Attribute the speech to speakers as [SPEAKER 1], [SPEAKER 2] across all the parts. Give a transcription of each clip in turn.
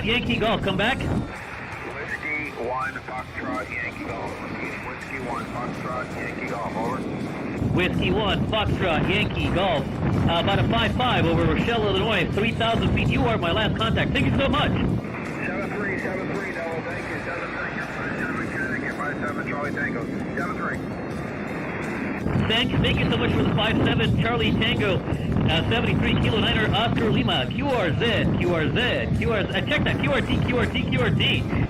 [SPEAKER 1] Yankee Golf, come back.
[SPEAKER 2] Whiskey 1 Foxtrot Yankee Golf. Whiskey 1 Foxtrot Yankee Golf, over.
[SPEAKER 1] Whiskey 1 Foxtrot Yankee Golf. About a 5-5 over Rochelle, Illinois, 3,000 feet. You are my last contact. Thank you so much.
[SPEAKER 2] 7373, double, thank you. 73, Charlie Tango. 73.
[SPEAKER 1] Thank you so much for the 5-7 Charlie Tango, 73 Kilo Niner Oscar Lima, QRZ. Check that, QRT.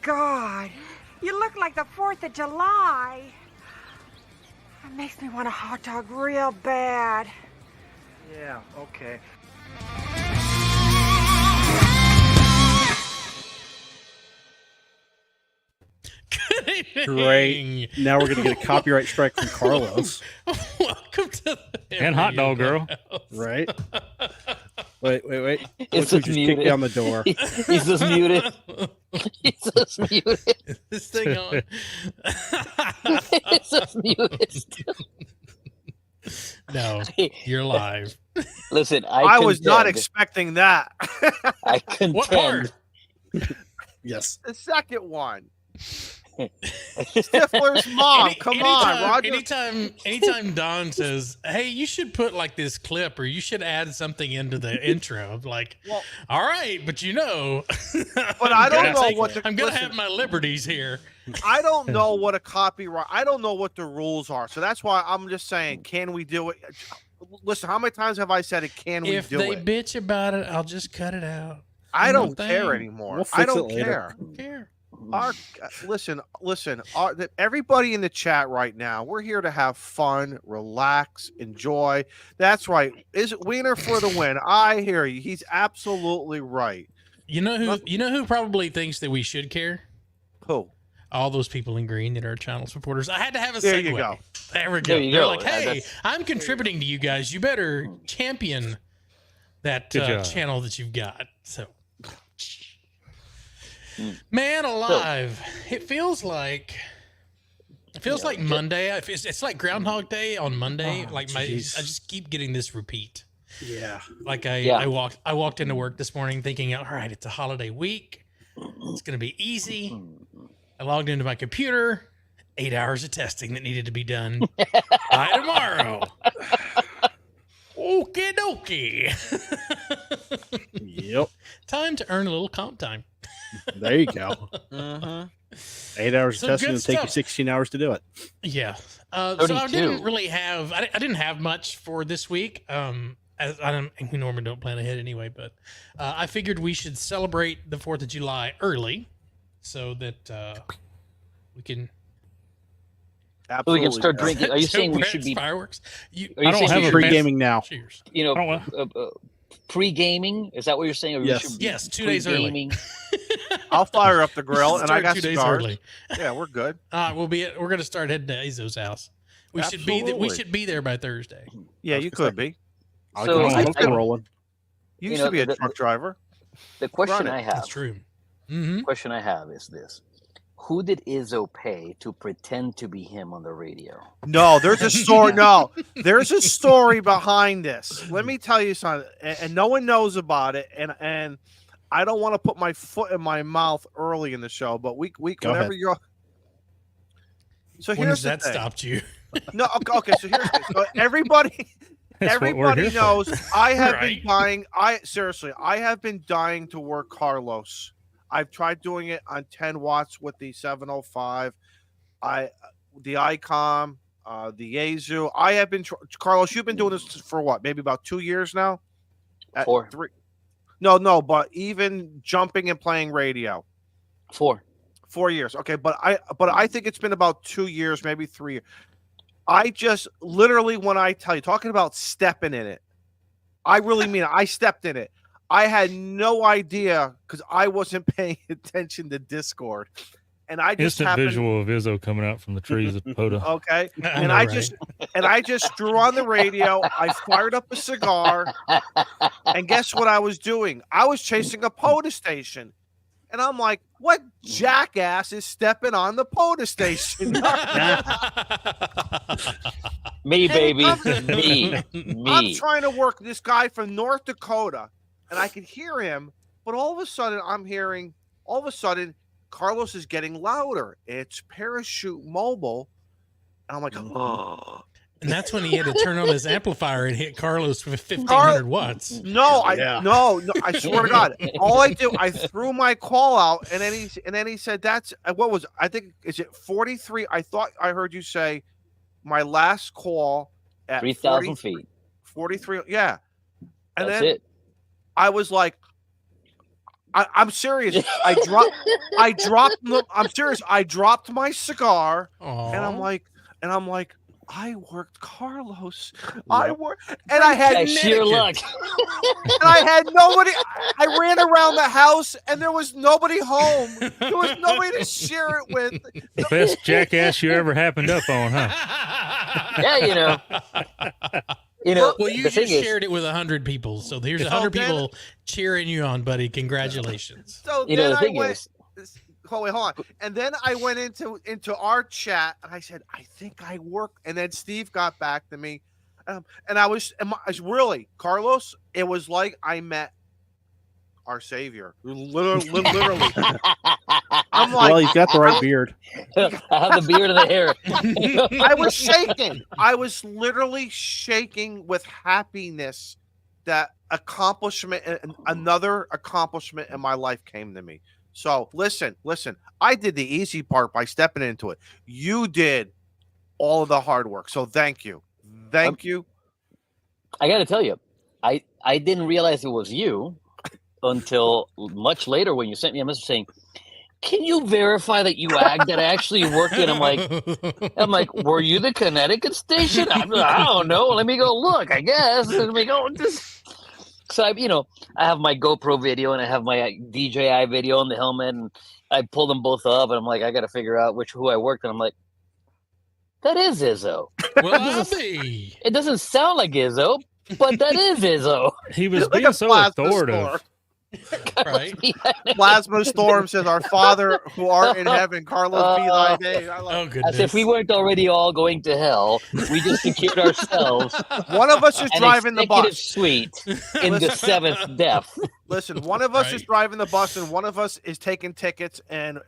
[SPEAKER 3] God, you look like the 4th of July. It makes me want a hot dog real bad.
[SPEAKER 4] Yeah, okay.
[SPEAKER 5] Great. Now we're going to get a copyright strike from Carlos.
[SPEAKER 6] Welcome to the
[SPEAKER 7] And hot dog girl.
[SPEAKER 5] Right? Wait.
[SPEAKER 8] It's
[SPEAKER 5] just kick down the door.
[SPEAKER 8] He's just muted. He's just muted.
[SPEAKER 6] Is this thing on?
[SPEAKER 8] It's just muted.
[SPEAKER 6] No, you're live.
[SPEAKER 8] Listen,
[SPEAKER 4] I was not expecting that.
[SPEAKER 8] I contend.
[SPEAKER 6] What part?
[SPEAKER 5] Yes.
[SPEAKER 4] The second one. Stifler's mom. Come on, Roger.
[SPEAKER 6] Anytime Don says, "Hey, you should put like this clip, or you should add something into the intro," I'm like, well, "All right, but you know."
[SPEAKER 4] But I don't know what
[SPEAKER 6] I'm gonna have my liberties here.
[SPEAKER 4] I don't know what a copyright. I don't know what the rules are, so that's why I'm just saying, can we do it? Listen, how many times have I said it? Can we do it?
[SPEAKER 6] If they bitch about it, I'll just cut it out.
[SPEAKER 4] I don't care anymore.
[SPEAKER 5] We'll
[SPEAKER 4] I
[SPEAKER 5] fix
[SPEAKER 4] don't
[SPEAKER 5] it later.
[SPEAKER 4] care.
[SPEAKER 6] I don't care.
[SPEAKER 4] Listen. Everybody in the chat right now, we're here to have fun, relax, enjoy. That's right. Is Wiener for the win? I hear you. He's absolutely right.
[SPEAKER 6] You know who probably thinks that we should care?
[SPEAKER 4] Who?
[SPEAKER 6] All those people in green that are channel supporters. I had to have a segue.
[SPEAKER 4] There you go.
[SPEAKER 6] There we go.
[SPEAKER 8] There you
[SPEAKER 6] They're
[SPEAKER 8] go.
[SPEAKER 6] like, hey, I'm contributing to you guys. You better champion that channel that you've got. So, man alive, it feels like Monday. It's like Groundhog Day on Monday. I just keep getting this repeat.
[SPEAKER 5] Yeah.
[SPEAKER 6] Like I walked into work this morning thinking, all right, it's a holiday week. It's going to be easy. I logged into my computer, 8 hours of testing that needed to be done by tomorrow. Okie dokie.
[SPEAKER 5] Yep.
[SPEAKER 6] Time to earn a little comp time.
[SPEAKER 5] There you go. 8 hours of testing will take you 16 hours to do it.
[SPEAKER 6] Yeah. So I didn't really have, I didn't have much for this week. We normally don't plan ahead anyway, but I figured we should celebrate the 4th of July early so that we can.
[SPEAKER 4] Absolutely.
[SPEAKER 8] We can start drinking. Are you saying we should be
[SPEAKER 6] fireworks?
[SPEAKER 5] I don't have a pre-gaming now.
[SPEAKER 6] Cheers.
[SPEAKER 8] You know, pre-gaming. Is that what you're saying? Or
[SPEAKER 5] Yes.
[SPEAKER 6] Yes, 2 days early.
[SPEAKER 4] I'll fire up the grill, and I got
[SPEAKER 6] 2 days
[SPEAKER 4] cigars.
[SPEAKER 6] early.
[SPEAKER 4] Yeah, we're good.
[SPEAKER 6] We're going to start heading to Azo's house. We should be there by Thursday.
[SPEAKER 4] Yeah, you could be.
[SPEAKER 8] So
[SPEAKER 5] rolling.
[SPEAKER 4] You used to be a truck driver.
[SPEAKER 8] The question I have.
[SPEAKER 6] That's true.
[SPEAKER 8] The question I have is this: who did Izzo pay to pretend to be him on the radio?
[SPEAKER 4] No, there's a story. No, there's a story behind this. Let me tell you something, and no one knows about it. And I don't want to put my foot in my mouth early in the show, but whenever you're. So
[SPEAKER 6] when
[SPEAKER 4] here's
[SPEAKER 6] has that
[SPEAKER 4] the thing.
[SPEAKER 6] Stopped you?
[SPEAKER 4] No, okay. So here's the thing. So everybody knows I have been dying. I have been dying to work Carlos. I've tried doing it on 10 watts with the 705, the ICOM, the Yaesu. I have been Carlos. You've been doing this for what? Maybe about 2 years now.
[SPEAKER 8] 4.
[SPEAKER 4] 3. No. But even jumping and playing radio.
[SPEAKER 8] 4.
[SPEAKER 4] 4 years. Okay, but I think it's been about 2 years, maybe 3 years. I just literally, when I tell you, talking about stepping in it, I really mean it. I stepped in it. I had no idea because I wasn't paying attention to Discord. And I just
[SPEAKER 7] instant visual of Izzo coming out from the trees at POTA.
[SPEAKER 4] Okay. And I just threw on the radio. I fired up a cigar. And guess what I was doing? I was chasing a POTA station. And I'm like, what jackass is stepping on the POTA station?
[SPEAKER 8] Me, baby. Me.
[SPEAKER 4] I'm trying to work this guy from North Dakota, and I could hear him, but all of a sudden, Carlos is getting louder. It's Parachute Mobile. And I'm like, oh.
[SPEAKER 6] And that's when he had to turn on his amplifier and hit Carlos with 1,500 watts.
[SPEAKER 4] No, I swear to God. All I do, I threw my call out, and then he said, "That's what was I think is it 43?" I thought I heard you say my last call at
[SPEAKER 8] 3,000 feet.
[SPEAKER 4] 43, yeah. And
[SPEAKER 8] that's
[SPEAKER 4] then
[SPEAKER 8] it.
[SPEAKER 4] I was like, I'm serious. I dropped my cigar,
[SPEAKER 6] Aww.
[SPEAKER 4] and I'm like, I worked Carlos. I had
[SPEAKER 8] sheer luck.
[SPEAKER 4] And I had nobody. I ran around the house, and there was nobody home. There was nobody to share it with.
[SPEAKER 7] The best jackass you ever happened up on, huh?
[SPEAKER 8] Yeah,
[SPEAKER 6] Well, you just shared it with 100 people, so here's 100 people cheering you on, buddy. Congratulations.
[SPEAKER 4] So
[SPEAKER 8] the thing is.
[SPEAKER 4] Hold on. And then I went into our chat, and I said, I think I work. And then Steve got back to me, and I was really, Carlos, it was like I met our Savior. Literally. I'm like,
[SPEAKER 5] well, he's got the right beard.
[SPEAKER 8] I have the beard and the hair.
[SPEAKER 4] I was shaking. I was literally shaking with happiness that another accomplishment in my life came to me. So listen, I did the easy part by stepping into it. You did all of the hard work. So thank you. Thank you.
[SPEAKER 8] I got to tell you, I didn't realize it was you until much later when you sent me a message saying, can you verify that you actually worked it? I'm like, were you the Connecticut station? I don't know. Let me go look, I guess. Let me go. So I have my GoPro video and I have my DJI video on the helmet, and I pull them both up, and I'm like, I got to figure out who I worked. And I'm like, that is Izzo.
[SPEAKER 6] Well,
[SPEAKER 8] it doesn't sound like Izzo, but that is Izzo.
[SPEAKER 7] He was being so authoritative.
[SPEAKER 6] Right.
[SPEAKER 4] Plasma Storm says, our Father who art in heaven, Carlos be thy name.
[SPEAKER 6] Oh, goodness.
[SPEAKER 8] As if we weren't already all going to hell, we just secured ourselves.
[SPEAKER 4] One of us is driving the bus.
[SPEAKER 8] Suite in the seventh depth.
[SPEAKER 4] Listen, one of us is driving the bus, and one of us is taking tickets, and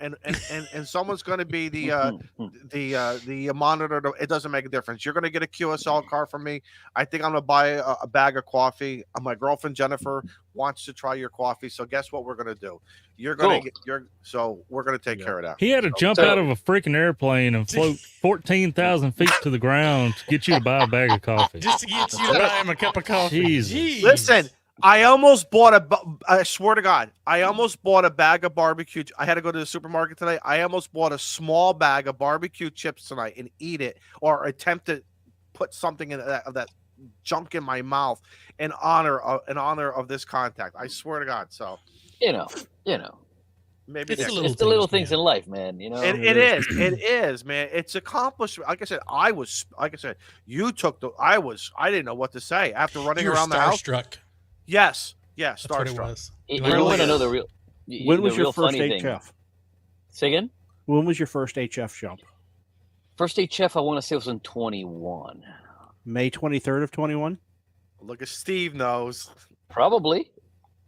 [SPEAKER 4] someone's going to be the monitor. It doesn't make a difference. You're going to get a QSL card from me. I think I'm going to buy a bag of coffee. My girlfriend Jennifer wants to try your coffee, so guess what we're going to do? You're going to we're going to take care of that.
[SPEAKER 7] He had to jump out of a freaking airplane and float 14,000 feet to the ground to get you to buy a bag of coffee.
[SPEAKER 6] Just to get you to buy him a cup of coffee.
[SPEAKER 7] Jesus.
[SPEAKER 4] Listen. I almost bought I swear to God, I almost bought a bag of barbecue. I had to go to the supermarket today. I almost bought a small bag of barbecue chips tonight and eat it, or attempt to put something in that junk in my mouth in honor of this contact. I swear to God. So, maybe
[SPEAKER 6] it's
[SPEAKER 8] the little things in life, man.
[SPEAKER 4] It is, man. It's accomplishment. Like I said, you took I didn't know what to say after running around the house.
[SPEAKER 6] Starstruck.
[SPEAKER 4] Yes,
[SPEAKER 6] That's what it was.
[SPEAKER 8] You want to know the real?
[SPEAKER 5] When was your first HF?
[SPEAKER 8] Say again.
[SPEAKER 5] When was your first HF jump?
[SPEAKER 8] First HF, I want to say, was in 21.
[SPEAKER 5] May 23rd of 21.
[SPEAKER 4] Look at Steve knows.
[SPEAKER 8] Probably.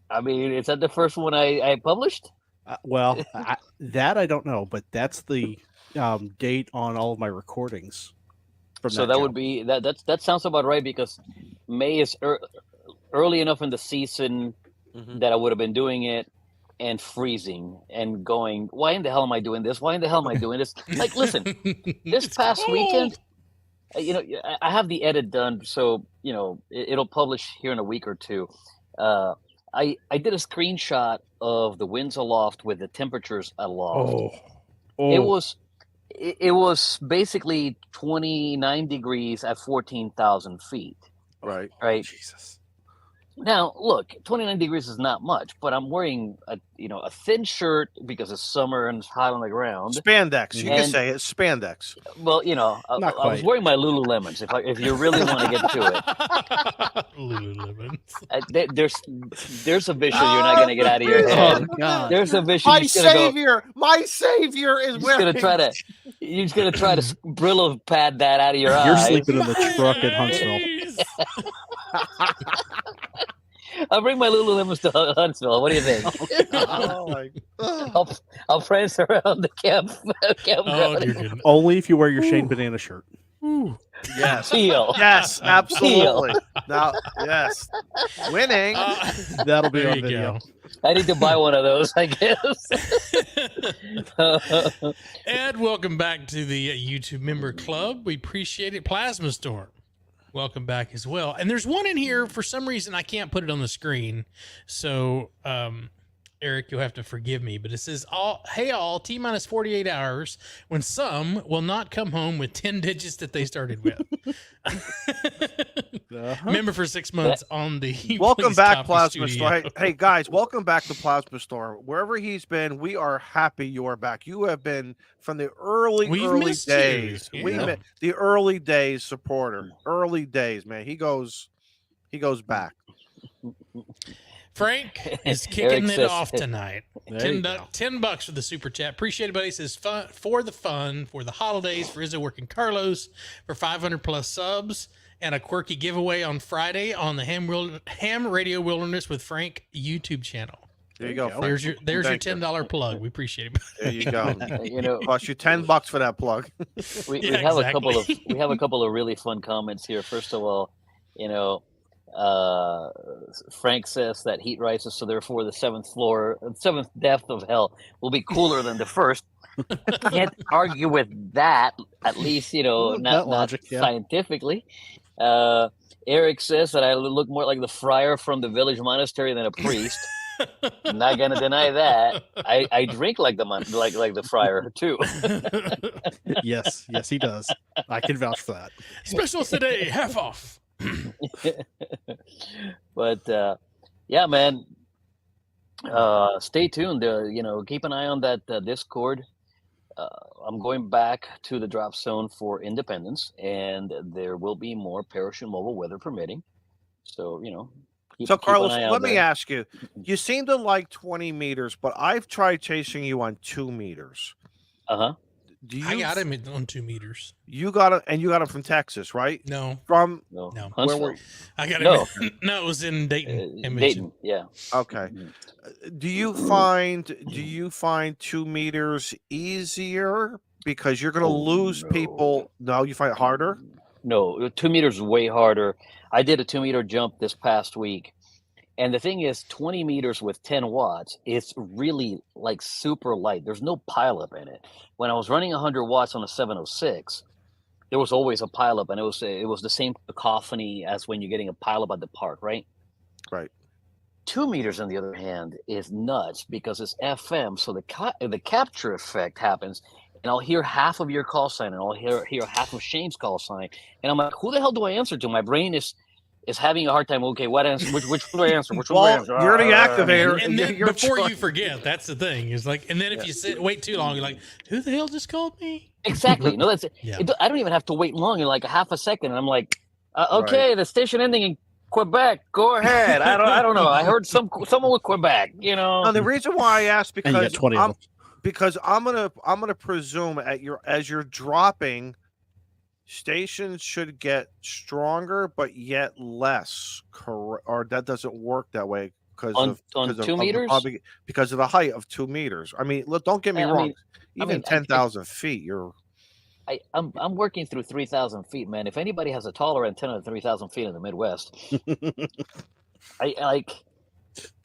[SPEAKER 8] I mean, is that the first one I published?
[SPEAKER 5] Well, that I don't know, but that's the date on all of my recordings.
[SPEAKER 8] So that would be that sounds about right, because May is early enough in the season that I would have been doing it, and freezing and going, why in the hell am I doing this? Why in the hell am I doing this? Like, listen, this past weekend, I have the edit done, so it'll publish here in a week or two. I did a screenshot of the winds aloft with the temperatures aloft. It was basically 29 degrees at 14,000 feet.
[SPEAKER 4] Right.
[SPEAKER 8] Right.
[SPEAKER 4] Jesus.
[SPEAKER 8] Now, look, 29 degrees is not much, but I'm wearing a thin shirt because it's summer and it's hot on the ground.
[SPEAKER 4] Spandex. You can say it's spandex.
[SPEAKER 8] Well, I was wearing my Lululemons. If you really want to get to it,
[SPEAKER 6] Lululemons.
[SPEAKER 8] There's a visual you're not going to get out of your head.
[SPEAKER 5] Oh, God.
[SPEAKER 8] There's a visual.
[SPEAKER 4] My savior is wearing.
[SPEAKER 8] You're just gonna try to Brillo pad that out of your eye.
[SPEAKER 5] You're sleeping in the truck at Huntsville.
[SPEAKER 8] I'll bring my Lululemons to Huntsville. What do you think?
[SPEAKER 4] Oh my God.
[SPEAKER 8] I'll prance around the campground.
[SPEAKER 5] Only if you wear your Shane Banana shirt.
[SPEAKER 4] Yes.
[SPEAKER 8] Teal.
[SPEAKER 4] Yes, absolutely. Now, yes. Winning.
[SPEAKER 5] That'll be
[SPEAKER 6] There
[SPEAKER 5] on
[SPEAKER 6] you
[SPEAKER 5] video.
[SPEAKER 6] go.
[SPEAKER 8] I need to buy one of those, I guess.
[SPEAKER 6] Ed, welcome back to the YouTube member club. We appreciate it. Plasma Storm, welcome back as well. And there's one in here, for some reason, I can't put it on the screen. So, Eric, you'll have to forgive me, but it says, hey all, T-minus 48 hours when some will not come home with 10 digits that they started with. Remember, for 6 months on the
[SPEAKER 4] Welcome back,
[SPEAKER 6] Plasma
[SPEAKER 4] Plasma Storm. Hey, guys, welcome back to Plasma Storm. Wherever he's been, we are happy you're back. You have been from the early days.
[SPEAKER 6] You.
[SPEAKER 4] We met the early days supporter. Early days, man. He goes back.
[SPEAKER 6] Frank is kicking it off tonight. $10 for the super chat. Appreciate it, buddy. It says for the fun, for the holidays, for Izzo working Carlos, for 500 plus subs, and a quirky giveaway on Friday on the Ham Radio Wilderness with Frank YouTube channel.
[SPEAKER 4] There you go.
[SPEAKER 6] There's your $10 plug. We appreciate it.
[SPEAKER 4] There you go. Cost you $10 for that plug.
[SPEAKER 8] We have a couple of really fun comments here. First of all, Frank says that heat rises, so therefore the seventh depth of hell will be cooler than the first. Can't argue with that, at least not scientifically. Eric says that I look more like the friar from the village monastery than a priest. Not gonna deny that. I drink like the friar too.
[SPEAKER 5] Yes, he does. I can vouch for that.
[SPEAKER 6] Specials today, half off.
[SPEAKER 8] But yeah, man. Stay tuned. Keep an eye on that Discord. I'm going back to the drop zone for Independence, and there will be more parachute mobile, weather permitting. So
[SPEAKER 4] Carlos, let me ask you. You seem to like 20 meters, but I've tried chasing you on 2 meters.
[SPEAKER 8] Uh-huh.
[SPEAKER 6] I got him on 2 meters.
[SPEAKER 4] You got it, and you got him from Texas, right?
[SPEAKER 6] No.
[SPEAKER 8] No.
[SPEAKER 4] Where were you?
[SPEAKER 6] I got him. No, it was in Dayton.
[SPEAKER 8] Dayton, yeah.
[SPEAKER 4] Okay. Do you find 2 meters easier because you're going to lose people? No, you find it harder?
[SPEAKER 8] No, 2 meters is way harder. I did a 2 meter jump this past week. And the thing is, 20 meters with 10 watts, it's really like super light. There's no pileup in it. When I was running 100 watts on a 706, there was always a pileup, and it was the same cacophony as when you're getting a pileup at the park, right?
[SPEAKER 4] Right.
[SPEAKER 8] 2 meters, on the other hand, is nuts because it's FM, so the capture effect happens, and I'll hear half of your call sign, and I'll hear half of Shane's call sign, and I'm like, who the hell do I answer to? My brain is having a hard time. Okay, what answer? Which one do I answer? Which one do I answer?
[SPEAKER 4] You're the activator.
[SPEAKER 6] And then before you forget, that's the thing. Is like, and then if you wait too long, you're like, who the hell just called me?
[SPEAKER 8] Exactly. No, that's it.
[SPEAKER 6] Yeah.
[SPEAKER 8] I don't even have to wait long. You're like a half a second, and I'm like, okay, the station ending in Quebec. Go ahead. I don't know. I heard someone with Quebec.
[SPEAKER 4] No, the reason why I asked because I'm gonna presume as you're dropping. Stations should get stronger, but yet less. Or that doesn't work that way because
[SPEAKER 8] on 2 meters.
[SPEAKER 4] Because of the height of 2 meters. I mean, look, don't get me wrong. Even 10,000 feet,
[SPEAKER 8] I'm working through 3,000 feet, man. If anybody has a taller antenna than 3,000 feet in the Midwest, I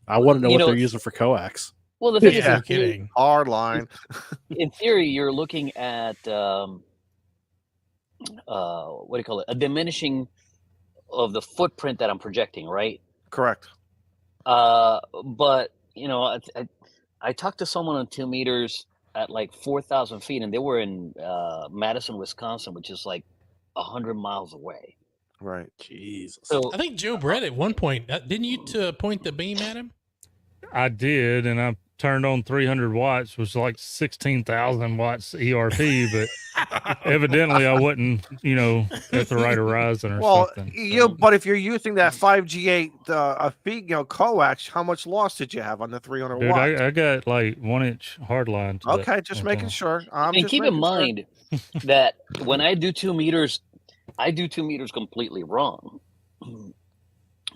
[SPEAKER 5] want to know what they're using for coax.
[SPEAKER 8] Well, the thing is,
[SPEAKER 6] I'm kidding.
[SPEAKER 4] Hard line.
[SPEAKER 8] In theory, you're looking at what do you call it? A diminishing of the footprint that I'm projecting, right?
[SPEAKER 4] Correct.
[SPEAKER 8] But I talked to someone on 2 meters at like 4,000 feet, and they were in Madison, Wisconsin, which is like 100 miles away.
[SPEAKER 4] Right.
[SPEAKER 5] Jesus.
[SPEAKER 8] So
[SPEAKER 6] I think Joe Brett at one point, didn't you point the beam at him?
[SPEAKER 7] I did, and I turned on 300 watts, which was like 16,000 watts ERP, but evidently I wasn't, at the right horizon or something.
[SPEAKER 4] But if you're using that 5G8 feed, coax, how much loss did you have on the 300
[SPEAKER 7] Dude,
[SPEAKER 4] watts?
[SPEAKER 7] I got like 1-inch hard line.
[SPEAKER 4] Okay, just making sure.
[SPEAKER 8] And keep in mind that when I do 2 meters, I do 2 meters completely wrong,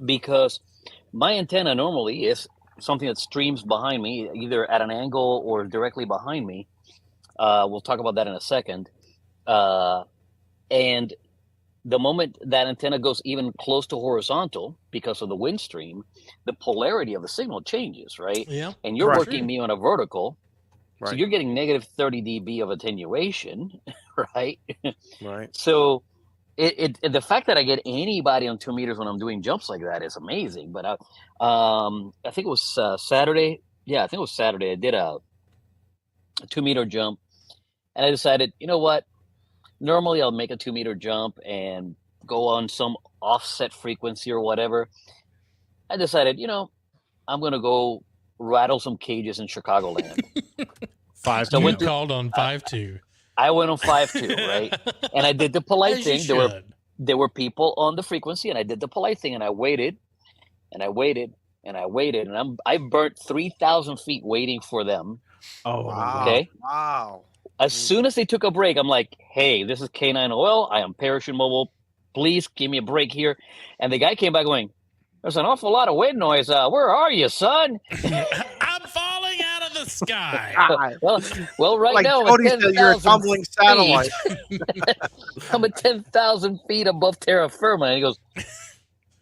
[SPEAKER 8] because my antenna normally is something that streams behind me, either at an angle or directly behind me. We'll talk about that in a second. And the moment that antenna goes even close to horizontal because of the wind stream, the polarity of the signal changes, right?
[SPEAKER 6] Yeah.
[SPEAKER 8] And you're working me on a vertical.
[SPEAKER 4] Right.
[SPEAKER 8] So you're getting negative 30 dB of attenuation, right?
[SPEAKER 4] Right.
[SPEAKER 8] So the fact that I get anybody on 2 meters when I'm doing jumps like that is amazing. But I think it was Saturday. Yeah, I think it was Saturday. I did a 2 meter jump, and I decided, you know what? Normally I'll make a 2 meter jump and go on some offset frequency or whatever. I decided, I'm going to go rattle some cages in Chicagoland.
[SPEAKER 5] 5-2.
[SPEAKER 8] So I went
[SPEAKER 6] called on 5-2.
[SPEAKER 8] I went on 5-2, right? And I did the polite thing. There were people on the frequency, and I did the polite thing, and I waited, and I waited, and I waited, and I burnt 3,000 feet waiting for them.
[SPEAKER 5] Oh,
[SPEAKER 4] wow.
[SPEAKER 8] Okay.
[SPEAKER 4] Wow.
[SPEAKER 8] As soon as they took a break, I'm like, hey, this is K9 Oil. I am Parachute Mobile. Please give me a break here. And the guy came back going, there's an awful lot of wind noise. Where are you, son?
[SPEAKER 6] I'm falling out of the sky.
[SPEAKER 8] well, right
[SPEAKER 4] like
[SPEAKER 8] now,
[SPEAKER 4] Cody said, you're a tumbling satellite.
[SPEAKER 8] I'm at 10,000 feet above terra firma. And he goes,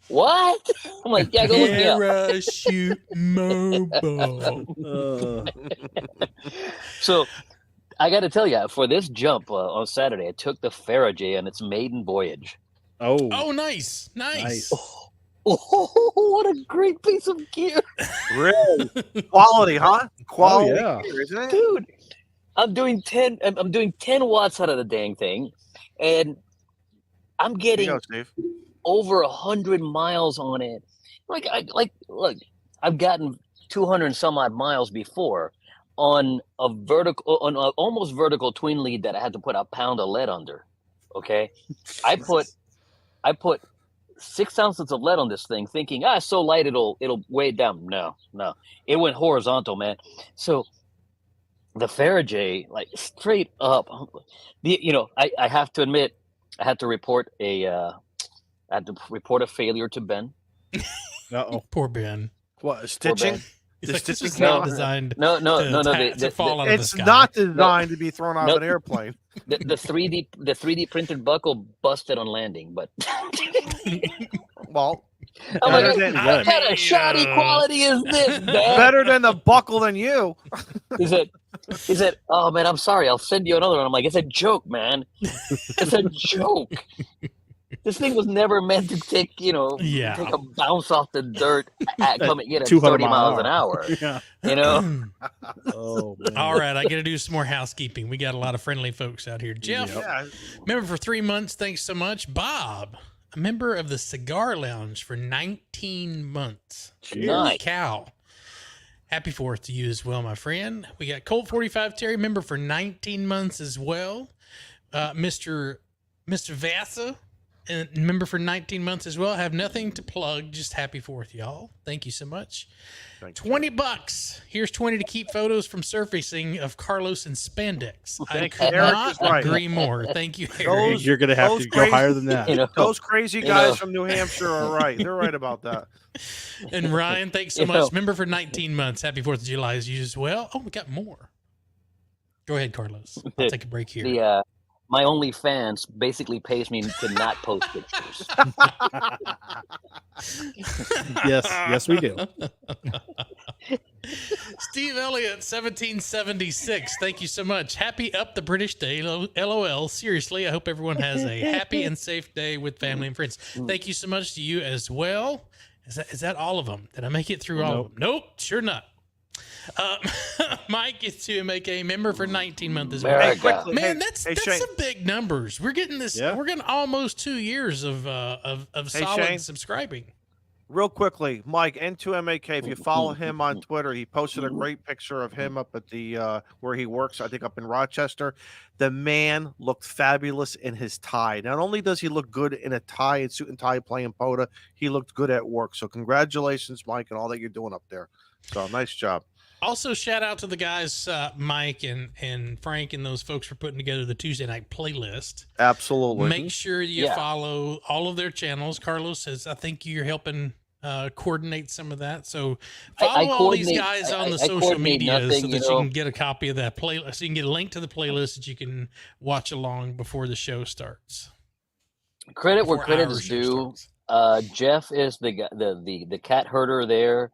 [SPEAKER 8] what? I'm like, yeah, go look me up.
[SPEAKER 6] Parachute Mobile.
[SPEAKER 8] So I got to tell you, for this jump on Saturday, I took the Faraday on its maiden voyage.
[SPEAKER 6] Oh, nice.
[SPEAKER 8] Oh, what a great piece of gear.
[SPEAKER 4] Really? Quality, huh? Quality
[SPEAKER 5] yeah.
[SPEAKER 4] gear, isn't it?
[SPEAKER 8] Dude, I'm doing 10 watts out of the dang thing, and I'm getting over 100 miles on it. Look, I've gotten 200 and some odd miles before on an almost vertical twin lead that I had to put a pound of lead under. Okay. I put 6 ounces of lead on this thing thinking, it's so light, it'll weigh it down. No, it went horizontal, man. So the Faraday, like straight up, I have to admit, I had to report a failure to Ben.
[SPEAKER 6] Poor Ben.
[SPEAKER 4] What, stitching?
[SPEAKER 6] This is not designed to fall out of the sky.
[SPEAKER 4] It's not designed to be thrown off an airplane.
[SPEAKER 8] The 3D printed buckle busted on landing, but
[SPEAKER 4] well,
[SPEAKER 8] I'm like, what kind of shoddy quality is this, man?
[SPEAKER 4] Better than the buckle than you.
[SPEAKER 8] He said, oh man, I'm sorry, I'll send you another one. I'm like, it's a joke, man. It's a joke. This thing was never meant to take a bounce off the dirt coming at 30 miles an hour.
[SPEAKER 5] Yeah.
[SPEAKER 8] Oh, man.
[SPEAKER 6] All right, I got to do some more housekeeping. We got a lot of friendly folks out here. Jeff, member for 3 months. Thanks so much. Bob, a member of the Cigar Lounge for 19 months.
[SPEAKER 8] Nice.
[SPEAKER 6] Cow. Happy 4th to you as well, my friend. We got Colt 45 Terry, member for 19 months as well. Mr. Vassa, and member for 19 months as well. Have nothing to plug. Just happy 4th, y'all. Thank you so much. $20. Here's 20 to keep photos from surfacing of Carlos in spandex. I could not agree more. Thank you, Eric.
[SPEAKER 5] You're going to have to go higher than that.
[SPEAKER 4] Those crazy guys from New Hampshire are right. They're right about that.
[SPEAKER 6] And Ryan, thanks so much. Member for 19 months. Happy 4th of July as you as well. Oh, we got more. Go ahead, Carlos. I'll take a break here.
[SPEAKER 8] My OnlyFans basically pays me to not post pictures.
[SPEAKER 5] Yes, we do.
[SPEAKER 6] Steve Elliott, 1776. Thank you so much. Happy Up the British Day, LOL. Seriously, I hope everyone has a happy and safe day with family and friends. Thank you so much to you as well. Is that all of them? Did I make it through all of them? Nope, sure not. Mike is to make a member for 19 months as well.
[SPEAKER 8] America.
[SPEAKER 4] Hey, quickly,
[SPEAKER 6] Man,
[SPEAKER 4] hey,
[SPEAKER 6] that's
[SPEAKER 4] Shane.
[SPEAKER 6] some big numbers. We're getting this.
[SPEAKER 5] Yeah.
[SPEAKER 6] We're getting almost 2 years of solid
[SPEAKER 4] Shane.
[SPEAKER 6] subscribing.
[SPEAKER 4] Real quickly, Mike, N2MAK, if you follow him on Twitter, he posted a great picture of him up at the where he works, I think up in Rochester. The man looked fabulous in his tie. Not only does he look good in a tie and suit and tie playing POTA, he looked good at work. So congratulations, Mike, and all that you're doing up there. So nice job.
[SPEAKER 6] Also, shout out to the guys, Mike and Frank and those folks for putting together the Tuesday night playlist.
[SPEAKER 4] Absolutely.
[SPEAKER 6] Make sure you follow all of their channels. Carlos says, I think you're helping coordinate some of that. So follow all these guys on the social media so that you can get a copy of that playlist. So you can get a link to the playlist that you can watch along before the show starts.
[SPEAKER 8] Credit where credit is due. Jeff is the cat herder there.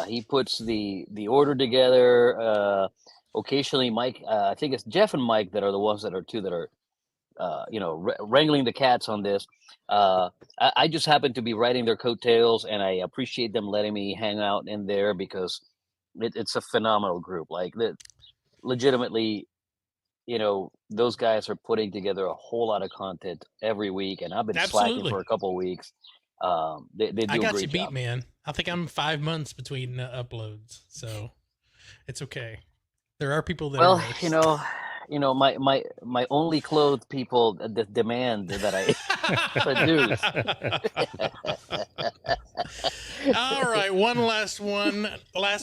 [SPEAKER 8] He puts the order together. Occasionally, Mike. I think it's Jeff and Mike that are the ones that are wrangling the cats on this. I just happen to be riding their coattails, and I appreciate them letting me hang out in there because it's a phenomenal group. Like legitimately, those guys are putting together a whole lot of content every week, and I've been slacking for a couple of weeks. They do
[SPEAKER 6] I got
[SPEAKER 8] a great
[SPEAKER 6] you beat,
[SPEAKER 8] job.
[SPEAKER 6] man. I think I'm 5 months between uploads, so it's okay. There are people that are worse.
[SPEAKER 8] my only clothed people demand that I produce.
[SPEAKER 6] All right, one. Last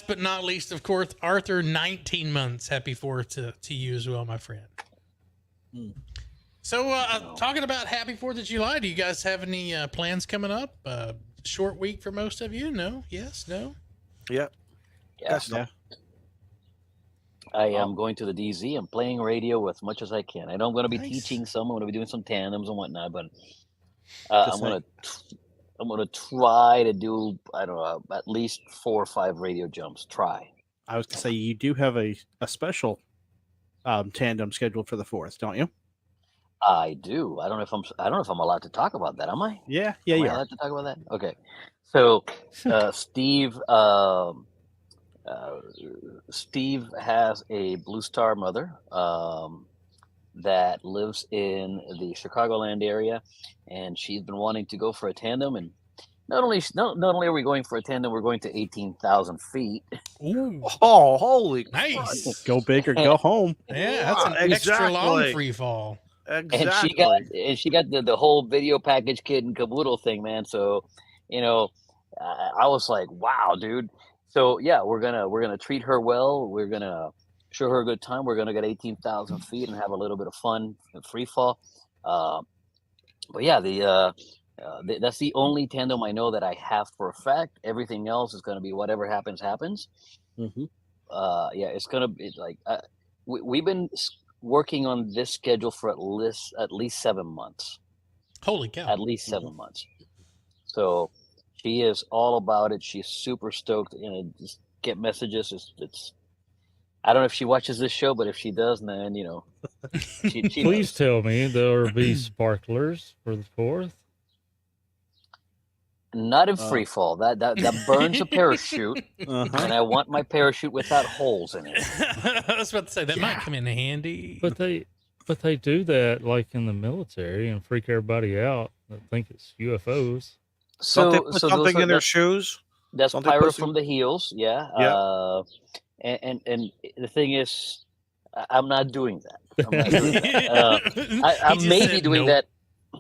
[SPEAKER 6] but not least, of course, Arthur, 19 months. Happy 4th to you as well, my friend. So, talking about happy 4th of July, do you guys have any plans coming up? Short week for most of you? No? Yes? No?
[SPEAKER 4] Yeah.
[SPEAKER 8] Yeah. I am going to the DZ. I'm playing radio as much as I can. I know I'm going to be teaching some. I'm going to be doing some tandems and whatnot, but I'm going to try to do, I don't know, at least 4 or 5 radio jumps. Try.
[SPEAKER 5] I was going to say, you do have a special tandem scheduled for the 4th, don't you?
[SPEAKER 8] I do. I don't know if I'm allowed to talk about that. Am I?
[SPEAKER 5] Yeah,
[SPEAKER 8] am
[SPEAKER 5] you
[SPEAKER 8] I
[SPEAKER 5] are.
[SPEAKER 8] allowed to talk about that? Okay. So, Steve has a Blue Star mother that lives in the Chicagoland area, and she's been wanting to go for a tandem. And not only are we going for a tandem, we're going to 18,000 feet.
[SPEAKER 6] Ooh.
[SPEAKER 4] Oh, holy
[SPEAKER 6] nice!
[SPEAKER 4] Christ.
[SPEAKER 5] Go big or go home.
[SPEAKER 6] Yeah, that's an extra long free fall.
[SPEAKER 4] Exactly.
[SPEAKER 8] And she got the whole video package kit and caboodle thing, man. So, I was like, wow, dude. So yeah, we're gonna treat her well. We're gonna show her a good time. We're gonna get 18,000 feet and have a little bit of fun and free fall. But yeah, that's the only tandem I know that I have for a fact. Everything else is gonna be whatever happens.
[SPEAKER 5] Mm-hmm.
[SPEAKER 8] Yeah, it's gonna be like we've been working on this schedule for at least 7 months.
[SPEAKER 6] Holy cow!
[SPEAKER 8] At least 7 months. So she is all about it. She's super stoked. Just get messages. It's. I don't know if she watches this show, but if she does, then she
[SPEAKER 7] Please tell me there will be sparklers for the 4th.
[SPEAKER 8] Not in free fall. That burns a parachute, and I want my parachute without holes in it.
[SPEAKER 6] I was about to say that might come in handy.
[SPEAKER 7] But they do that like in the military and freak everybody out. I think it's UFOs.
[SPEAKER 4] So they put something in their shoes.
[SPEAKER 8] That's pyro from the heels. Yeah. And the thing is, I'm not doing that. I may be doing that.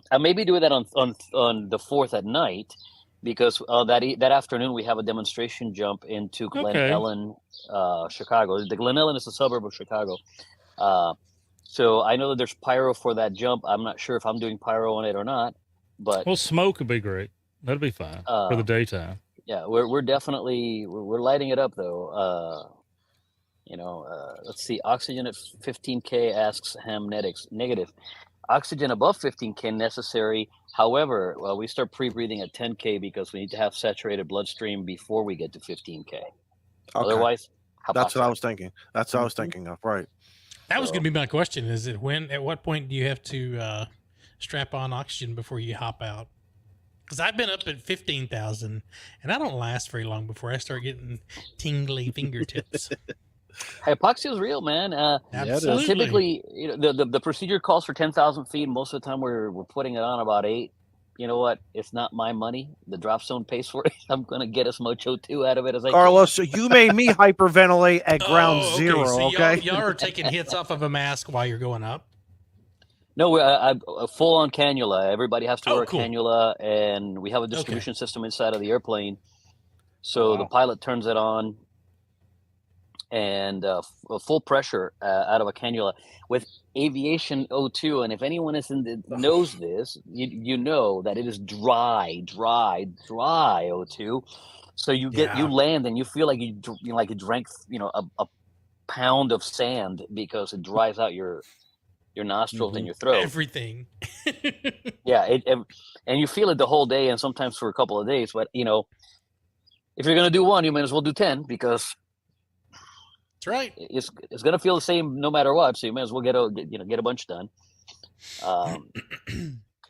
[SPEAKER 8] I may be doing that on the 4th at night. Because that afternoon we have a demonstration jump into Glen Ellen, Chicago. The Glen Ellen is a suburb of Chicago. So I know that there's pyro for that jump. I'm not sure if I'm doing pyro on it or not. But
[SPEAKER 7] smoke would be great. That'd be fine for the daytime.
[SPEAKER 8] Yeah, we're definitely lighting it up though. Let's see. Oxygen at 15K asks Hamnetics. Negative. Oxygen above 15K necessary. However, we start pre-breathing at 10K because we need to have saturated bloodstream before we get to 15K. Okay. Otherwise,
[SPEAKER 4] that's what I was thinking. That's what I was thinking of. Right.
[SPEAKER 6] That was going to be my question. Is it at what point do you have to strap on oxygen before you hop out? Because I've been up at 15,000, and I don't last very long before I start getting tingly fingertips.
[SPEAKER 8] Hypoxia is real, man.
[SPEAKER 6] Absolutely.
[SPEAKER 8] Typically, the procedure calls for 10,000 feet. Most of the time, we're putting it on about 8. You know what? It's not my money. The drop zone pays for it. I'm going to get as much O2 out of it as I can.
[SPEAKER 4] Carlos, so you made me hyperventilate at ground zero,
[SPEAKER 6] so
[SPEAKER 4] okay?
[SPEAKER 6] Y'all are taking hits off of a mask while you're going up?
[SPEAKER 8] No, I full on cannula. Everybody has to wear a
[SPEAKER 6] cool.
[SPEAKER 8] cannula, and we have a distribution system inside of the airplane. So the pilot turns it on, and full pressure out of a cannula with aviation O2. And if anyone knows this, you know that it is dry O2. So you land and you feel like you drank a pound of sand because it dries out your nostrils and your throat.
[SPEAKER 6] Everything.
[SPEAKER 8] And you feel it the whole day and sometimes for a couple of days. But if you're gonna do one, you might as well do 10 because
[SPEAKER 6] that's right.
[SPEAKER 8] It's gonna feel the same no matter what. So you might as well get a bunch done. But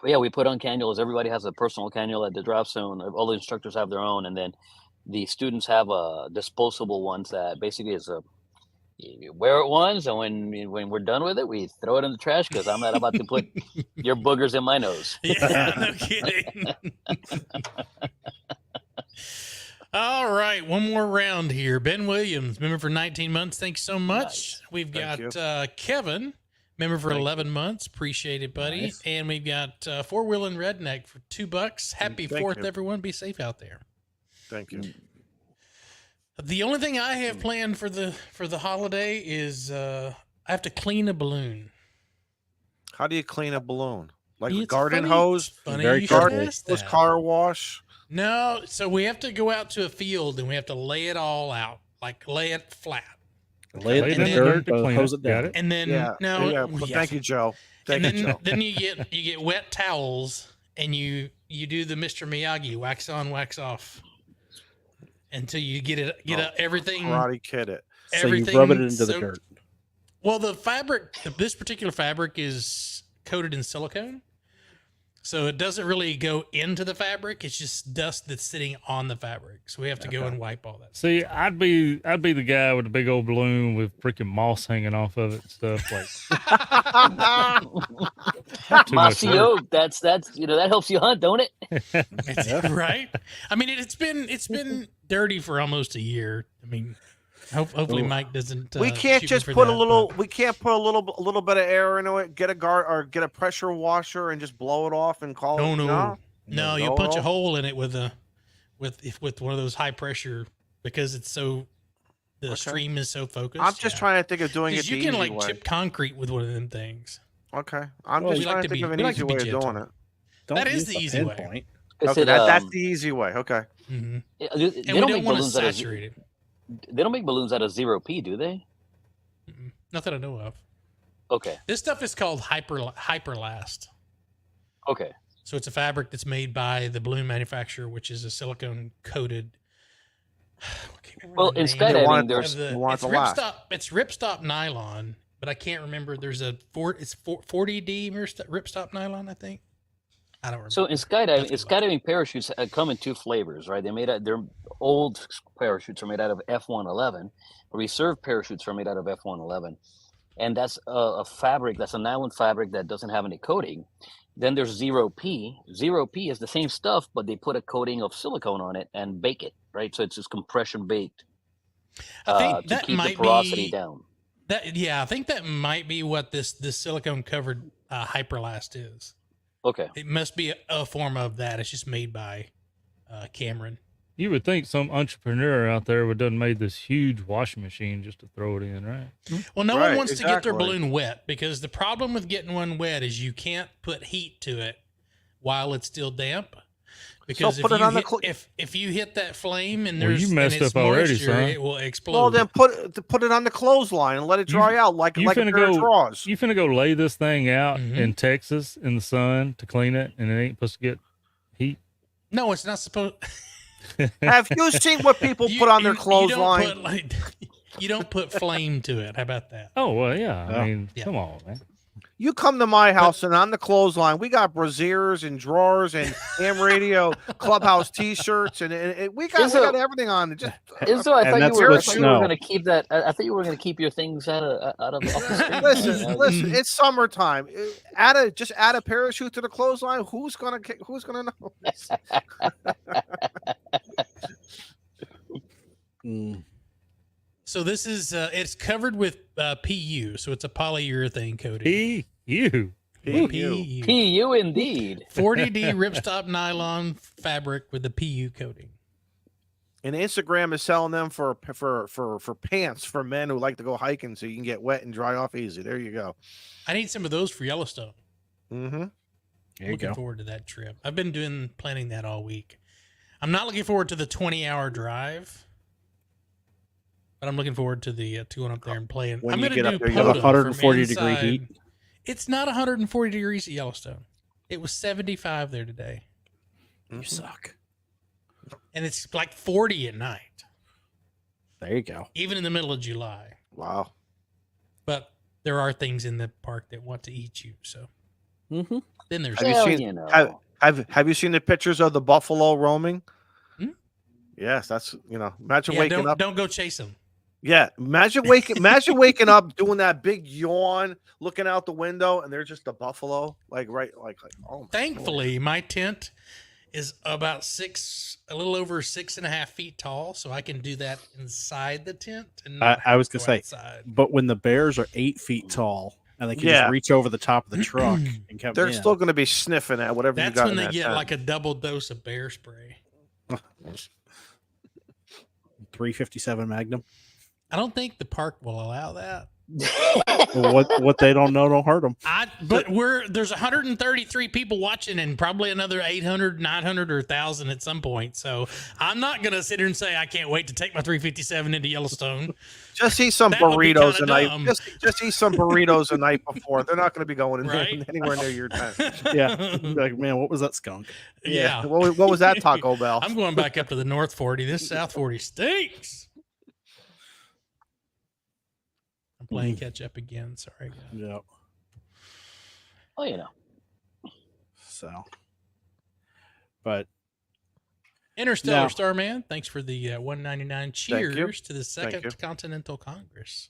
[SPEAKER 8] we put on cannulas. Everybody has a personal cannula at the drop zone. All the instructors have their own, and then the students have disposable ones that basically is you wear it once, and when we're done with it, we throw it in the trash because I'm not about to put your boogers in my nose.
[SPEAKER 6] Yeah, no kidding. All right, one more round here. Ben Williams, member for 19 months. Thanks so much. Nice. We've got Kevin, member for 11 months. Appreciate it, buddy. Nice. And we've got Four Wheeling Redneck for $2. Happy 4th, everyone. Be safe out there.
[SPEAKER 4] Thank you.
[SPEAKER 6] The only thing I have planned for the holiday is I have to clean a balloon.
[SPEAKER 4] How do you clean a balloon? Like a garden hose?
[SPEAKER 6] Very
[SPEAKER 4] garden hose, car wash?
[SPEAKER 6] No, so we have to go out to a field and we have to lay it all out, like lay it flat.
[SPEAKER 5] Lay it in the dirt, hose it down.
[SPEAKER 6] And then
[SPEAKER 4] Thank you, Joe.
[SPEAKER 6] Then you get wet towels and you do the Mr. Miyagi, wax on, wax off. Until you get everything.
[SPEAKER 4] Karate Kid it.
[SPEAKER 5] So you rub it into the dirt.
[SPEAKER 6] Well, the fabric, this particular fabric is coated in silicone. So it doesn't really go into the fabric. It's just dust that's sitting on the fabric. So we have to go and wipe all that.
[SPEAKER 7] See, I'd be the guy with a big old balloon with freaking moss hanging off of it and stuff like.
[SPEAKER 8] Mossy oak. That's that helps you hunt, don't
[SPEAKER 6] it? Right. I mean, it's been dirty for almost a year. I mean, hopefully Mike doesn't.
[SPEAKER 4] We can't just put we can't put a little bit of air into it. Get a pressure washer and just blow it off and call it.
[SPEAKER 6] No. You punch a hole in it with one of those high pressure because it's so the stream is so focused.
[SPEAKER 4] I'm just trying to think of doing it.
[SPEAKER 6] You can like chip concrete with one of them things.
[SPEAKER 4] Okay, I'm just trying to think of an easy way of doing it.
[SPEAKER 6] That is the easy way.
[SPEAKER 4] Okay, that's the easy way. Okay.
[SPEAKER 6] Mm-hmm.
[SPEAKER 8] And we don't want to saturate it. They don't make balloons out of 0P, do they?
[SPEAKER 6] Not that I know of.
[SPEAKER 8] Okay.
[SPEAKER 6] This stuff is called Hyperlast.
[SPEAKER 8] Okay.
[SPEAKER 6] So it's a fabric that's made by the balloon manufacturer, which is a silicone coated.
[SPEAKER 8] Well, in skydiving,
[SPEAKER 6] it's ripstop nylon, but I can't remember. There's it's 40D ripstop nylon, I think. I don't remember.
[SPEAKER 8] So in skydiving parachutes come in 2 flavors, right? Their old parachutes are made out of F111. Reserve parachutes are made out of F111, and that's a fabric. That's a nylon fabric that doesn't have any coating. Then there's 0P. 0P is the same stuff, but they put a coating of silicone on it and bake it, right? So it's just compression baked.
[SPEAKER 6] I think
[SPEAKER 8] to keep the porosity down.
[SPEAKER 6] I think that might be what this silicone covered Hyperlast is.
[SPEAKER 8] Okay.
[SPEAKER 6] It must be a form of that. It's just made by Cameron.
[SPEAKER 7] You would think some entrepreneur out there would have made this huge washing machine just to throw it in, right?
[SPEAKER 6] Well, no one wants to get their balloon wet because the problem with getting one wet is you can't put heat to it while it's still damp. Because if you hit that flame and there's
[SPEAKER 7] you messed up already,
[SPEAKER 6] moisture,
[SPEAKER 7] son.
[SPEAKER 6] It will explode.
[SPEAKER 4] Well, then put it on the clothesline and let it dry out like a pair of drawers.
[SPEAKER 7] You finna go lay this thing out in Texas in the sun to clean it, and it ain't supposed to get heat.
[SPEAKER 6] No, it's not supposed.
[SPEAKER 4] Have you seen what people put on their clothesline?
[SPEAKER 6] You don't put flame to it. How about that?
[SPEAKER 7] Oh well, yeah. I mean, come on, man.
[SPEAKER 4] You come to my house and on the clothesline, we got brassieres and drawers and Ham Radio Clubhouse T-shirts and we got everything on. Just
[SPEAKER 8] I thought you were going to keep that. I thought you were going to keep your things out of the
[SPEAKER 4] listen, it's summertime. Just add a parachute to the clothesline. Who's gonna know?
[SPEAKER 6] So this is it's covered with PU, so it's a polyurethane coating.
[SPEAKER 7] PU
[SPEAKER 8] indeed.
[SPEAKER 6] 40D ripstop nylon fabric with the PU coating.
[SPEAKER 4] And Instagram is selling them for pants for men who like to go hiking, so you can get wet and dry off easy. There you go.
[SPEAKER 6] I need some of those for Yellowstone.
[SPEAKER 4] Mm-hmm.
[SPEAKER 6] Looking forward to that trip. I've been planning that all week. I'm not looking forward to the 20-hour drive, but I'm looking forward to the going up there and playing.
[SPEAKER 4] When
[SPEAKER 6] I'm
[SPEAKER 4] you
[SPEAKER 6] going to do
[SPEAKER 4] there,
[SPEAKER 6] POTA
[SPEAKER 5] 140 degree heat.
[SPEAKER 6] It's not 140 degrees at Yellowstone. It was 75 there today.
[SPEAKER 5] You suck.
[SPEAKER 6] And it's like 40 at night.
[SPEAKER 5] There you go.
[SPEAKER 6] Even in the middle of July.
[SPEAKER 4] Wow.
[SPEAKER 6] But there are things in the park that want to eat you. So then there's
[SPEAKER 4] have you seen the pictures of the buffalo roaming? Yes, that's imagine waking up.
[SPEAKER 6] Don't go chase them.
[SPEAKER 4] Yeah, imagine waking up doing that big yawn, looking out the window, and there's just a buffalo, like oh.
[SPEAKER 6] Thankfully, my tent is about a little over 6.5 feet tall, so I can do that inside the tent. And
[SPEAKER 5] I was gonna say,
[SPEAKER 6] outside.
[SPEAKER 5] But when the bears are 8 feet tall and they can just reach over the top of the truck and come,
[SPEAKER 4] they're still going to be sniffing at whatever.
[SPEAKER 6] That's
[SPEAKER 4] you got
[SPEAKER 6] when they
[SPEAKER 4] in that
[SPEAKER 6] get
[SPEAKER 4] tent.
[SPEAKER 6] like a double dose of bear spray.
[SPEAKER 5] 357 Magnum.
[SPEAKER 6] I don't think the park will allow that.
[SPEAKER 5] what they don't know don't hurt them.
[SPEAKER 6] But there's 133 people watching and probably another 800, 900, or 1,000 at some point. So I'm not going to sit here and say I can't wait to take my 357 into Yellowstone.
[SPEAKER 4] Just eat some burritos the night. Just eat some burritos the night before. They're not going to be going anywhere near your tent.
[SPEAKER 5] Yeah, like, man, what was that skunk?
[SPEAKER 6] Yeah.
[SPEAKER 4] What was that Taco Bell?
[SPEAKER 6] I'm going back up to the North 40. This South 40 stinks. I'm playing catch up again. Sorry, guys.
[SPEAKER 5] Yeah.
[SPEAKER 8] Oh,
[SPEAKER 5] So, but
[SPEAKER 6] Interstellar Starman, thanks for the $1.99. Cheers to the Second Continental Congress.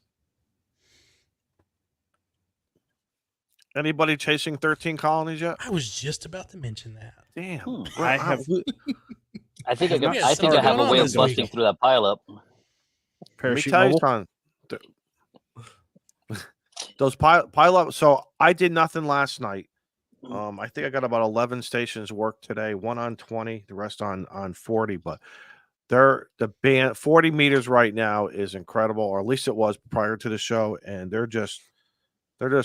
[SPEAKER 4] Anybody chasing 13 colonies yet?
[SPEAKER 6] I was just about to mention that.
[SPEAKER 4] Damn,
[SPEAKER 5] I have.
[SPEAKER 8] I think I have a way of busting through that pileup.
[SPEAKER 5] Parachute
[SPEAKER 4] Let me tell you, those pile up. So I did nothing last night. I think I got about 11 stations worked today. One on 20, the rest on 40. But the band 40 meters right now is incredible, or at least it was prior to the show. And they're just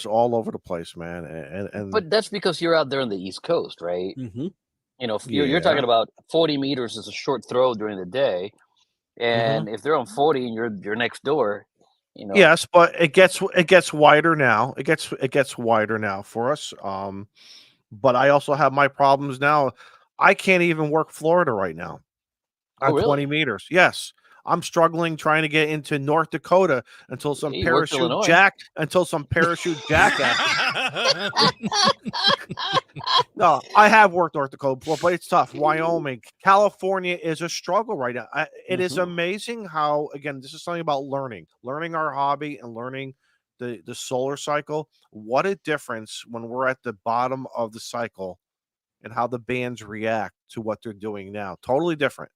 [SPEAKER 4] all over the place, man. And
[SPEAKER 8] but that's because you're out there on the East Coast, right?
[SPEAKER 5] Mm-hmm.
[SPEAKER 8] You're talking about 40 meters is a short throw during the day, and if they're on 40 and you're next door.
[SPEAKER 4] Yes, but it gets wider now. It gets wider now for us. But I also have my problems now. I can't even work Florida right now on 20 meters. Yes, I'm struggling trying to get into North Dakota until some parachute jackass. No, I have worked North Dakota before, but it's tough. Wyoming, California is a struggle right now. It is amazing how, again, this is something about learning our hobby and learning the solar cycle. What a difference when we're at the bottom of the cycle and how the bands react to what they're doing now. Totally different.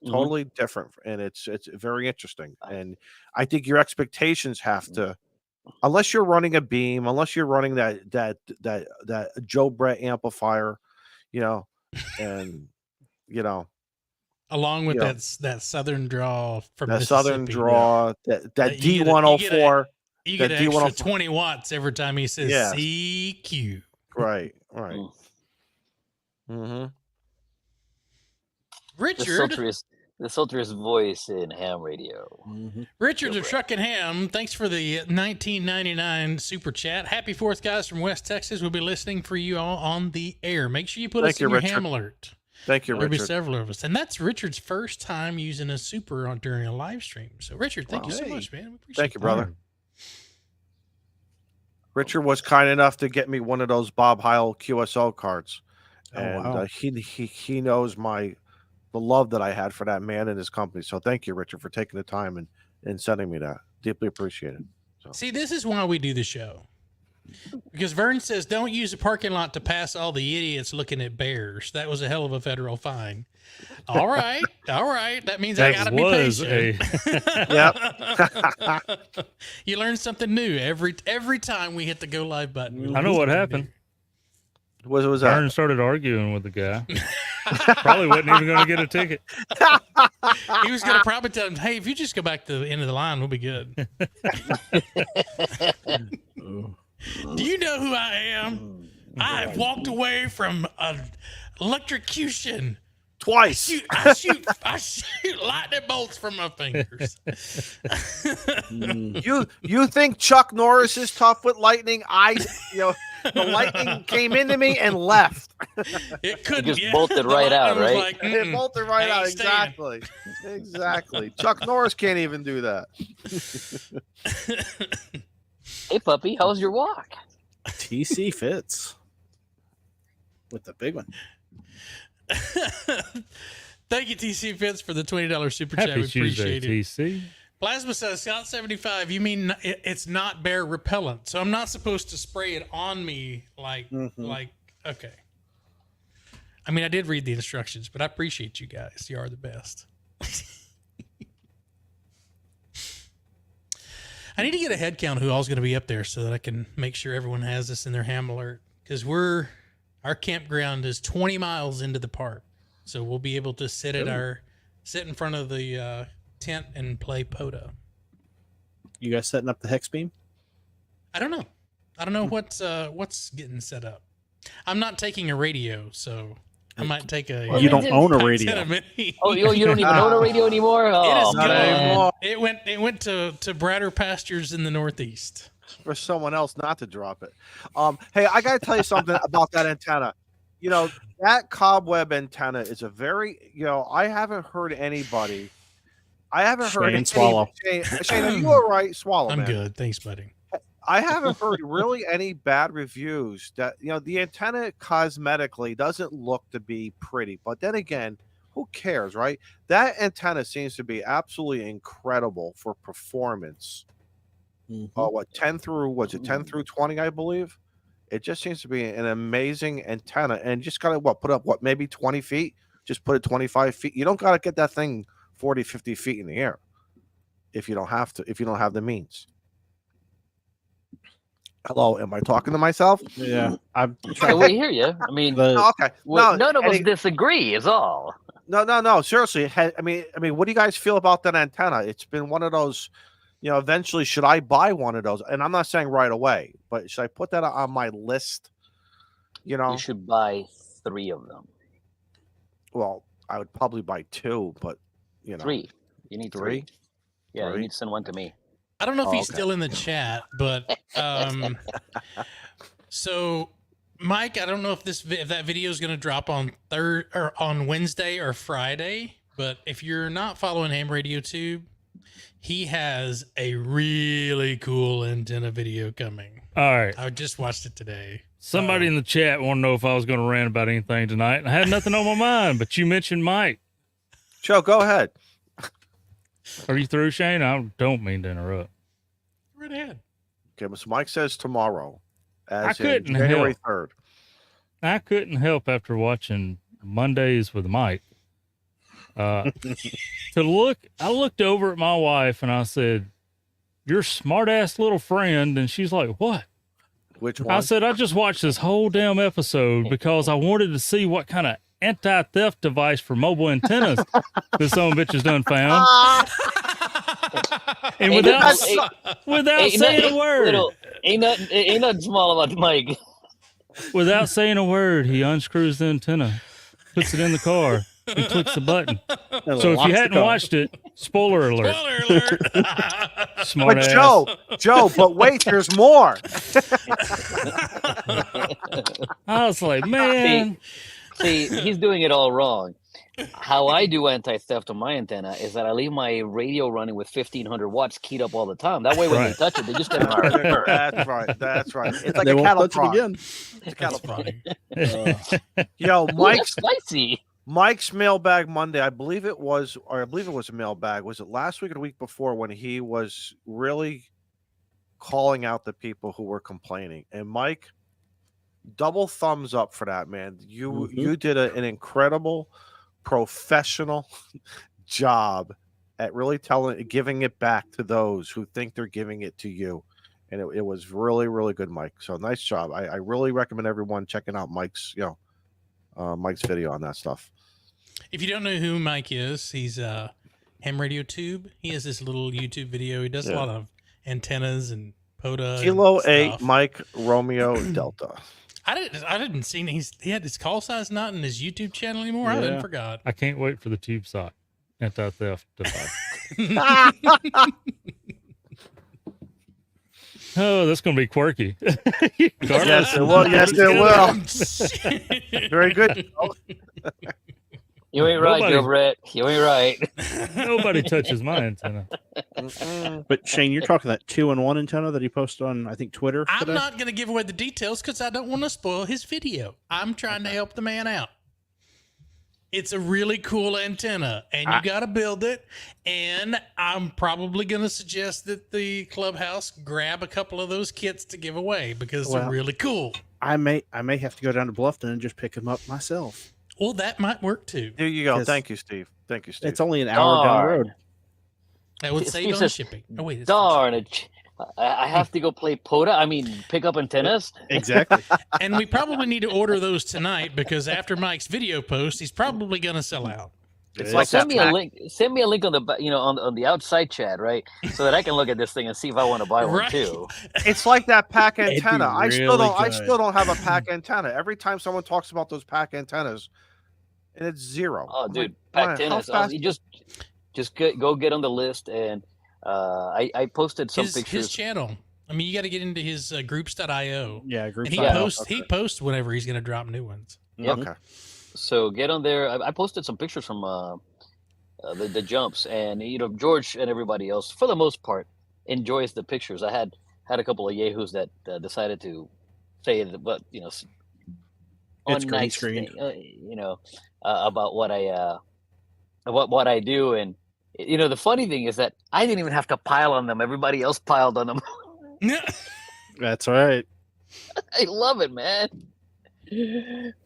[SPEAKER 4] Totally different, and it's very interesting. And I think your expectations have to, unless you're running a beam, unless you're running that Joe Brett amplifier, and
[SPEAKER 6] along with that southern draw from
[SPEAKER 4] that southern draw, that D104,
[SPEAKER 6] you get an extra 20 watts every time he says CQ.
[SPEAKER 4] Right.
[SPEAKER 6] Richard,
[SPEAKER 8] the sultriest voice in ham radio.
[SPEAKER 6] Richard of Truck and Ham, thanks for the $19.99 super chat. Happy 4th, guys, from West Texas. We'll be listening for you all on the air. Make sure you put us in your ham alert.
[SPEAKER 4] Thank you, Richard.
[SPEAKER 6] There'll be several of us. And that's Richard's first time using a super during a live stream. So, Richard, thank you so much, man. We appreciate
[SPEAKER 4] Thank you, brother. Richard was kind enough to get me one of those Bob Heil QSO cards, and he knows the love that I had for that man and his company. So thank you, Richard, for taking the time and sending me that. Deeply appreciated. So.
[SPEAKER 6] See, this is why we do the show. Because Vern says, don't use the parking lot to pass all the idiots looking at bears. That was a hell of a federal fine. All right. That means I got to be patient.
[SPEAKER 4] Yep.
[SPEAKER 6] You learn something new every time we hit the go live button.
[SPEAKER 7] I know what happened.
[SPEAKER 4] What was that?
[SPEAKER 7] Vern started arguing with the guy. Probably wasn't even going to get a ticket.
[SPEAKER 6] He was going to probably tell him, hey, if you just go back to the end of the line, we'll be good. Do you know who I am? I've walked away from electrocution
[SPEAKER 4] twice.
[SPEAKER 6] I shoot lightning bolts from my fingers.
[SPEAKER 4] You think Chuck Norris is tough with lightning? The lightning came into me and left.
[SPEAKER 6] It couldn't.
[SPEAKER 8] It just bolted right out, right?
[SPEAKER 6] Like,
[SPEAKER 4] it bolted right out. Exactly. Chuck Norris can't even do that.
[SPEAKER 8] Hey, puppy, how's your walk?
[SPEAKER 5] TC fits with the big one.
[SPEAKER 6] Thank you, TC Fitz, for the $20 super chat. We appreciate it.
[SPEAKER 7] TC.
[SPEAKER 6] Plasma says, Scott 75, you mean it's not bear repellent, so I'm not supposed to spray it on me like okay. I mean, I did read the instructions, but I appreciate you guys. You are the best. I need to get a head count who all's going to be up there so that I can make sure everyone has this in their ham alert, because our campground is 20 miles into the park, so we'll be able to sit in front of the tent and play POTA.
[SPEAKER 5] You guys setting up the hex beam?
[SPEAKER 6] I don't know what's getting set up. I'm not taking a radio, so I might take a.
[SPEAKER 5] You don't own a radio.
[SPEAKER 8] Oh, you don't even own a radio anymore? Oh,
[SPEAKER 6] it is not anymore. It went to brighter pastures in the Northeast.
[SPEAKER 4] For someone else not to drop it. Hey, I got to tell you something about that antenna. That cobweb antenna is a very, I haven't heard anybody. I haven't heard
[SPEAKER 5] Shane, swallow.
[SPEAKER 4] Shane, are you all right? Swallow,
[SPEAKER 6] I'm
[SPEAKER 4] man.
[SPEAKER 6] good. Thanks, buddy.
[SPEAKER 4] I haven't heard really any bad reviews that, the antenna cosmetically doesn't look to be pretty. But then again, who cares, right? That antenna seems to be absolutely incredible for performance. 10 through 20, I believe. It just seems to be an amazing antenna, and just gotta put up maybe 20 feet. Just put it 25 feet. You don't gotta get that thing 40, 50 feet in the air if you don't have to. If you don't have the means. Hello, am I talking to myself?
[SPEAKER 5] Yeah,
[SPEAKER 8] we hear you. I mean,
[SPEAKER 4] okay.
[SPEAKER 8] None of us disagree, is all.
[SPEAKER 4] No. Seriously, I mean, what do you guys feel about that antenna? It's been one of those. Eventually, should I buy one of those? And I'm not saying right away, but should I put that on my list?
[SPEAKER 8] You should buy 3 of them.
[SPEAKER 4] Well, I would probably buy 2, but
[SPEAKER 8] 3. You need 3. Yeah, you need to send one to me.
[SPEAKER 6] I don't know if he's still in the chat, but so Mike, I don't know if that video is going to drop on Wednesday or Friday, but if you're not following Ham Radio Tube, he has a really cool antenna video coming.
[SPEAKER 7] All right.
[SPEAKER 6] I just watched it today.
[SPEAKER 7] Somebody in the chat wanted to know if I was going to rant about anything tonight. I had nothing on my mind, but you mentioned Mike.
[SPEAKER 4] Joe, go ahead.
[SPEAKER 7] Are you through, Shane? I don't mean to interrupt.
[SPEAKER 6] Right ahead.
[SPEAKER 4] Okay, so Mike says tomorrow,
[SPEAKER 7] I couldn't
[SPEAKER 4] January
[SPEAKER 7] help.
[SPEAKER 4] 3rd.
[SPEAKER 7] I couldn't help after watching Mondays with Mike. I looked over at my wife and I said, "Your smart ass little friend," and she's like, "What?"
[SPEAKER 4] Which one?
[SPEAKER 7] I said, "I just watched this whole damn episode because I wanted to see what kind of anti-theft device for mobile antennas this son of a bitch has done found." And without saying a word,
[SPEAKER 8] ain't nothing small about Mike.
[SPEAKER 7] Without saying a word, he unscrews the antenna, puts it in the car, and clicks the button. So if you hadn't watched it, spoiler alert. Smart
[SPEAKER 4] but
[SPEAKER 7] ass.
[SPEAKER 4] Joe, but wait, there's more.
[SPEAKER 7] I was like, man.
[SPEAKER 8] See, he's doing it all wrong. How I do anti-theft on my antenna is that I leave my radio running with 1500 watts keyed up all the time. That way, when they touch it, they just get an alert.
[SPEAKER 4] That's right. That's right. It's like
[SPEAKER 5] They
[SPEAKER 4] a
[SPEAKER 5] won't
[SPEAKER 4] cattle
[SPEAKER 5] touch it
[SPEAKER 4] prod.
[SPEAKER 5] again.
[SPEAKER 4] It's cattle prod.
[SPEAKER 6] Funny.
[SPEAKER 4] Yo,
[SPEAKER 8] That's spicy.
[SPEAKER 4] Mike's mailbag Monday, I believe it was a mailbag. Was it last week or the week before when he was really calling out the people who were complaining? And Mike, double thumbs up for that, man. You did an incredible professional job at really giving it back to those who think they're giving it to you. And it was really, really good, Mike. So nice job. I really recommend everyone checking out Mike's video on that stuff.
[SPEAKER 6] If you don't know who Mike is, he's Ham Radio Tube. He has this little YouTube video. He does a lot of antennas and POTA.
[SPEAKER 4] Kilo 8 Mike Romeo Delta.
[SPEAKER 6] I didn't see he had his call signs not in his YouTube channel anymore. I didn't forgot.
[SPEAKER 7] I can't wait for the tube sock anti-theft device. Oh, that's going to be quirky.
[SPEAKER 4] Yes, it will. Yes, it will. Very good.
[SPEAKER 8] You ain't right, Joe Brett. You ain't right.
[SPEAKER 7] Nobody touches my antenna.
[SPEAKER 5] But Shane, you're talking that 2-in-1 antenna that he posted on, I think, Twitter today?
[SPEAKER 6] I'm not going to give away the details because I don't want to spoil his video. I'm trying to help the man out. It's a really cool antenna, and you got to build it. And I'm probably going to suggest that the Clubhouse grab a couple of those kits to give away because they're really cool.
[SPEAKER 5] I may have to go down to Bluffton and just pick them up myself.
[SPEAKER 6] Well, that might work too.
[SPEAKER 4] There you go. Thank you, Steve.
[SPEAKER 5] It's only an hour down the road.
[SPEAKER 6] That would save on shipping. Oh wait,
[SPEAKER 8] darn it! I have to go play POTA. I mean, pick up antennas.
[SPEAKER 5] Exactly.
[SPEAKER 6] And we probably need to order those tonight because after Mike's video post, he's probably going to sell out.
[SPEAKER 4] It's like
[SPEAKER 8] send me a link. Send me a link on the on the outside chat, right, so that I can look at this thing and see if I want to buy one too.
[SPEAKER 4] It's like that pack antenna. I still
[SPEAKER 5] good.
[SPEAKER 4] don't have a pack antenna. Every time someone talks about those pack antennas, and it's zero.
[SPEAKER 8] Oh, dude, pack antennas. You just go get on the list, and I posted some pictures.
[SPEAKER 6] His channel. I mean, you got to get into his groups.io.
[SPEAKER 5] Yeah, groups.
[SPEAKER 6] And he posts whenever he's going to drop new ones.
[SPEAKER 8] Yep.
[SPEAKER 4] Okay.
[SPEAKER 8] So get on there. I posted some pictures from the jumps, and George and everybody else, for the most part, enjoys the pictures. I had a couple of yahoos that decided to say that, but
[SPEAKER 5] it's green screen.
[SPEAKER 8] About what I do, and the funny thing is that I didn't even have to pile on them. Everybody else piled on them.
[SPEAKER 5] That's right.
[SPEAKER 8] I love it, man.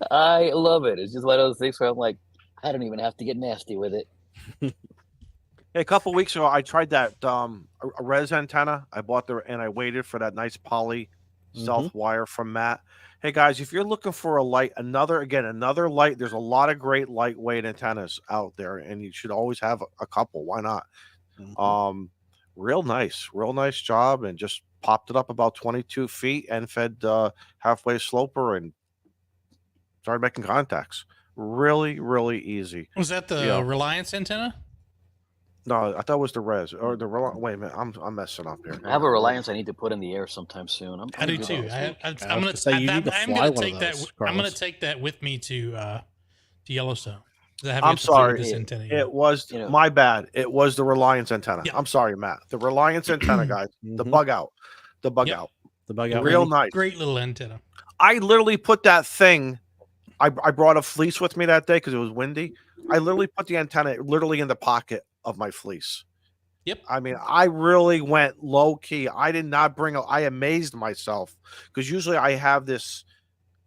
[SPEAKER 8] I love it. It's just one of those things where I'm like, I don't even have to get nasty with it.
[SPEAKER 4] Hey, a couple weeks ago, I tried that a res antenna. I bought and I waited for that nice poly self wire from Matt. Hey guys, if you're looking for a light, another light. There's a lot of great lightweight antennas out there, and you should always have a couple. Why not? Real nice job, and just popped it up about 22 feet and fed halfway sloper and started making contacts. Really, really easy.
[SPEAKER 6] Was that the Reliance antenna?
[SPEAKER 4] No, I thought it was the res or the wait a minute, I'm messing up here.
[SPEAKER 8] I have a Reliance I need to put in the air sometime soon.
[SPEAKER 6] I do too. I'm going to take that with me to Yellowstone.
[SPEAKER 4] I'm sorry. It was my bad. It was the Reliance antenna.
[SPEAKER 6] Yep.
[SPEAKER 4] I'm sorry, Matt. The Reliance antenna, guys. The bug out. Real nice.
[SPEAKER 6] Great little antenna.
[SPEAKER 4] I literally put that thing. I brought a fleece with me that day because it was windy. I literally put the antenna in the pocket of my fleece.
[SPEAKER 6] Yep.
[SPEAKER 4] I mean, I really went low key. I did not I amazed myself because usually I have this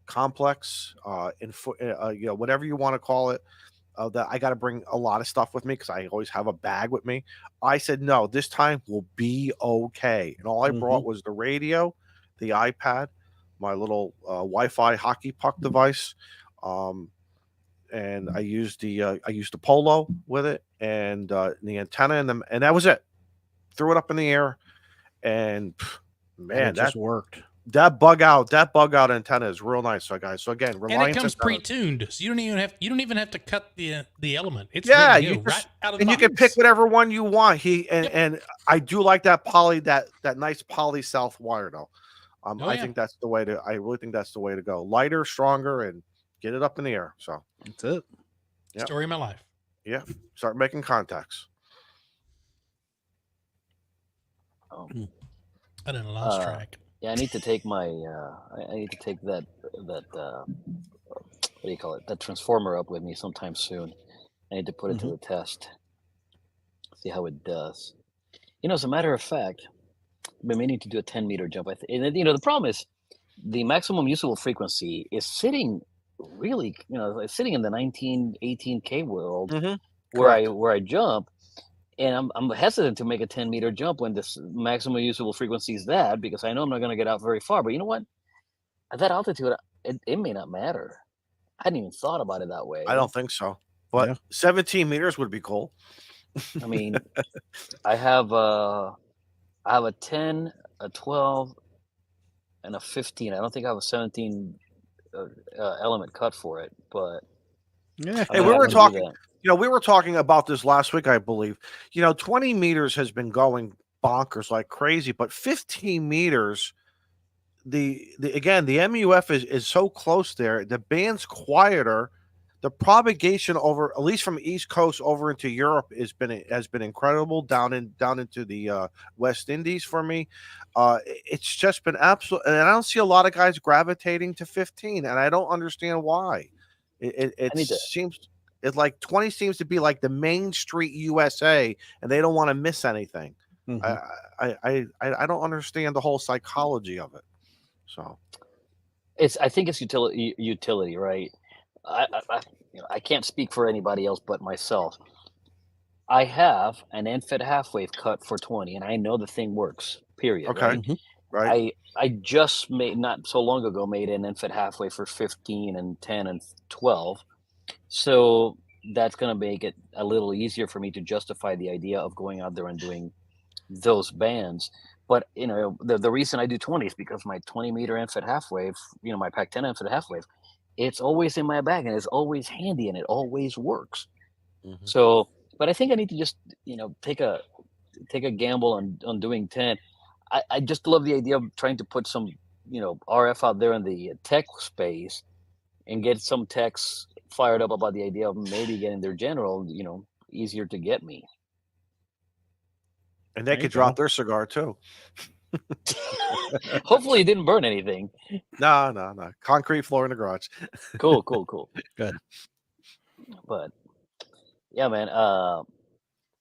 [SPEAKER 4] complex, whatever you want to call it, that I got to bring a lot of stuff with me because I always have a bag with me. I said, no, this time will be okay. And all I brought was the radio, the iPad, my little Wi-Fi hockey puck device. And I used the Polo with it and the antenna and that was it. Threw it up in the air, and man, that worked. That bug out antenna is real nice. So guys, again, Reliance
[SPEAKER 6] and it comes
[SPEAKER 4] antenna.
[SPEAKER 6] pre-tuned, so you don't even have to cut the element. It's
[SPEAKER 4] you
[SPEAKER 6] right out of the box.
[SPEAKER 4] You can pick whatever one you want. And I do like that poly that nice poly south wire though. I think that's the way to. I really think that's the way to go. Lighter, stronger, and get it up in the air. So
[SPEAKER 5] that's it.
[SPEAKER 4] Yep.
[SPEAKER 6] Story of my life.
[SPEAKER 4] Yeah. Start making contacts.
[SPEAKER 6] I didn't lost track.
[SPEAKER 8] Yeah, I need to take my. I need to take that. What do you call it? That transformer up with me sometime soon. I need to put it to the test. See how it does. As a matter of fact, I've been meaning to do a 10-meter jump. And the problem is the maximum usable frequency is sitting really, it's sitting in the 19, 18K world where I jump. And I'm hesitant to make a 10-meter jump when this maximum usable frequency is that, because I know I'm not going to get out very far. But you know what? At that altitude, it may not matter. I hadn't even thought about it that way.
[SPEAKER 4] I don't think so. But 17 meters would be cool.
[SPEAKER 8] I mean, I have a 10, a 12, and a 15. I don't think I have a 17 element cut for it, but
[SPEAKER 4] hey, we were talking. We were talking about this last week, I believe. 20 meters has been going bonkers like crazy, but 15 meters. The MUF is so close there. The band's quieter. The propagation over, at least from East Coast over into Europe, has been incredible. Down into the West Indies for me. It's just been absolute, and I don't see a lot of guys gravitating to 15, and I don't understand why. It seems it's like 20 seems to be like the Main Street USA, and they don't want to miss anything. I don't understand the whole psychology of it. So,
[SPEAKER 8] I think it's utility, right? I can't speak for anybody else but myself. I have an end-fed half-wave cut for 20, and I know the thing works. Period.
[SPEAKER 4] Okay.
[SPEAKER 8] Right. I just not so long ago made an end-fed half-wave for 15 and 10 and 12, so that's going to make it a little easier for me to justify the idea of going out there and doing those bands. But the reason I do 20 is because my 20-meter end-fed half-wave, my Pac 10 end-fed half-wave, it's always in my bag and it's always handy and it always works. So, but I think I need to just take a gamble on doing 10. I just love the idea of trying to put some RF out there in the tech space and get some techs fired up about the idea of maybe getting their general easier to get me.
[SPEAKER 4] And they could drop their cigar too.
[SPEAKER 8] Hopefully it didn't burn anything.
[SPEAKER 4] No. Concrete floor in the garage.
[SPEAKER 8] Cool.
[SPEAKER 5] Good.
[SPEAKER 8] But yeah, man.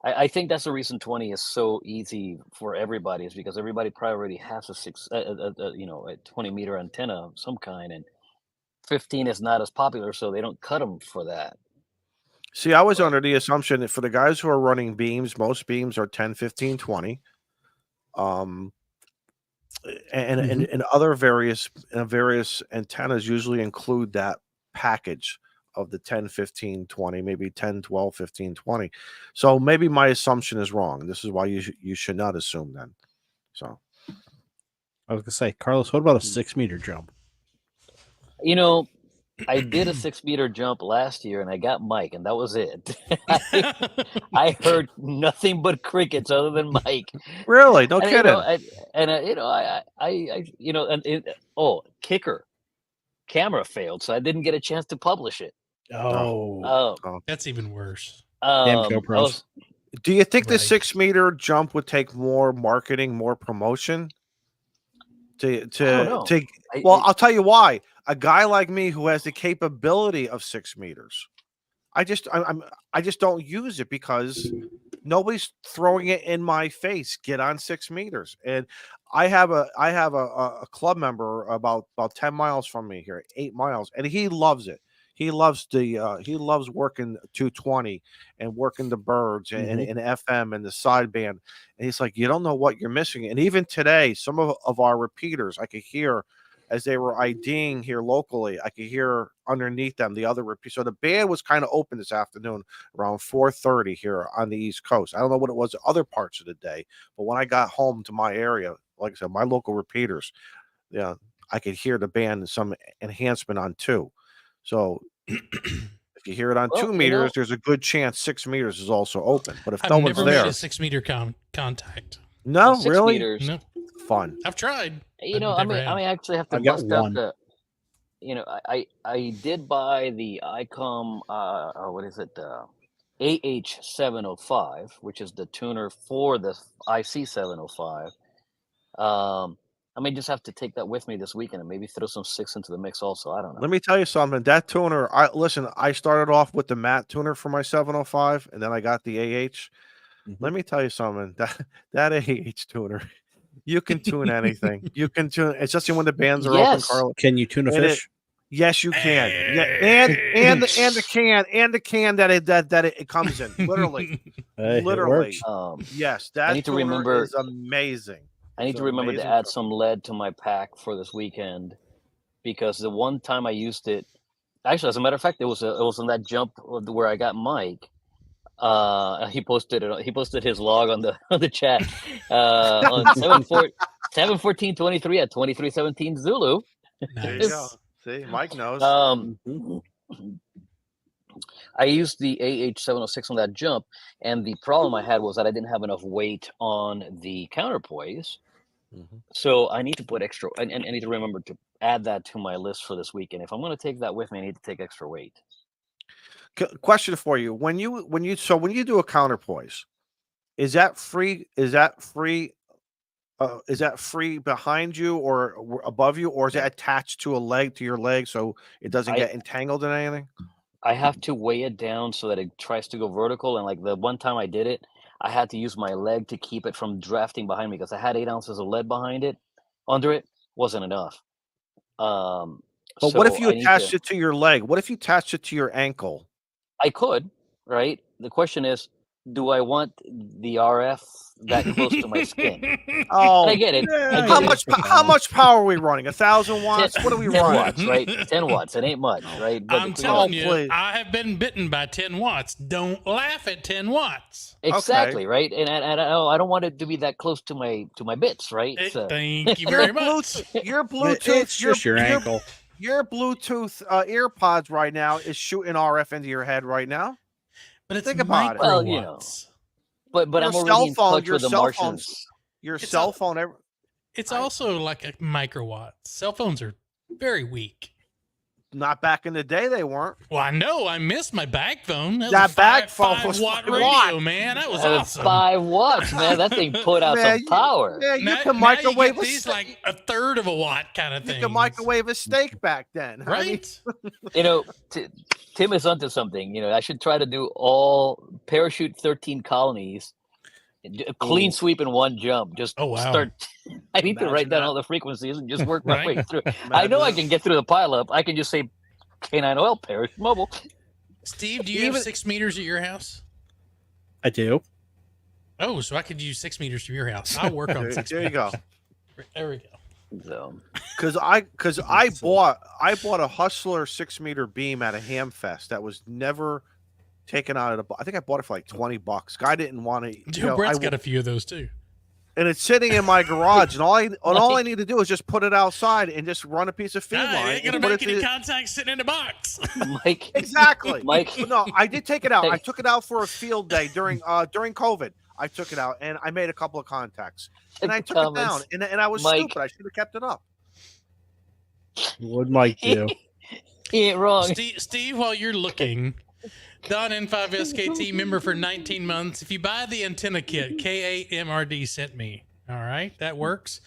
[SPEAKER 8] I think that's the reason 20 is so easy for everybody, is because everybody probably already has a 20-meter antenna of some kind, and 15 is not as popular, so they don't cut them for that.
[SPEAKER 4] See, I was under the assumption that for the guys who are running beams, most beams are 10, 15, 20. And other various antennas usually include that package of the 10, 15, 20, maybe 10, 12, 15, 20. So maybe my assumption is wrong. This is why you should not assume then. So
[SPEAKER 5] I was going to say, Carlos, what about a 6-meter jump?
[SPEAKER 8] I did a 6-meter jump last year and I got Mike, and that was it. I heard nothing but crickets other than Mike.
[SPEAKER 4] Really? No kidding.
[SPEAKER 8] Kicker. Camera failed, so I didn't get a chance to publish it.
[SPEAKER 5] Oh.
[SPEAKER 6] That's even worse.
[SPEAKER 5] Damn GoPros.
[SPEAKER 4] Do you think the 6-meter jump would take more marketing, more promotion? I'll tell you why. A guy like me who has the capability of 6 meters, I just don't use it because nobody's throwing it in my face. Get on 6 meters, and I have a club member about 10 miles from me here, 8 miles, and he loves it. He loves working 220 and working the birds and FM and the sideband. And he's like, you don't know what you're missing. And even today, some of our repeaters, I could hear as they were IDing here locally, I could hear underneath them the other repeat. So the band was kind of open this afternoon around 4:30 here on the East Coast. I don't know what it was other parts of the day, but when I got home to my area, like I said, my local repeaters, I could hear the band some enhancement on 2. So if you hear it on 2 meters, there's a good chance 6 meters is also open. But if no one's there,
[SPEAKER 6] I've never made a 6-meter contact.
[SPEAKER 4] No,
[SPEAKER 8] 6
[SPEAKER 4] really?
[SPEAKER 8] meters.
[SPEAKER 6] No.
[SPEAKER 4] Fun.
[SPEAKER 6] I've tried.
[SPEAKER 8] I may actually have to bust out I did buy the ICOM. What is it? AH705, which is the tuner for the IC705. I may just have to take that with me this weekend and maybe throw some 6 into the mix also. I don't know.
[SPEAKER 4] Let me tell you something. That tuner, I started off with the matte tuner for my 705, and then I got the AH. Let me tell you something. That AH tuner, you can tune anything. You can tune, especially when the bands are open, Carl.
[SPEAKER 5] Can you tune a fish?
[SPEAKER 4] Yes, you can. Yeah, and the can that it comes in. Literally. Literally. Yes, that
[SPEAKER 8] I need to remember,
[SPEAKER 4] is amazing.
[SPEAKER 8] I need to remember to add some lead to my pack for this weekend, because the one time I used it, actually, as a matter of fact, it was on that jump where I got Mike. He posted his log on the chat on 7/14/23 at 23:17 Zulu.
[SPEAKER 4] There you go. See, Mike knows.
[SPEAKER 8] I used the AH706 on that jump, and the problem I had was that I didn't have enough weight on the counterpoise. So I need to put extra. I need to remember to add that to my list for this weekend. If I'm going to take that with me, I need to take extra weight.
[SPEAKER 4] Question for you: when you do a counterpoise, is that free? Is that free behind you or above you, or is it attached to your leg so it doesn't get entangled in anything?
[SPEAKER 8] I have to weigh it down so that it tries to go vertical. And like the one time I did it, I had to use my leg to keep it from drafting behind me, because I had 8 ounces of lead under it. Wasn't enough.
[SPEAKER 4] But what if you attached it to your leg? What if you attached it to your ankle?
[SPEAKER 8] I could, right? The question is, do I want the RF that close to my skin?
[SPEAKER 4] Oh,
[SPEAKER 8] I get it.
[SPEAKER 4] How much power are we running? 1,000 watts? What are we
[SPEAKER 8] 10
[SPEAKER 4] running?
[SPEAKER 8] watts, right? 10 watts. It ain't much, right? But
[SPEAKER 6] I'm telling you, I have been bitten by 10 watts. Don't laugh at 10 watts.
[SPEAKER 8] Exactly, right? And I don't want it to be that close to my bits, right?
[SPEAKER 6] Thank you very much.
[SPEAKER 4] Your Bluetooth,
[SPEAKER 5] it's just your ankle.
[SPEAKER 4] Your Bluetooth earpods right now is shooting RF into your head right now.
[SPEAKER 6] But it's
[SPEAKER 4] think about it.
[SPEAKER 8] Well, you know, but I'm already in touch with the Martians.
[SPEAKER 4] Your cell phone.
[SPEAKER 6] It's also like a microwatt. Cell phones are very weak.
[SPEAKER 4] Not back in the day, they weren't.
[SPEAKER 6] Well, I know. I missed my bag phone.
[SPEAKER 4] That bag phone was
[SPEAKER 6] 5-watt radio, man. That was awesome.
[SPEAKER 8] 5 watts, man. That thing put out some power.
[SPEAKER 4] Yeah, you can microwave
[SPEAKER 6] these like a third of a watt kind of thing.
[SPEAKER 4] You can microwave a steak back then,
[SPEAKER 6] right?
[SPEAKER 8] You know, Tim is onto something. You know, I should try to do all parachute 13 colonies, clean sweep in one jump. Just start. I need to write down all the frequencies and just work my way through. I know I can get through the pileup. I can just say K9 oil parachute mobile.
[SPEAKER 6] Steve, do you have 6 meters at your house?
[SPEAKER 5] I do.
[SPEAKER 6] Oh, so I could use 6 meters from your house. I'll work on 6 meters.
[SPEAKER 4] There you go.
[SPEAKER 6] There we go.
[SPEAKER 8] So,
[SPEAKER 4] because I bought a Hustler 6-meter beam at a Hamfest that was never taken out of the. I think I bought it for like $20. Guy didn't want to.
[SPEAKER 6] Joe Brett's got a few of those too.
[SPEAKER 4] And it's sitting in my garage, and all I need to do is just put it outside and just run a piece of feed line.
[SPEAKER 6] You ain't gonna make any contact sitting in the box.
[SPEAKER 8] Mike,
[SPEAKER 4] exactly.
[SPEAKER 8] Mike,
[SPEAKER 4] no, I did take it out. I took it out for a field day during COVID. I took it out and I made a couple of contacts, and I took it down. And I was stupid. I should have kept it up.
[SPEAKER 5] What Mike do?
[SPEAKER 8] He ain't wrong.
[SPEAKER 6] Steve, while you're looking, Don N5SKT member for 19 months. If you buy the antenna kit, KAMRD sent me. All right, that works.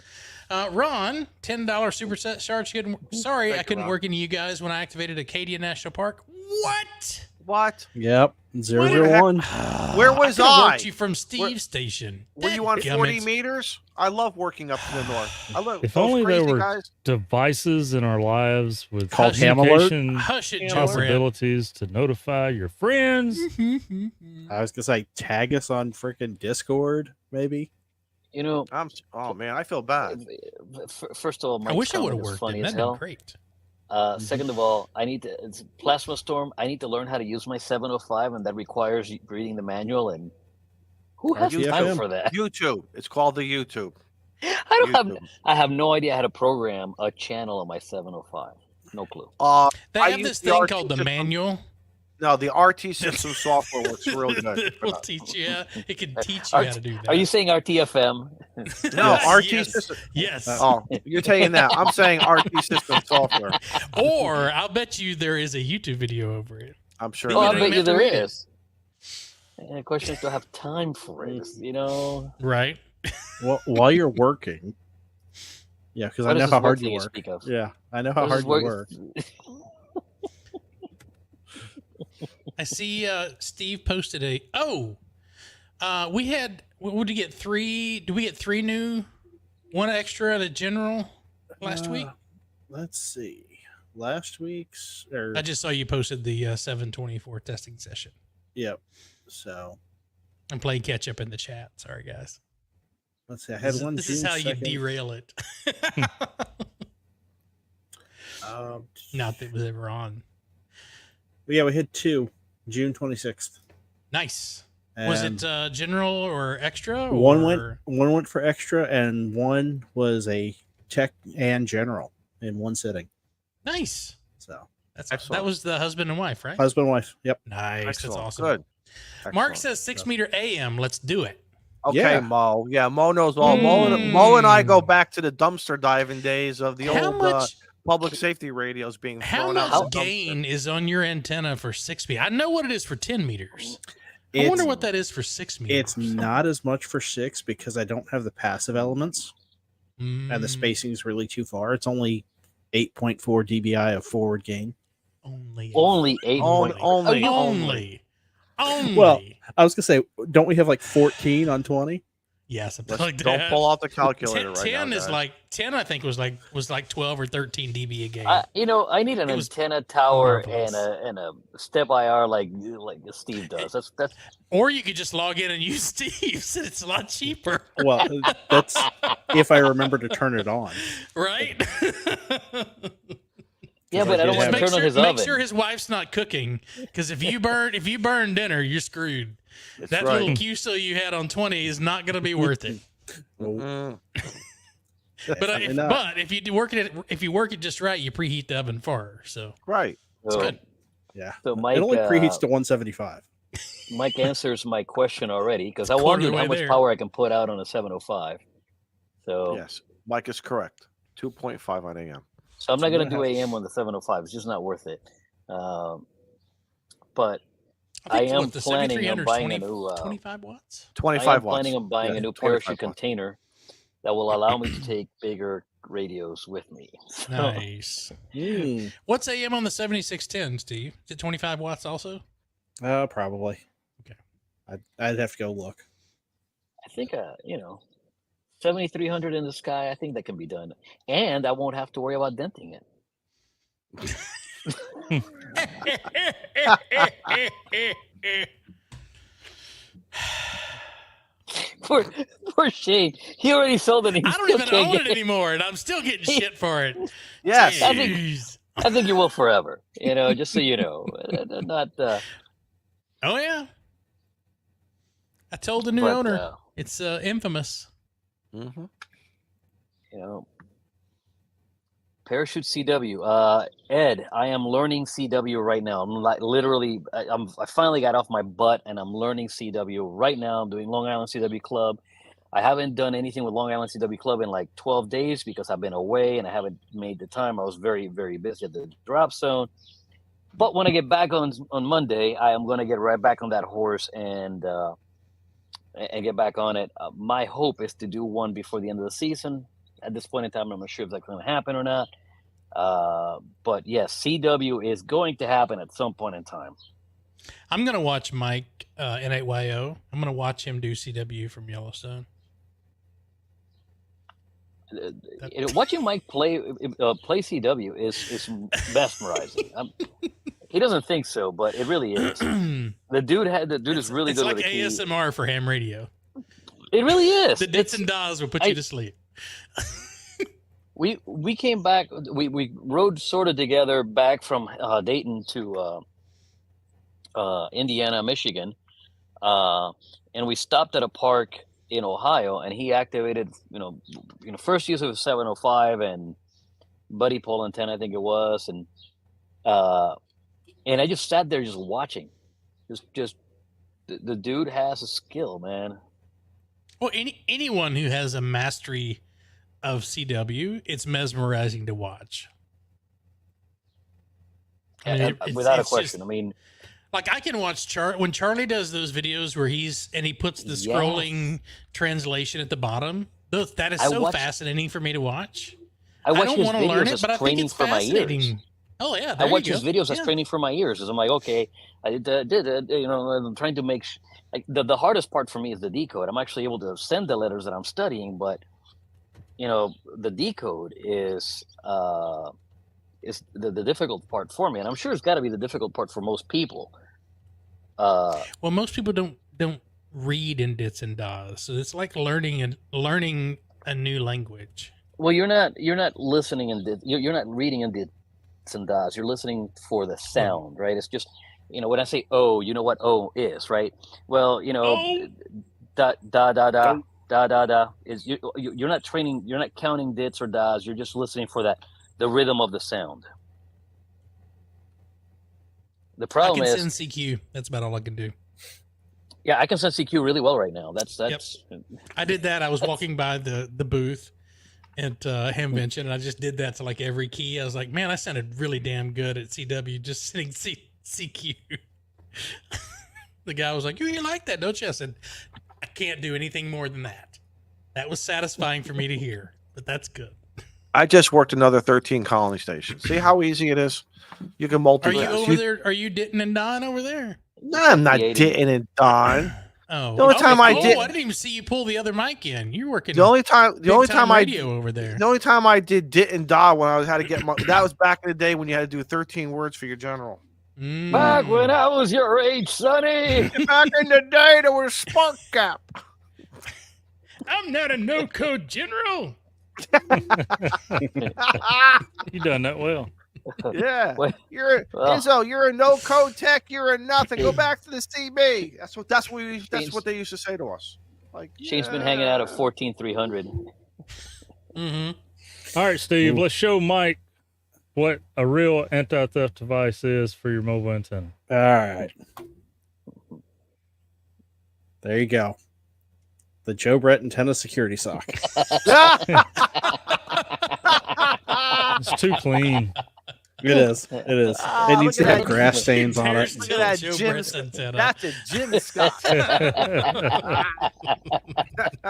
[SPEAKER 6] Ron, $10 super set charge. Sorry, I couldn't work into you guys when I activated Acadia National Park. What?
[SPEAKER 5] Yep. 001.
[SPEAKER 4] Where was
[SPEAKER 6] I? Worked you from Steve's station.
[SPEAKER 4] Were you on 40 meters? I love working up to the north. I love.
[SPEAKER 7] If only there were devices in our lives with
[SPEAKER 5] called Ham Alert
[SPEAKER 7] possibilities to notify your friends.
[SPEAKER 5] I was gonna say tag us on freaking Discord, maybe.
[SPEAKER 8] You know,
[SPEAKER 4] oh man, I feel bad.
[SPEAKER 8] First of all,
[SPEAKER 6] I wish I would have worked. That'd been great.
[SPEAKER 8] Second of all, it's Plasma Storm. I need to learn how to use my 705, and that requires reading the manual. And who has time for that?
[SPEAKER 4] YouTube. It's called the YouTube.
[SPEAKER 8] I have no idea how to program a channel on my 705. No clue.
[SPEAKER 6] They have this thing called the manual.
[SPEAKER 4] No, the RT system software works real good.
[SPEAKER 6] We'll teach you. It can teach you how to do that.
[SPEAKER 8] Are you saying RTFM?
[SPEAKER 4] No, RT
[SPEAKER 6] yes.
[SPEAKER 4] system.
[SPEAKER 6] Yes.
[SPEAKER 4] Oh, you're taking that. I'm saying RT system software.
[SPEAKER 6] Or I'll bet you there is a YouTube video over it.
[SPEAKER 4] I'm sure.
[SPEAKER 8] Oh, I bet you there is. And the question is, do I have time for it?
[SPEAKER 6] Right.
[SPEAKER 5] Well, while you're working. Yeah, because I know how hard you work. Yeah, I know how hard you work.
[SPEAKER 6] I see Steve posted we had, what did we get? 3? Did we get 3 new, 1 extra at a general last week?
[SPEAKER 5] Let's see. Last week's.
[SPEAKER 6] I just saw you posted the 724 testing session.
[SPEAKER 5] Yep. So.
[SPEAKER 6] I'm playing catch up in the chat. Sorry, guys.
[SPEAKER 5] Let's see. I had one.
[SPEAKER 6] This is how you derail it. Not that it was ever on.
[SPEAKER 5] Yeah, we had 2. June 26th.
[SPEAKER 6] Nice. And was it general or extra?
[SPEAKER 5] One went for extra, and one was a tech and general in one sitting.
[SPEAKER 6] Nice.
[SPEAKER 5] So
[SPEAKER 6] that was the husband and wife, right?
[SPEAKER 5] Husband and wife. Yep.
[SPEAKER 6] Nice.
[SPEAKER 4] Excellent.
[SPEAKER 6] That's awesome.
[SPEAKER 4] Good.
[SPEAKER 6] Mark says 6 meter AM. Let's do it.
[SPEAKER 4] Okay,
[SPEAKER 5] Yeah.
[SPEAKER 4] Mo. Yeah, Mo knows all. Mo and I go back to the dumpster diving days of the old public safety radios being thrown out.
[SPEAKER 6] How much gain is on your antenna for 6 meters? I know what it is for 10 meters. I wonder what that is for 6 meters.
[SPEAKER 5] It's not as much for 6 because I don't have the passive elements, and the spacing is really too far. It's only 8.4 dBi of forward gain.
[SPEAKER 6] Only
[SPEAKER 8] 8.
[SPEAKER 6] Only.
[SPEAKER 5] Well, I was gonna say, don't we have like 14 on 20?
[SPEAKER 6] Yeah, something like that.
[SPEAKER 4] Don't pull out the calculator
[SPEAKER 6] 10
[SPEAKER 4] now.
[SPEAKER 6] is like 10. I think was like 12 or 13 dB a gain.
[SPEAKER 8] I need an antenna tower and a step IR like Steve does. That's.
[SPEAKER 6] Or you could just log in and use Steve's. It's a lot cheaper.
[SPEAKER 5] Well, that's if I remember to turn it on.
[SPEAKER 6] Right.
[SPEAKER 8] Yeah, but I don't want to turn on his oven.
[SPEAKER 6] Make sure his wife's not cooking, because if you burn dinner, you're screwed. That little QSO you had on 20 is not going to be worth it. But if you work it just right, you preheat the oven far. So
[SPEAKER 4] right,
[SPEAKER 6] it's good.
[SPEAKER 5] Yeah.
[SPEAKER 8] So Mike,
[SPEAKER 5] it only preheats to 175.
[SPEAKER 8] Mike answers my question already because I wondered how much power I can put out on a 705. So
[SPEAKER 4] yes, Mike is correct. 2.5 on AM.
[SPEAKER 8] So I'm not going to do AM on the 705. It's just not worth it. But I am planning on buying a new
[SPEAKER 6] 25 watts.
[SPEAKER 4] 25 watts.
[SPEAKER 8] Planning on buying a new parachute container that will allow me to take bigger radios with me. So.
[SPEAKER 6] Nice. What's AM on the 7610, Steve? Is it 25 watts also?
[SPEAKER 5] Probably.
[SPEAKER 6] Okay.
[SPEAKER 5] I'd have to go look.
[SPEAKER 8] I think 7,300 in the sky. I think that can be done, and I won't have to worry about denting it. Poor Shane. He already sold it.
[SPEAKER 6] I don't even own it anymore, and I'm still getting shit for it.
[SPEAKER 4] Yes.
[SPEAKER 8] I think you will forever. Just so you know. Not.
[SPEAKER 6] Oh yeah. I told the new owner. It's infamous.
[SPEAKER 4] Mm-hmm.
[SPEAKER 8] Parachute CW. Ed, I am learning CW right now. I'm like literally, I finally got off my butt and I'm learning CW right now. I'm doing Long Island CW Club. I haven't done anything with Long Island CW Club in like 12 days because I've been away and I haven't made the time. I was very, very busy at the drop zone. But when I get back on Monday, I am going to get right back on that horse and get back on it. My hope is to do one before the end of the season. At this point in time, I'm not sure if that's going to happen or not. But yes, CW is going to happen at some point in time.
[SPEAKER 6] I'm going to watch Mike N8YO. I'm going to watch him do CW from Yellowstone.
[SPEAKER 8] Watching Mike play CW is mesmerizing. He doesn't think so, but it really is. The dude is really good.
[SPEAKER 6] It's like ASMR for ham radio.
[SPEAKER 8] It really is.
[SPEAKER 6] The dits and dahs will put you to sleep.
[SPEAKER 8] We came back. We rode sort of together back from Dayton to Indiana, Michigan, and we stopped at a park in Ohio, and he activated first use of a 705 and buddy pole antenna, I think it was, and And I just sat there just watching. Just the dude has a skill, man.
[SPEAKER 6] Well, anyone who has a mastery of CW, it's mesmerizing to watch. I mean,
[SPEAKER 8] without a question. I mean,
[SPEAKER 6] like I can watch when Charlie does those videos where he puts the scrolling translation at the bottom. That is so fascinating for me to watch.
[SPEAKER 8] I
[SPEAKER 6] don't want to learn it, but I think it's fascinating. Oh yeah,
[SPEAKER 8] I watch his videos as training for my ears. Because I'm like, okay, I'm trying to make the hardest part for me is the decode. I'm actually able to send the letters that I'm studying, but the decode is the difficult part for me, and I'm sure it's got to be the difficult part for most people.
[SPEAKER 6] Well, most people don't read in dits and das, so it's like learning a new language.
[SPEAKER 8] Well, you're not listening you're not reading in dits and das. You're listening for the sound, right? It's just when I say "oh," you know what "oh" is, right? Well, da da da da da da da is you're not training. You're not counting dits or das. You're just listening for the rhythm of the sound. The problem is
[SPEAKER 6] I can send CQ. That's about all I can do.
[SPEAKER 8] Yeah, I can send CQ really well right now. That's.
[SPEAKER 6] Yep. I did that. I was walking by the booth at Hamvention, and I just did that to like every key. I was like, man, I sounded really damn good at CW just sitting CQ. The guy was like, you like that, don't you? I said, I can't do anything more than that. That was satisfying for me to hear, but that's good.
[SPEAKER 4] I just worked another 13 colony stations. See how easy it is? You can multitask.
[SPEAKER 6] Are you over there? Are you ditting and Don over there?
[SPEAKER 4] No, I'm not ditting and Don.
[SPEAKER 6] Oh,
[SPEAKER 4] the only time I did.
[SPEAKER 6] I didn't even see you pull the other mic in. You're working.
[SPEAKER 4] The only time
[SPEAKER 6] over there.
[SPEAKER 4] The only time I did dit and da when I had to get that was back in the day when you had to do 13 words for your general.
[SPEAKER 8] Back when I was your age, Sonny.
[SPEAKER 4] Back in the day, there was spark gap.
[SPEAKER 7] I'm not a no-code general. You done that well.
[SPEAKER 4] Yeah, you're a no-code tech. You're a nothing. Go back to the CB. That's what they used to say to us. Like
[SPEAKER 8] Shane's been hanging out at 14,300.
[SPEAKER 7] Mm-hmm. All right, Steve. Let's show Mike what a real anti-theft device is for your mobile antenna.
[SPEAKER 5] All right, there you go. The Joe Brett antenna security sock.
[SPEAKER 7] It's too clean.
[SPEAKER 5] It is. It needs to have grass stains on it.
[SPEAKER 4] Look at that Jim. That's a Jim Scott.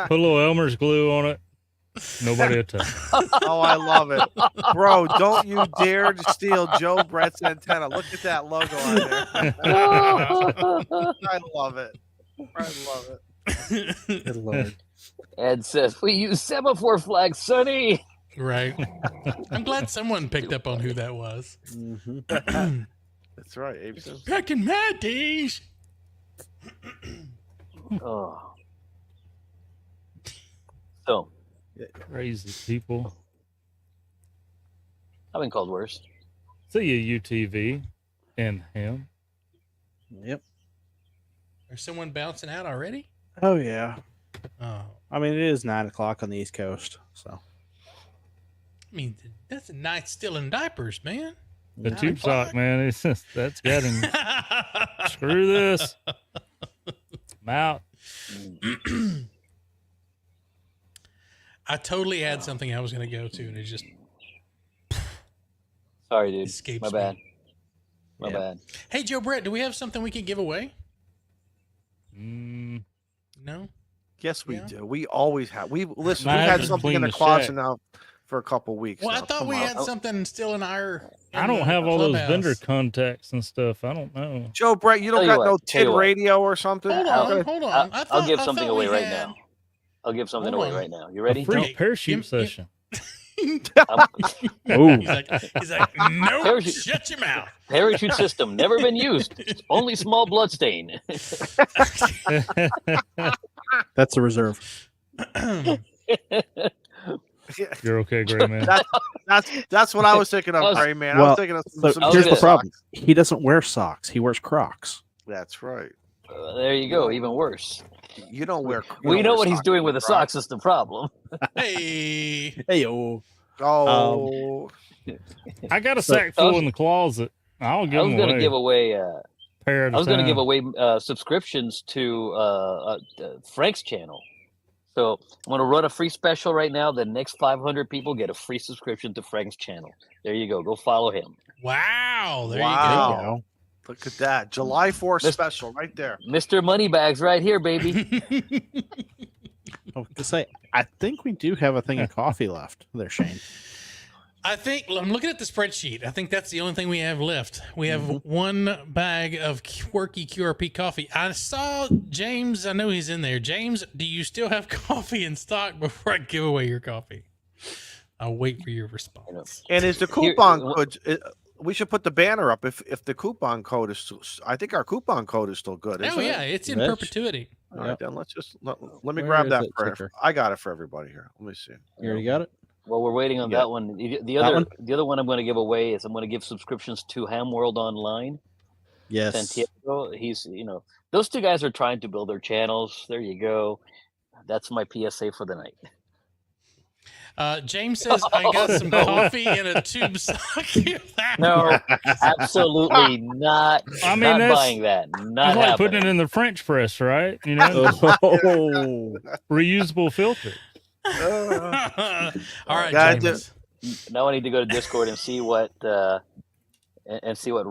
[SPEAKER 7] Put a little Elmer's glue on it. Nobody attack.
[SPEAKER 4] Oh, I love it. Bro, don't you dare to steal Joe Brett's antenna. Look at that logo on there. I love it.
[SPEAKER 5] Good Lord.
[SPEAKER 8] Ed says, we use semaphore flags, Sonny.
[SPEAKER 6] Right. I'm glad someone picked up on who that was.
[SPEAKER 4] Mm-hmm. That's right. Abe says.
[SPEAKER 6] Back in my days.
[SPEAKER 8] Oh. So.
[SPEAKER 7] Crazy people.
[SPEAKER 8] I've been called worse.
[SPEAKER 7] See you, UTV and him.
[SPEAKER 5] Yep.
[SPEAKER 6] There's someone bouncing out already?
[SPEAKER 5] Oh, yeah.
[SPEAKER 6] Oh.
[SPEAKER 5] I mean, it is 9:00 on the East Coast, so.
[SPEAKER 6] I mean, that's a night still in diapers, man.
[SPEAKER 7] The tube sock, man. It's just, that's getting. Screw this. I'm out.
[SPEAKER 6] I totally had something I was going to go to, and it just.
[SPEAKER 8] Sorry, dude.
[SPEAKER 6] Escapes
[SPEAKER 8] My bad.
[SPEAKER 6] me.
[SPEAKER 8] My bad.
[SPEAKER 6] Hey, Joe Brett, do we have something we can give away? No.
[SPEAKER 4] Yes, we do. We always have. We've had something in the closet now for a couple weeks.
[SPEAKER 6] Well, I thought we had something still in our.
[SPEAKER 7] I don't have all those vendor contacts and stuff. I don't know.
[SPEAKER 4] Joe Brett, you don't got no TID radio or something?
[SPEAKER 6] Hold on.
[SPEAKER 8] I'll give something away right now. I'll give something away right now. You ready?
[SPEAKER 7] A free parachute session.
[SPEAKER 6] He's like, no,
[SPEAKER 8] Parachute.
[SPEAKER 6] Shut your mouth.
[SPEAKER 8] Parachute system, never been used. It's only small blood stain.
[SPEAKER 5] That's a reserve.
[SPEAKER 7] You're okay, Gray Man.
[SPEAKER 4] That's what I was thinking of, Gray Man. I was thinking of some
[SPEAKER 5] here's the problem. He doesn't wear socks. He wears Crocs.
[SPEAKER 4] That's right.
[SPEAKER 8] There you go. Even worse.
[SPEAKER 4] You don't wear.
[SPEAKER 8] We know what he's doing with the socks is the problem.
[SPEAKER 6] Hey.
[SPEAKER 5] Hey, yo.
[SPEAKER 4] Oh.
[SPEAKER 7] I got a sack full in the closet. I'll give
[SPEAKER 8] I was
[SPEAKER 7] them
[SPEAKER 8] going to
[SPEAKER 7] away.
[SPEAKER 8] give away.
[SPEAKER 7] Pair at a
[SPEAKER 8] I was going to
[SPEAKER 7] time.
[SPEAKER 8] give away subscriptions to Frank's channel. So I'm going to run a free special right now. The next 500 people get a free subscription to Frank's channel. There you go. Go follow him.
[SPEAKER 6] Wow. There you
[SPEAKER 4] Wow.
[SPEAKER 6] go.
[SPEAKER 4] Look at that. July 4th special right there.
[SPEAKER 8] Mr. Moneybags right here, baby.
[SPEAKER 5] I was gonna say, I think we do have a thing of coffee left there, Shane.
[SPEAKER 6] I think I'm looking at the spreadsheet. I think that's the only thing we have left. We have one bag of quirky QRP coffee. I saw James. I know he's in there. James, do you still have coffee in stock before I give away your coffee? I'll wait for your response.
[SPEAKER 4] And is the coupon code? We should put the banner up if the coupon code is. I think our coupon code is still good.
[SPEAKER 6] Oh yeah, it's in perpetuity.
[SPEAKER 4] All right, then let's just let me grab that for. I got it for everybody here. Let me see.
[SPEAKER 5] You already got it.
[SPEAKER 8] Well, we're waiting on that one. The other one I'm going to give away is I'm going to give subscriptions to Ham World Online.
[SPEAKER 5] Yes,
[SPEAKER 8] Santiago. He's those two guys are trying to build their channels. There you go. That's my PSA for the night.
[SPEAKER 6] James says I got some coffee in a tube sock.
[SPEAKER 8] No, absolutely not.
[SPEAKER 7] I mean,
[SPEAKER 8] not buying that. Not
[SPEAKER 7] like putting it in the French press, right? You know, reusable filter.
[SPEAKER 6] All right, James.
[SPEAKER 8] Now I need to go to Discord and see what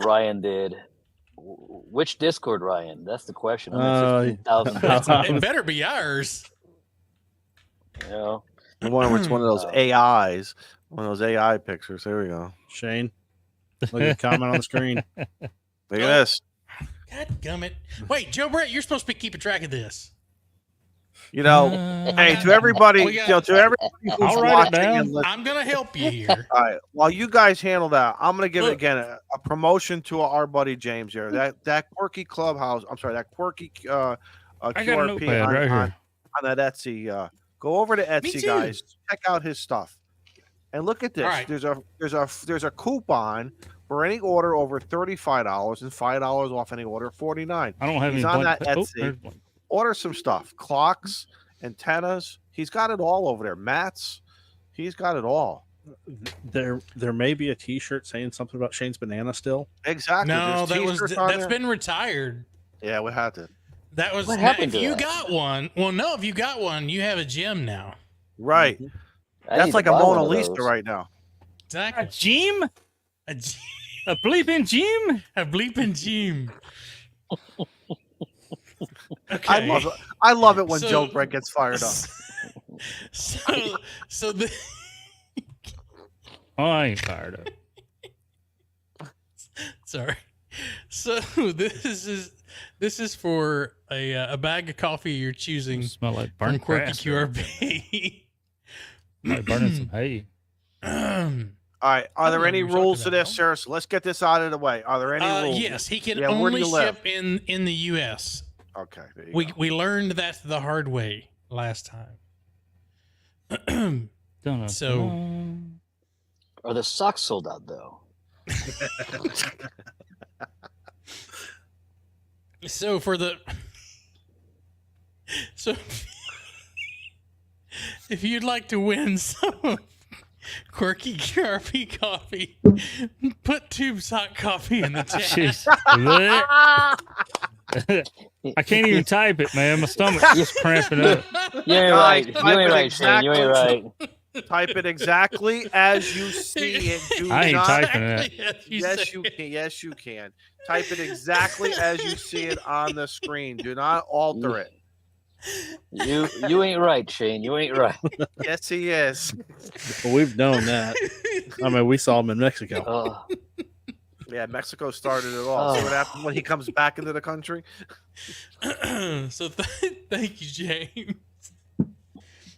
[SPEAKER 8] Ryan did. Which Discord, Ryan? That's the question.
[SPEAKER 6] It better be ours.
[SPEAKER 8] You know.
[SPEAKER 4] The one where it's one of those AIs, one of those AI pictures. There we go.
[SPEAKER 5] Shane, look at the comment on the screen.
[SPEAKER 4] Look at this.
[SPEAKER 6] God gummit. Wait, Joe Brett, you're supposed to be keeping track of this.
[SPEAKER 4] You know, hey, to everybody, to everybody who's watching,
[SPEAKER 6] I'm gonna help you here.
[SPEAKER 4] All right, while you guys handle that, I'm gonna give it again a promotion to our buddy James here. That quirky Clubhouse. I'm sorry, that quirky QRP on that Etsy. Go over to Etsy, guys. Check out his stuff, and look at this.
[SPEAKER 6] Right.
[SPEAKER 4] There's a coupon for any order over $35 and $5 off any order $49.
[SPEAKER 7] I don't have
[SPEAKER 4] He's
[SPEAKER 7] any
[SPEAKER 4] on that Etsy. Order some stuff, clocks, antennas. He's got it all over there. Mats. He's got it all.
[SPEAKER 5] There may be a T-shirt saying something about Shane's banana still.
[SPEAKER 4] Exactly.
[SPEAKER 6] No, that's been retired.
[SPEAKER 4] Yeah, we had to.
[SPEAKER 6] That was if you got one. Well, no, if you got one, you have a gem now.
[SPEAKER 4] Right. That's like a Mona Lisa right now.
[SPEAKER 6] Exactly.
[SPEAKER 7] A gem? A bleeping gem?
[SPEAKER 6] A bleeping gem.
[SPEAKER 4] Okay. I love it when Joe Brett gets fired up.
[SPEAKER 7] I ain't fired up.
[SPEAKER 6] Sorry. So this is for a bag of coffee you're choosing.
[SPEAKER 7] Smell like burnt
[SPEAKER 6] quirky
[SPEAKER 7] grass.
[SPEAKER 6] QRP.
[SPEAKER 7] Like burning some hay.
[SPEAKER 4] All right. Are there any rules to this, sir? So let's get this out of the way. Are there any rules?
[SPEAKER 6] Yes, he can only ship in the U.S.
[SPEAKER 4] Okay.
[SPEAKER 6] We learned that the hard way last time. So,
[SPEAKER 8] are the socks sold out though?
[SPEAKER 6] So if you'd like to win some quirky QRP coffee, put tube sock coffee in the chat.
[SPEAKER 7] I can't even type it, man. My stomach's just cramping up.
[SPEAKER 8] You ain't right. You ain't right, Shane. You ain't right.
[SPEAKER 4] Type it exactly as you see it.
[SPEAKER 7] I ain't typing it.
[SPEAKER 4] Yes, you can. Yes, you can. Type it exactly as you see it on the screen. Do not alter it.
[SPEAKER 8] You ain't right, Shane. You ain't right.
[SPEAKER 4] Yes, he is.
[SPEAKER 5] Well, we've known that. I mean, we saw him in Mexico.
[SPEAKER 4] Yeah, Mexico started it all. See what happened when he comes back into the country?
[SPEAKER 6] So thank you, James.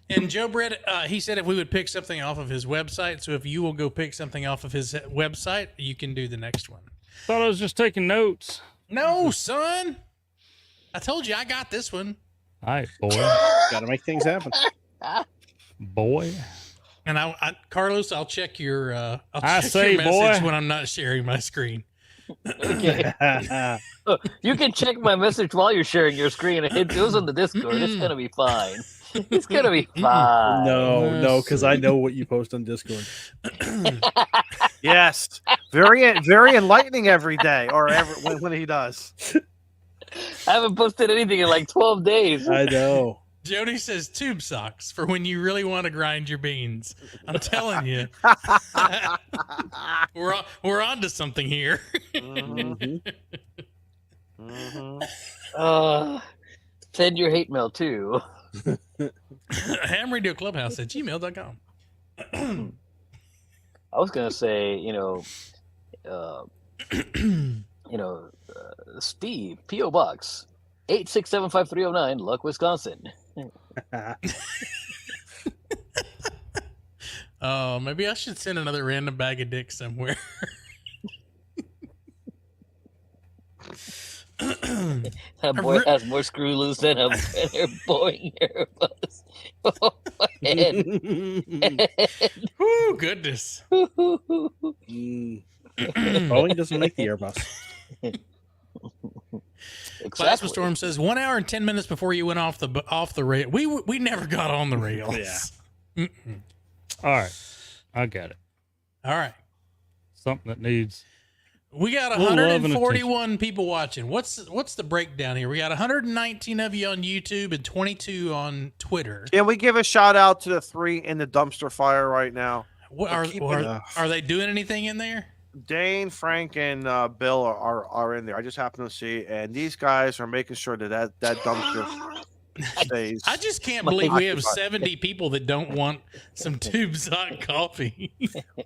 [SPEAKER 6] And Joe Brett, he said if we would pick something off of his website. So if you will go pick something off of his website, you can do the next one.
[SPEAKER 7] Thought I was just taking notes.
[SPEAKER 6] No, son. I told you I got this one.
[SPEAKER 7] All right, boy.
[SPEAKER 5] Got to make things happen.
[SPEAKER 7] Boy.
[SPEAKER 6] And Carlos, I'll check your your
[SPEAKER 7] message
[SPEAKER 6] when I'm not sharing my screen.
[SPEAKER 8] Okay. You can check my message while you're sharing your screen. It goes on the Discord. It's gonna be fine. It's gonna be fine.
[SPEAKER 5] No, because I know what you post on Discord.
[SPEAKER 4] Yes, very enlightening every day, or when he does.
[SPEAKER 8] I haven't posted anything in like 12 days.
[SPEAKER 5] I know.
[SPEAKER 6] Jody says tube socks for when you really want to grind your beans. I'm telling you, we're on to something here.
[SPEAKER 8] Send your hate mail too.
[SPEAKER 6] hamradioclubhouse at gmail.com.
[SPEAKER 8] I was gonna say, Steve, P.O. Box 8675309, Luck, Wisconsin.
[SPEAKER 6] Oh, maybe I should send another random bag of dicks somewhere.
[SPEAKER 8] That boy has more screw loose than a Boeing Airbus. Oh,
[SPEAKER 6] Ooh, goodness.
[SPEAKER 5] Boeing doesn't make the Airbus.
[SPEAKER 6] Plasma Storm says 1 hour and 10 minutes before you went off the rail. We never got on the rails.
[SPEAKER 7] Yeah. All right, I got it.
[SPEAKER 6] All right,
[SPEAKER 7] something that needs.
[SPEAKER 6] We got 141 people watching. What's the breakdown here? We got 119 of you on YouTube and 22 on Twitter.
[SPEAKER 4] Can we give a shout out to the 3 in the dumpster fire right now?
[SPEAKER 6] What are they doing anything in there?
[SPEAKER 4] Dane, Frank, and Bill are in there. I just happen to see, and these guys are making sure that dumpster stays.
[SPEAKER 6] I just can't believe we have 70 people that don't want some tube sock coffee.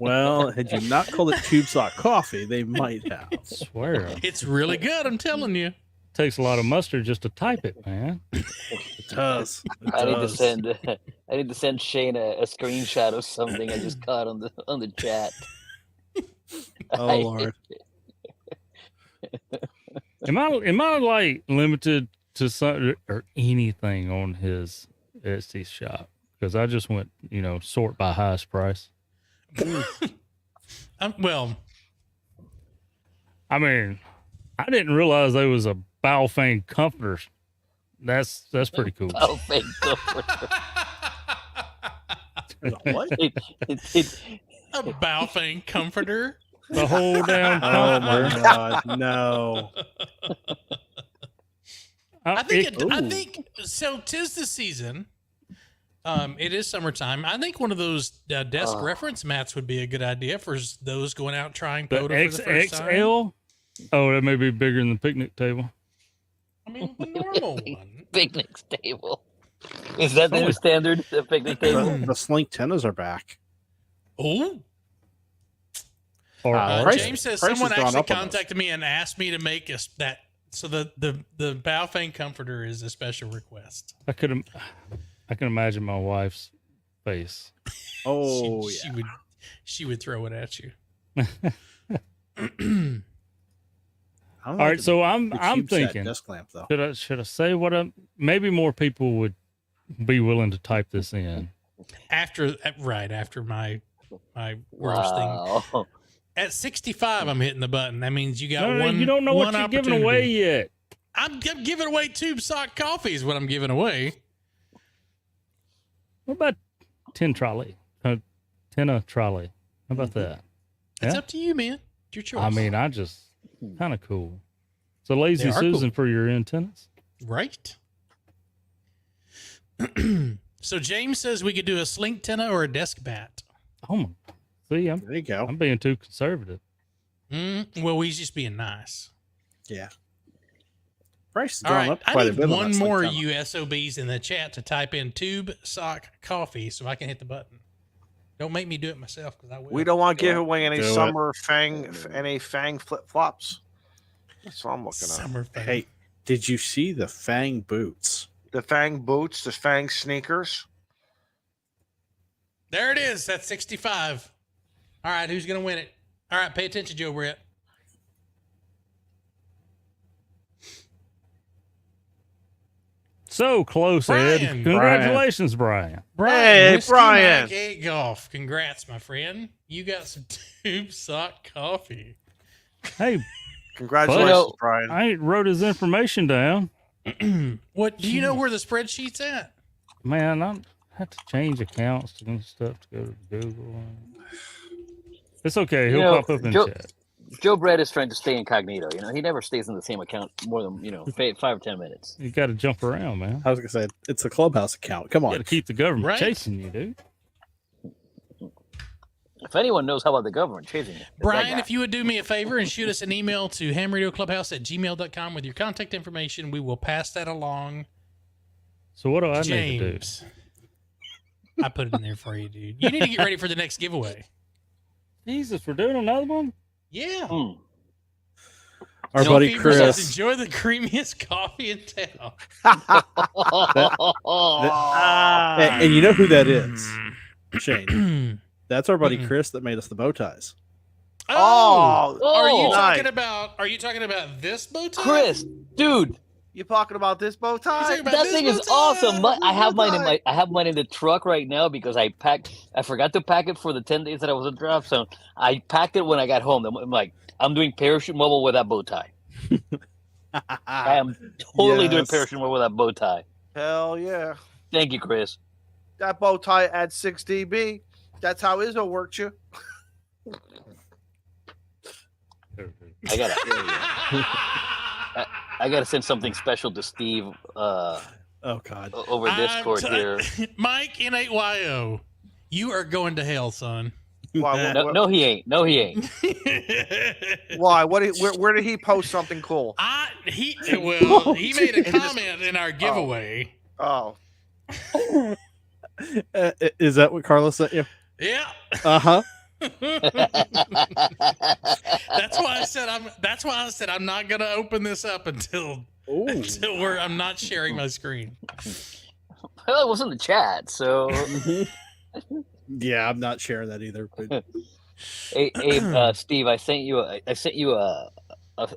[SPEAKER 5] Well, had you not called it tube sock coffee, they might have.
[SPEAKER 7] I swear.
[SPEAKER 6] It's really good, I'm telling you.
[SPEAKER 7] Takes a lot of mustard just to type it, man.
[SPEAKER 5] It does.
[SPEAKER 8] I need to send Shane a screenshot of something I just caught on the chat.
[SPEAKER 5] Oh Lord.
[SPEAKER 7] Am I like limited to something or anything on his Etsy shop? Because I just went, sort by highest price.
[SPEAKER 6] Well,
[SPEAKER 7] I mean, I didn't realize there was a Baofeng comforter. That's pretty cool.
[SPEAKER 8] Baofeng comforter.
[SPEAKER 5] What?
[SPEAKER 6] A Baofeng comforter.
[SPEAKER 7] The whole damn
[SPEAKER 5] Oh
[SPEAKER 7] comforter.
[SPEAKER 5] my God, no.
[SPEAKER 6] I think so. 'Tis the season. It is summertime. I think one of those desk reference mats would be a good idea for those going out trying
[SPEAKER 7] The
[SPEAKER 6] POTA for the first time.
[SPEAKER 7] XXL? Oh, that may be bigger than the picnic table.
[SPEAKER 6] I mean, the normal one.
[SPEAKER 8] Picnic table. Is that the new standard? The picnic table.
[SPEAKER 5] The slink tennas are back.
[SPEAKER 6] Oh. James says someone actually contacted me and asked me to make that. So the Baofeng comforter is a special request.
[SPEAKER 7] I can imagine my wife's face.
[SPEAKER 5] Oh,
[SPEAKER 6] she would throw it at you.
[SPEAKER 7] All right, so I'm thinking.
[SPEAKER 5] Desk lamp, though.
[SPEAKER 7] Should I say what maybe more people would be willing to type this in
[SPEAKER 6] after my roasting. At 65, I'm hitting the button. That means you got one.
[SPEAKER 7] You don't know what you're giving away yet.
[SPEAKER 6] I'm giving away tube sock coffee is what I'm giving away.
[SPEAKER 7] What about 10 trolley? 10 trolley. How about that?
[SPEAKER 6] It's up to you, man. It's your choice.
[SPEAKER 7] I mean, kind of cool. So Lazy Susan cool for your antennas.
[SPEAKER 6] Right. So James says we could do a slink tenna or a desk bat.
[SPEAKER 7] Oh my. See,
[SPEAKER 5] there you go.
[SPEAKER 7] I'm being too conservative.
[SPEAKER 6] Well, he's just being nice.
[SPEAKER 5] Yeah. Price has
[SPEAKER 6] gone
[SPEAKER 5] right.
[SPEAKER 6] up quite a bit. I need one more you SOBs in the chat to type in tube sock coffee so I can hit the button. Don't make me do it myself because I will.
[SPEAKER 4] We don't want to give away any summer fang flip flops. That's what I'm looking at.
[SPEAKER 6] Summer fang.
[SPEAKER 5] Hey, did you see the fang boots?
[SPEAKER 4] The fang boots, the fang sneakers.
[SPEAKER 6] There it is. That's 65. All right, who's going to win it? All right, pay attention, Joe Brett.
[SPEAKER 7] So close,
[SPEAKER 6] Brian.
[SPEAKER 7] Ed. Congratulations, Brian.
[SPEAKER 4] Hey, Brian.
[SPEAKER 6] Golf. Congrats, my friend. You got some tube sock coffee.
[SPEAKER 7] Hey,
[SPEAKER 4] congratulations, Brian.
[SPEAKER 7] I wrote his information down.
[SPEAKER 6] What do you know where the spreadsheet's at?
[SPEAKER 7] Man, I have to change accounts and stuff to go to Google. It's okay. He'll pop up in chat.
[SPEAKER 8] Joe Brett is trying to stay incognito. He never stays in the same account more than 5 or 10 minutes.
[SPEAKER 7] You got to jump around, man.
[SPEAKER 5] I was gonna say it's a Clubhouse account. Come on,
[SPEAKER 7] got to keep the government chasing you, dude.
[SPEAKER 8] If anyone knows how about the government chasing you,
[SPEAKER 6] Brian, if you would do me a favor and shoot us an email to hamradioclubhouse@gmail.com with your contact information, we will pass that along.
[SPEAKER 7] So what do I
[SPEAKER 6] James.
[SPEAKER 7] need to do?
[SPEAKER 6] I put it in there for you, dude. You need to get ready for the next giveaway.
[SPEAKER 7] Jesus, we're doing another one?
[SPEAKER 6] Yeah.
[SPEAKER 5] Our buddy Chris.
[SPEAKER 6] Enjoy the creamiest coffee in town.
[SPEAKER 5] And you know who that is, Shane? That's our buddy Chris that made us the bow ties.
[SPEAKER 6] Are you
[SPEAKER 4] nice.
[SPEAKER 6] talking about this bow tie?
[SPEAKER 8] Chris, dude.
[SPEAKER 4] You talking about this bow tie?
[SPEAKER 8] That thing is awesome. I have mine in the truck right now because I forgot to pack it for the 10 days that I was in draft zone. I packed it when I got home. I'm like, I'm doing parachute mobile with that bow tie. I am totally doing parachute mobile with that bow tie.
[SPEAKER 4] Hell yeah.
[SPEAKER 8] Thank you, Chris.
[SPEAKER 4] That bow tie adds 6 dB. That's how Izzo worked you.
[SPEAKER 8] I gotta send something special to Steve.
[SPEAKER 5] Oh God!
[SPEAKER 8] Over Discord here,
[SPEAKER 6] Mike N8YO, you are going to hell, son.
[SPEAKER 4] Why?
[SPEAKER 8] No, he ain't. No, he ain't.
[SPEAKER 4] Why? Where did he post something cool?
[SPEAKER 6] He made a comment in our giveaway.
[SPEAKER 4] Oh.
[SPEAKER 5] Is that what Carlos sent you?
[SPEAKER 6] Yeah.
[SPEAKER 5] Uh-huh.
[SPEAKER 6] That's why I said I'm not gonna open this up until I'm not sharing my screen.
[SPEAKER 8] Well, it was in the chat, so
[SPEAKER 5] yeah, I'm not sharing that either. But...
[SPEAKER 8] hey, Steve, I sent you a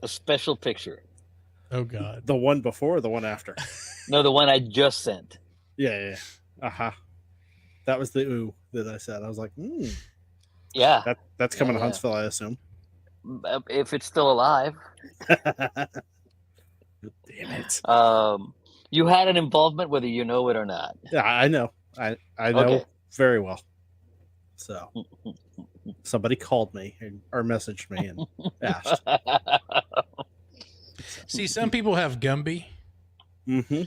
[SPEAKER 8] special picture.
[SPEAKER 6] Oh God,
[SPEAKER 5] the one before or the one after?
[SPEAKER 8] No, the one I just sent.
[SPEAKER 5] Yeah. Uh-huh. That was the ooh that I said. I was like,
[SPEAKER 8] Yeah.
[SPEAKER 5] That's coming to Huntsville, I assume.
[SPEAKER 8] If it's still alive.
[SPEAKER 5] Damn it.
[SPEAKER 8] You had an involvement whether you know it or not.
[SPEAKER 5] Yeah, I know. I know very well. So somebody called me or messaged me and asked.
[SPEAKER 6] See, some people have Gumby.
[SPEAKER 5] Mm-hmm.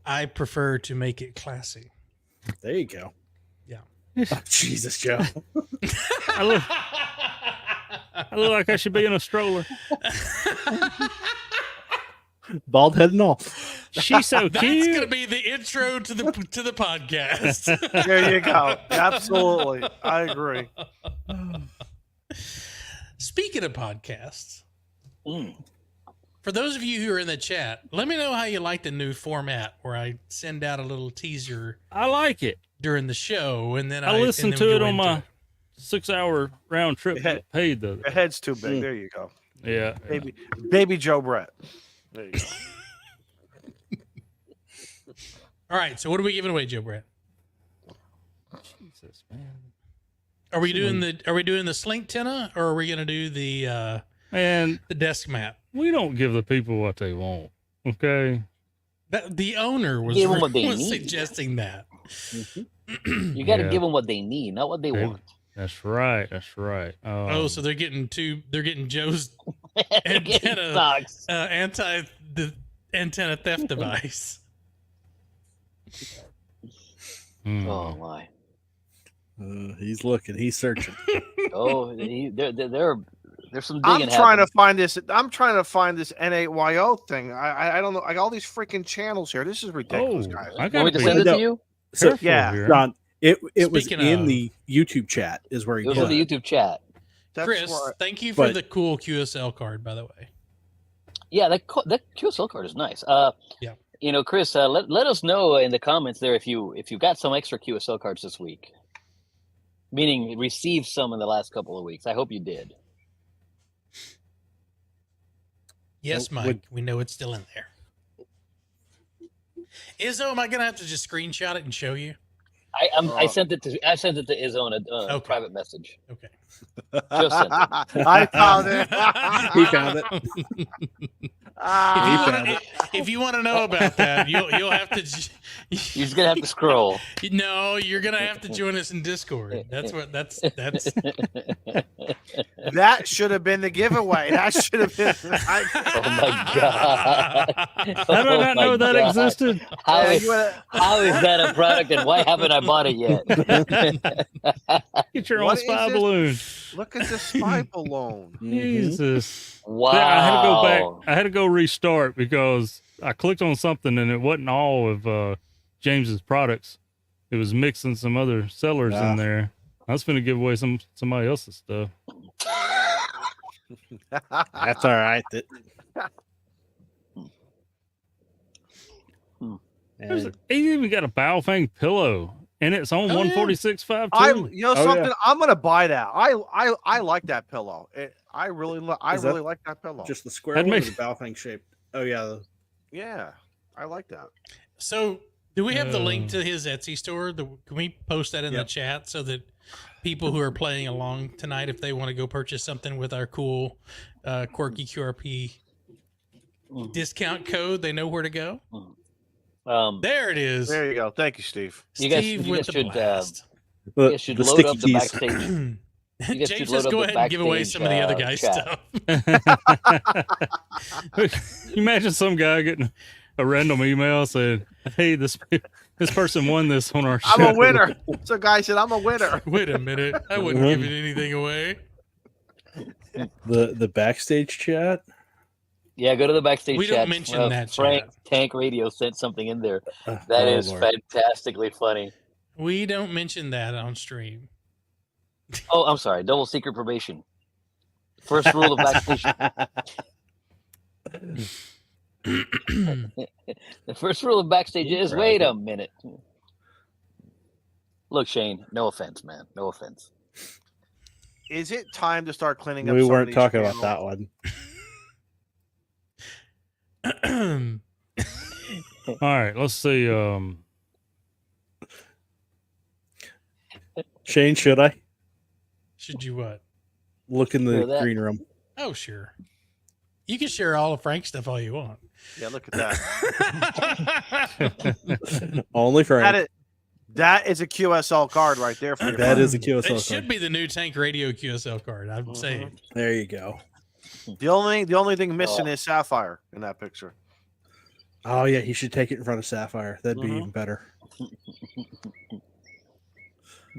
[SPEAKER 6] I prefer to make it classy.
[SPEAKER 5] There you go.
[SPEAKER 6] Yeah.
[SPEAKER 5] Oh, Jesus, Joe.
[SPEAKER 7] I look like I should be in a stroller.
[SPEAKER 5] Bald head and all.
[SPEAKER 7] She's so cute.
[SPEAKER 6] That's gonna be the intro to the podcast.
[SPEAKER 4] There you go. Absolutely, I agree.
[SPEAKER 6] Speaking of podcasts, for those of you who are in the chat, let me know how you like the new format where I send out a little teaser.
[SPEAKER 7] I like it
[SPEAKER 6] during the show, and then
[SPEAKER 7] I listen to it on my 6-hour round trip. Paid though.
[SPEAKER 4] Your head's too big. There you go.
[SPEAKER 7] Yeah,
[SPEAKER 4] baby Joe Brett. There you go.
[SPEAKER 6] All right, so what are we giving away, Joe Brett?
[SPEAKER 7] Jesus, man.
[SPEAKER 6] Are we doing the Slink Tenna, or are we going to do the desk mat?
[SPEAKER 7] We don't give the people what they want. Okay.
[SPEAKER 6] The owner was suggesting that.
[SPEAKER 8] Mm-hmm. You got to give them what they need, not what they want.
[SPEAKER 7] That's right.
[SPEAKER 6] So they're getting Joe's antenna antenna theft device.
[SPEAKER 8] Oh my!
[SPEAKER 5] He's looking. He's searching.
[SPEAKER 8] There's some digging.
[SPEAKER 4] I'm trying to find this N8YO thing. I don't know. I got all these freaking channels here. This is ridiculous, guys.
[SPEAKER 8] Want me to send it to you?
[SPEAKER 5] So, John, it was in the YouTube chat. Is where he
[SPEAKER 8] was in the YouTube chat.
[SPEAKER 6] Chris, thank you for the cool QSL card, by the way.
[SPEAKER 8] Yeah, that QSL card is nice.
[SPEAKER 6] Yeah.
[SPEAKER 8] Chris, let us know in the comments there if you got some extra QSL cards this week. Meaning received some in the last couple of weeks. I hope you did.
[SPEAKER 6] Yes, Mike. We know it's still in there. Izzo, am I gonna have to just screenshot it and show you?
[SPEAKER 8] I sent it to Izzo in a private message.
[SPEAKER 6] Okay.
[SPEAKER 8] Just sent it.
[SPEAKER 4] I found it.
[SPEAKER 5] He found it.
[SPEAKER 6] if you want to know about that, you'll have to.
[SPEAKER 8] You're just gonna have to scroll.
[SPEAKER 6] No, you're gonna have to join us in Discord. That's.
[SPEAKER 4] That should have been the giveaway. That should have been.
[SPEAKER 8] Oh my god!
[SPEAKER 7] How did I not know that existed?
[SPEAKER 8] How is that a product, and why haven't I bought it yet?
[SPEAKER 7] Get your own spy balloon.
[SPEAKER 4] Look at the spy balloon.
[SPEAKER 7] Jesus!
[SPEAKER 8] Wow!
[SPEAKER 7] Yeah, I had to go back. I had to go restart because I clicked on something and it wasn't all of James's products. It was mixing some other sellers in there. I was going to give away somebody else's stuff.
[SPEAKER 5] That's all right.
[SPEAKER 7] He even got a Baofeng pillow, and it's on 146.52.
[SPEAKER 4] You know something? I'm gonna buy that. I like that pillow. I really like that pillow.
[SPEAKER 5] Just the square one or the Baofeng shape? Oh yeah.
[SPEAKER 4] Yeah, I like that.
[SPEAKER 6] So, do we have the link to his Etsy store? Can we post that in the chat so that people who are playing along tonight, if they want to go purchase something with our cool quirky QRP discount code, they know where to go? There it is.
[SPEAKER 4] There you go. Thank you, Steve.
[SPEAKER 8] You guys should load up the backstage.
[SPEAKER 6] James, just go ahead and give away some of the other guys' stuff.
[SPEAKER 7] You imagine some guy getting a random email saying, "Hey, this person won this on our show.
[SPEAKER 4] I'm a winner." So, guy said, "I'm a winner."
[SPEAKER 6] Wait a minute, I wouldn't give it anything away.
[SPEAKER 5] The backstage chat.
[SPEAKER 8] Yeah, go to the backstage chat.
[SPEAKER 6] We don't mention that.
[SPEAKER 8] Frank Tank Radio sent something in there. That is fantastically funny.
[SPEAKER 6] We don't mention that on stream.
[SPEAKER 8] Oh, I'm sorry. Double secret probation. First rule of backstage. The first rule of backstage is wait a minute. Look, Shane, no offense, man. No offense.
[SPEAKER 4] Is it time to start cleaning up?
[SPEAKER 5] We weren't talking about that one.
[SPEAKER 7] All right, let's see.
[SPEAKER 5] Shane, should I?
[SPEAKER 6] Should you what?
[SPEAKER 5] Look in the green room.
[SPEAKER 6] Oh, sure. You can share all of Frank's stuff all you want.
[SPEAKER 4] Yeah, look at that.
[SPEAKER 5] Only Frank.
[SPEAKER 4] That is a QSL card right there for you.
[SPEAKER 5] That is a QSL card.
[SPEAKER 6] It should be the new Tank Radio QSL card, I would say.
[SPEAKER 5] There you go.
[SPEAKER 4] The only thing missing is Sapphire in that picture.
[SPEAKER 5] Oh yeah, he should take it in front of Sapphire. That'd be even better.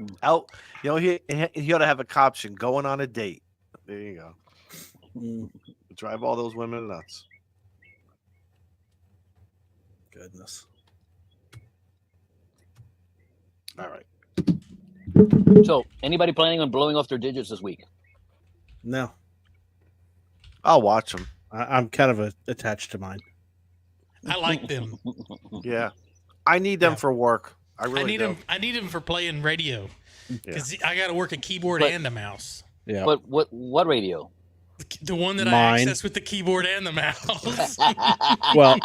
[SPEAKER 4] He ought to have a caption: "Going on a date." There you go. Drive all those women nuts.
[SPEAKER 5] Goodness.
[SPEAKER 4] All right.
[SPEAKER 8] So, anybody planning on blowing off their digits this week?
[SPEAKER 5] No.
[SPEAKER 4] I'll watch them.
[SPEAKER 5] I'm kind of attached to mine.
[SPEAKER 6] I like them.
[SPEAKER 4] Yeah, I need them for work. I need
[SPEAKER 6] them. I need them for playing radio because I got to work a keyboard and a mouse.
[SPEAKER 5] Yeah.
[SPEAKER 8] But what radio?
[SPEAKER 6] The one that I access with the keyboard and the mouse.
[SPEAKER 5] Well,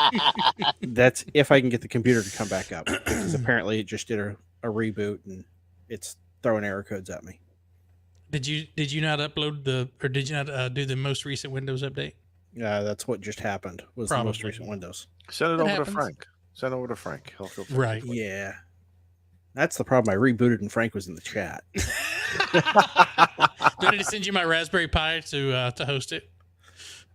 [SPEAKER 5] that's if I can get the computer to come back up, because apparently it just did a reboot and it's throwing error codes at me.
[SPEAKER 6] Did you not upload did you not do the most recent Windows update?
[SPEAKER 5] Yeah, that's what just happened. Was the most recent Windows.
[SPEAKER 4] Send it over to Frank. Send it over to Frank. He'll feel free.
[SPEAKER 6] Right.
[SPEAKER 5] Yeah. That's the problem. I rebooted and Frank was in the chat.
[SPEAKER 6] Do I need to send you my Raspberry Pi to host it?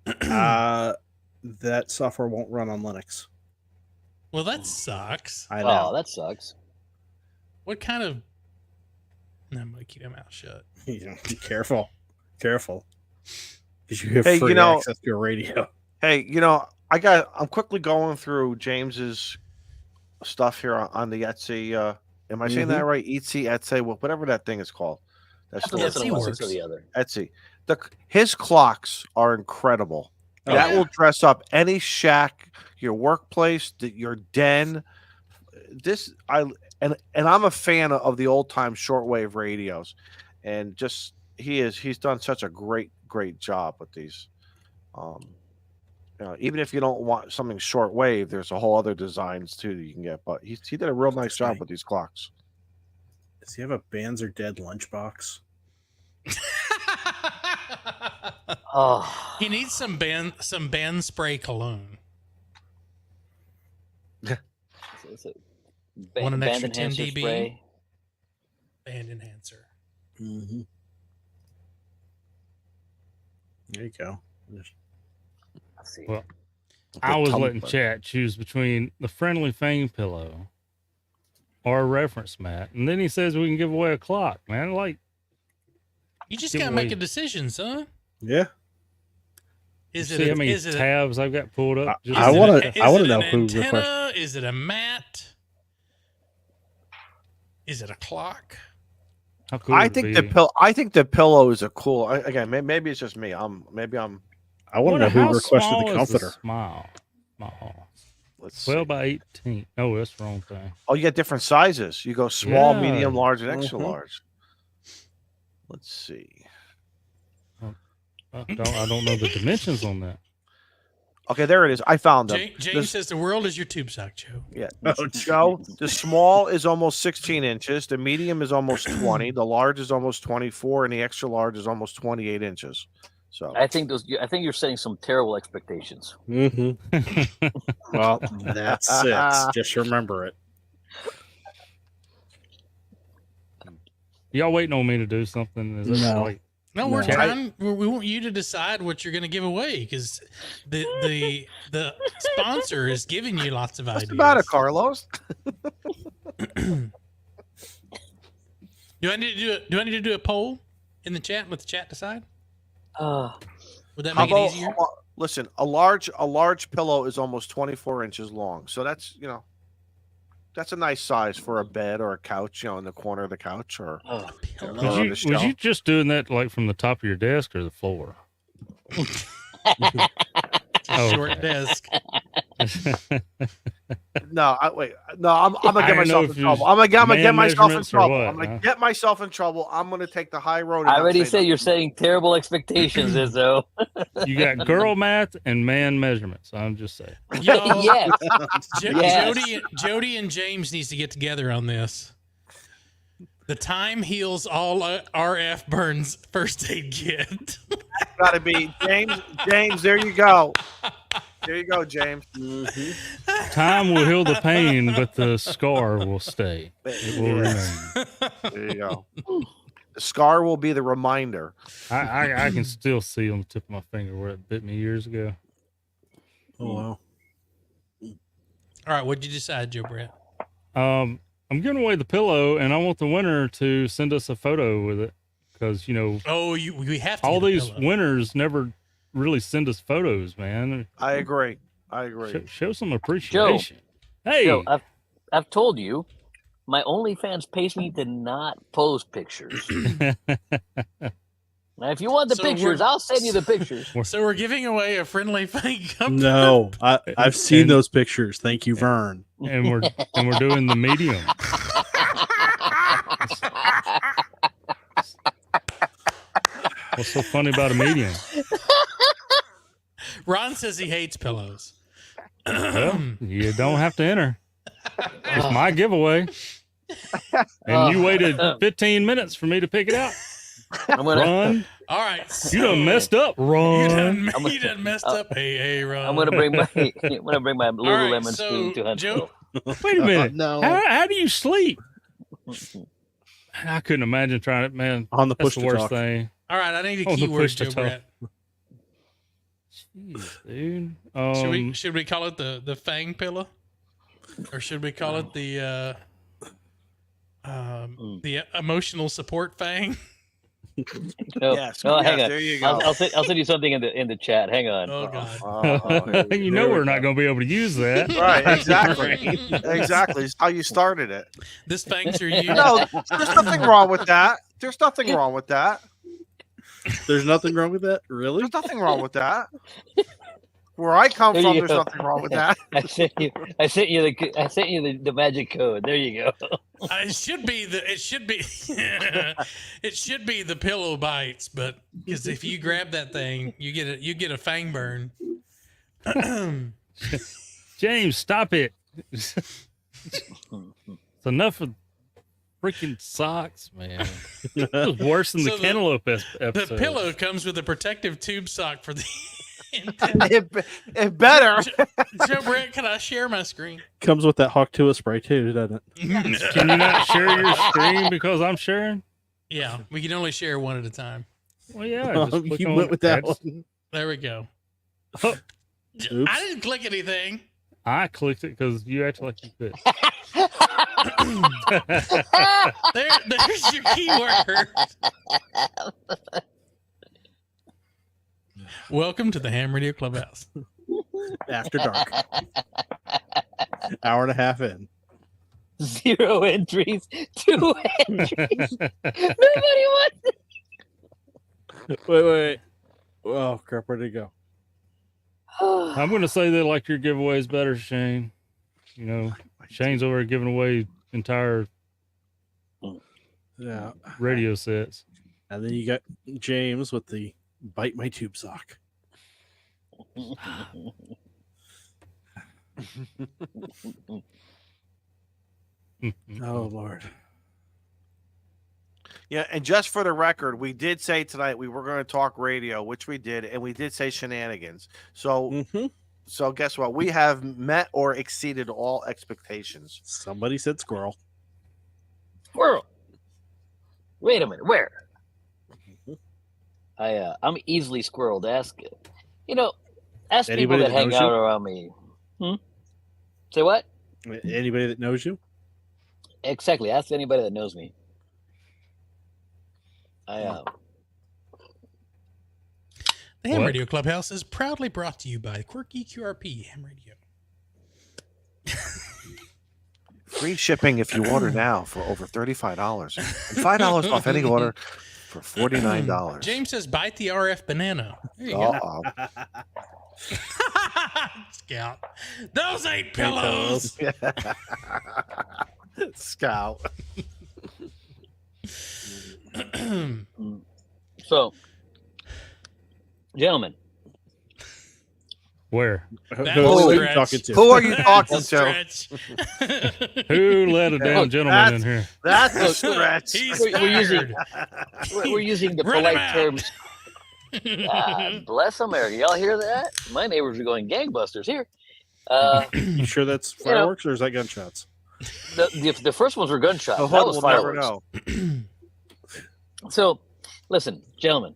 [SPEAKER 5] That software won't run on Linux.
[SPEAKER 6] Well, that sucks.
[SPEAKER 5] I know.
[SPEAKER 8] Oh, that sucks.
[SPEAKER 6] What kind of... No, I'm going to keep my mouth shut.
[SPEAKER 5] Be careful. Careful. Because you have free access to your radio.
[SPEAKER 4] Hey, I'm quickly going through James's stuff here on the Etsy. Am I saying that right? Etsy, whatever that thing is called.
[SPEAKER 6] Etsy works.
[SPEAKER 4] Etsy. His clocks are incredible.
[SPEAKER 5] Oh,
[SPEAKER 4] that will dress up any shack, your workplace, your den. And I'm a fan of the old time shortwave radios, and just he's done such a great job with these. Even if you don't want something shortwave, there's a whole other designs too that you can get. But he did a real nice job with these clocks.
[SPEAKER 5] Does he have a Bands Are Dead lunchbox?
[SPEAKER 6] He needs some band spray cologne. Want an extra 10
[SPEAKER 8] enhancer
[SPEAKER 6] dB?
[SPEAKER 8] spray.
[SPEAKER 6] Band enhancer.
[SPEAKER 5] Mm-hmm. There you go.
[SPEAKER 8] Let's see.
[SPEAKER 7] Well, I was letting chat choose between the friendly Fang pillow or a reference mat, and then he says we can give away a clock. Man, like,
[SPEAKER 6] you just gotta make a decision, son.
[SPEAKER 5] Yeah.
[SPEAKER 6] Is
[SPEAKER 7] See how many tabs I've got pulled up?
[SPEAKER 5] I want to know who requested.
[SPEAKER 6] Is it a mat? Is it a clock?
[SPEAKER 7] How cool
[SPEAKER 4] I think the pillow is a cool. Again, maybe it's just me. I want
[SPEAKER 5] to know who requested the comforter.
[SPEAKER 7] Small.
[SPEAKER 4] Let's
[SPEAKER 7] 12
[SPEAKER 4] see.
[SPEAKER 7] by 18. Oh, that's the wrong thing.
[SPEAKER 4] Oh, you get different sizes. You go small,
[SPEAKER 7] Yeah.
[SPEAKER 4] medium, large, and extra large. Let's see.
[SPEAKER 7] I don't know the dimensions on that.
[SPEAKER 4] Okay, there it is. I found them.
[SPEAKER 6] James says the world is your tube sock, Joe.
[SPEAKER 4] Yeah, Joe. The small is almost 16 inches. The medium is almost 20. The large is almost 24, and the extra large is almost 28 inches. So
[SPEAKER 8] I think you're setting some terrible expectations.
[SPEAKER 5] Mm-hmm. Well, that's it. Just remember it.
[SPEAKER 7] Y'all waiting on me to do something? Is
[SPEAKER 5] No.
[SPEAKER 7] Like,
[SPEAKER 6] No, we're trying. We want you to decide what you're going to give away because the sponsor is giving you lots of ideas.
[SPEAKER 4] what's the matter, Carlos?
[SPEAKER 6] Do I need to do a poll in the chat? Let the chat decide. Would that make it easier?
[SPEAKER 4] Listen, a large pillow is almost 24 inches long, so that's that's a nice size for a bed or a couch, in the corner of the couch or.
[SPEAKER 7] Was you just doing that like from the top of your desk or the floor?
[SPEAKER 6] Short desk.
[SPEAKER 4] No, I'm gonna get myself in trouble. I'm gonna get myself in trouble. I'm gonna get myself in trouble. I'm gonna take the high road.
[SPEAKER 8] I already said you're setting terrible expectations, Izzo.
[SPEAKER 7] You got girl math and man measurements. I'm just saying.
[SPEAKER 8] Yes.
[SPEAKER 6] Jody and James needs to get together on this. The time heals all RF burns first aid kit.
[SPEAKER 4] Gotta be James. There you go. There you go, James. Mm-hmm.
[SPEAKER 7] Time will heal the pain, but the scar will stay. It will remain.
[SPEAKER 4] There you go. The scar will be the reminder.
[SPEAKER 7] I can still see on the tip of my finger where it bit me years ago.
[SPEAKER 5] Oh wow!
[SPEAKER 6] All right, what'd you decide, Joe Brett?
[SPEAKER 7] I'm giving away the pillow, and I want the winner to send us a photo with it because
[SPEAKER 6] we have to.
[SPEAKER 7] All these winners never really send us photos, man.
[SPEAKER 4] I agree.
[SPEAKER 7] Show some appreciation. Hey,
[SPEAKER 8] Joe, I've told you, my OnlyFans pays me to not post pictures. Now, if you want the pictures, I'll send you the pictures.
[SPEAKER 6] So we're giving away a friendly fake comforter.
[SPEAKER 5] No, I've seen those pictures. Thank you, Vern.
[SPEAKER 7] And we're doing the medium. What's so funny about a medium?
[SPEAKER 6] Ron says he hates pillows.
[SPEAKER 7] Well, you don't have to enter. It's my giveaway. And you waited 15 minutes for me to pick it out. Ron.
[SPEAKER 6] All right.
[SPEAKER 7] You done messed up, Ron.
[SPEAKER 6] You done messed up. Hey, Ron.
[SPEAKER 8] I'm gonna bring my Lululemon spoon to Huntsville.
[SPEAKER 7] Wait a minute.
[SPEAKER 5] No.
[SPEAKER 7] How do you sleep? I couldn't imagine trying it, man.
[SPEAKER 5] On the
[SPEAKER 7] That's
[SPEAKER 5] push
[SPEAKER 7] the
[SPEAKER 5] to
[SPEAKER 7] worst
[SPEAKER 5] talk.
[SPEAKER 7] thing.
[SPEAKER 6] All right, I need a keyword, Joe Brett.
[SPEAKER 7] Jeez, dude.
[SPEAKER 6] Should we call it the Fang pillow, or should we call it the emotional support Fang?
[SPEAKER 4] Yes.
[SPEAKER 8] No, hang on.
[SPEAKER 4] There you go.
[SPEAKER 8] I'll send you something in the chat. Hang on.
[SPEAKER 6] Oh God.
[SPEAKER 7] You know we're not going to be able to use that.
[SPEAKER 4] Right. Exactly. Exactly. It's how you started it.
[SPEAKER 6] This Fangs are you.
[SPEAKER 4] No, there's nothing wrong with that. There's nothing wrong with that.
[SPEAKER 5] There's nothing wrong with that? Really?
[SPEAKER 4] There's nothing wrong with that. Where I come from, there's nothing wrong with that.
[SPEAKER 8] I sent you the magic code. There you go.
[SPEAKER 6] It should be the pillow bites, but because if you grab that thing, you get a fang burn.
[SPEAKER 7] James, stop it. It's enough of freaking socks, man. It was worse than the cantaloupe episode.
[SPEAKER 6] The pillow comes with a protective tube sock for the
[SPEAKER 4] It better.
[SPEAKER 6] Joe Brett, can I share my screen?
[SPEAKER 5] Comes with that Hawk Tua spray too, doesn't it?
[SPEAKER 7] Can you not share your screen because I'm sharing?
[SPEAKER 6] Yeah, we can only share one at a time.
[SPEAKER 7] Well, yeah. Just click
[SPEAKER 5] You
[SPEAKER 7] on
[SPEAKER 5] went with that
[SPEAKER 7] ads.
[SPEAKER 5] one.
[SPEAKER 6] There we go.
[SPEAKER 7] Oh,
[SPEAKER 6] I didn't click anything.
[SPEAKER 7] I clicked it because you acted like you could.
[SPEAKER 6] There's your keyword. Welcome to the Ham Radio Clubhouse.
[SPEAKER 5] After dark. Hour and a half in.
[SPEAKER 8] 0 entries, 2 entries. Nobody wants it.
[SPEAKER 5] Wait. Oh, crap. Where'd it go?
[SPEAKER 7] I'm going to say they like your giveaways better, Shane. You know, Shane's over giving away entire radio sets.
[SPEAKER 5] And then you got James with the bite my tube sock. Oh, Lord.
[SPEAKER 4] Yeah, and just for the record, we did say tonight we were going to talk radio, which we did, and we did say shenanigans. So, so guess what? We have met or exceeded all expectations.
[SPEAKER 5] Somebody said squirrel.
[SPEAKER 8] Squirrel. Wait a minute, where? I'm easily squirreled. Ask people
[SPEAKER 5] Anybody
[SPEAKER 8] that hang
[SPEAKER 5] knows
[SPEAKER 8] out
[SPEAKER 5] you?
[SPEAKER 8] around me. Say what?
[SPEAKER 5] Anybody that knows you?
[SPEAKER 8] Exactly. Ask anybody that knows me.
[SPEAKER 6] The Ham Radio Clubhouse is proudly brought to you by Quirky QRP Ham Radio.
[SPEAKER 4] Free shipping if you order now for over $35 and $5 off any order for $49.
[SPEAKER 6] James says, bite the RF banana. There you go. Scout. Those ain't pillows.
[SPEAKER 4] Scout.
[SPEAKER 8] So, gentlemen.
[SPEAKER 7] Where?
[SPEAKER 5] Who are you talking to?
[SPEAKER 4] Who are you talking to?
[SPEAKER 7] Who let a damn gentleman in here?
[SPEAKER 4] That's a stretch.
[SPEAKER 8] We're using the polite terms. Bless America. Y'all hear that? My neighbors are going gangbusters here.
[SPEAKER 5] You sure that's fireworks or is that gunshots?
[SPEAKER 8] The first ones were gunshots.
[SPEAKER 4] The
[SPEAKER 8] That
[SPEAKER 4] hood
[SPEAKER 8] was
[SPEAKER 4] will
[SPEAKER 8] fireworks.
[SPEAKER 4] never know.
[SPEAKER 8] So, listen, gentlemen,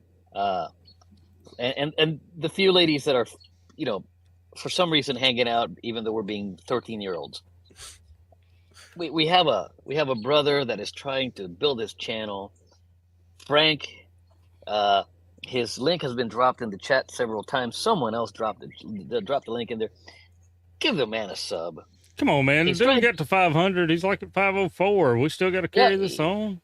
[SPEAKER 8] and the few ladies that are, for some reason hanging out, even though we're being 13-year-olds. We have a brother that is trying to build his channel. Frank, his link has been dropped in the chat several times. Someone else dropped the link in there. Give the man a sub.
[SPEAKER 7] Come on, man. He's didn't get to 500. He's like at 504. We still got to carry this on.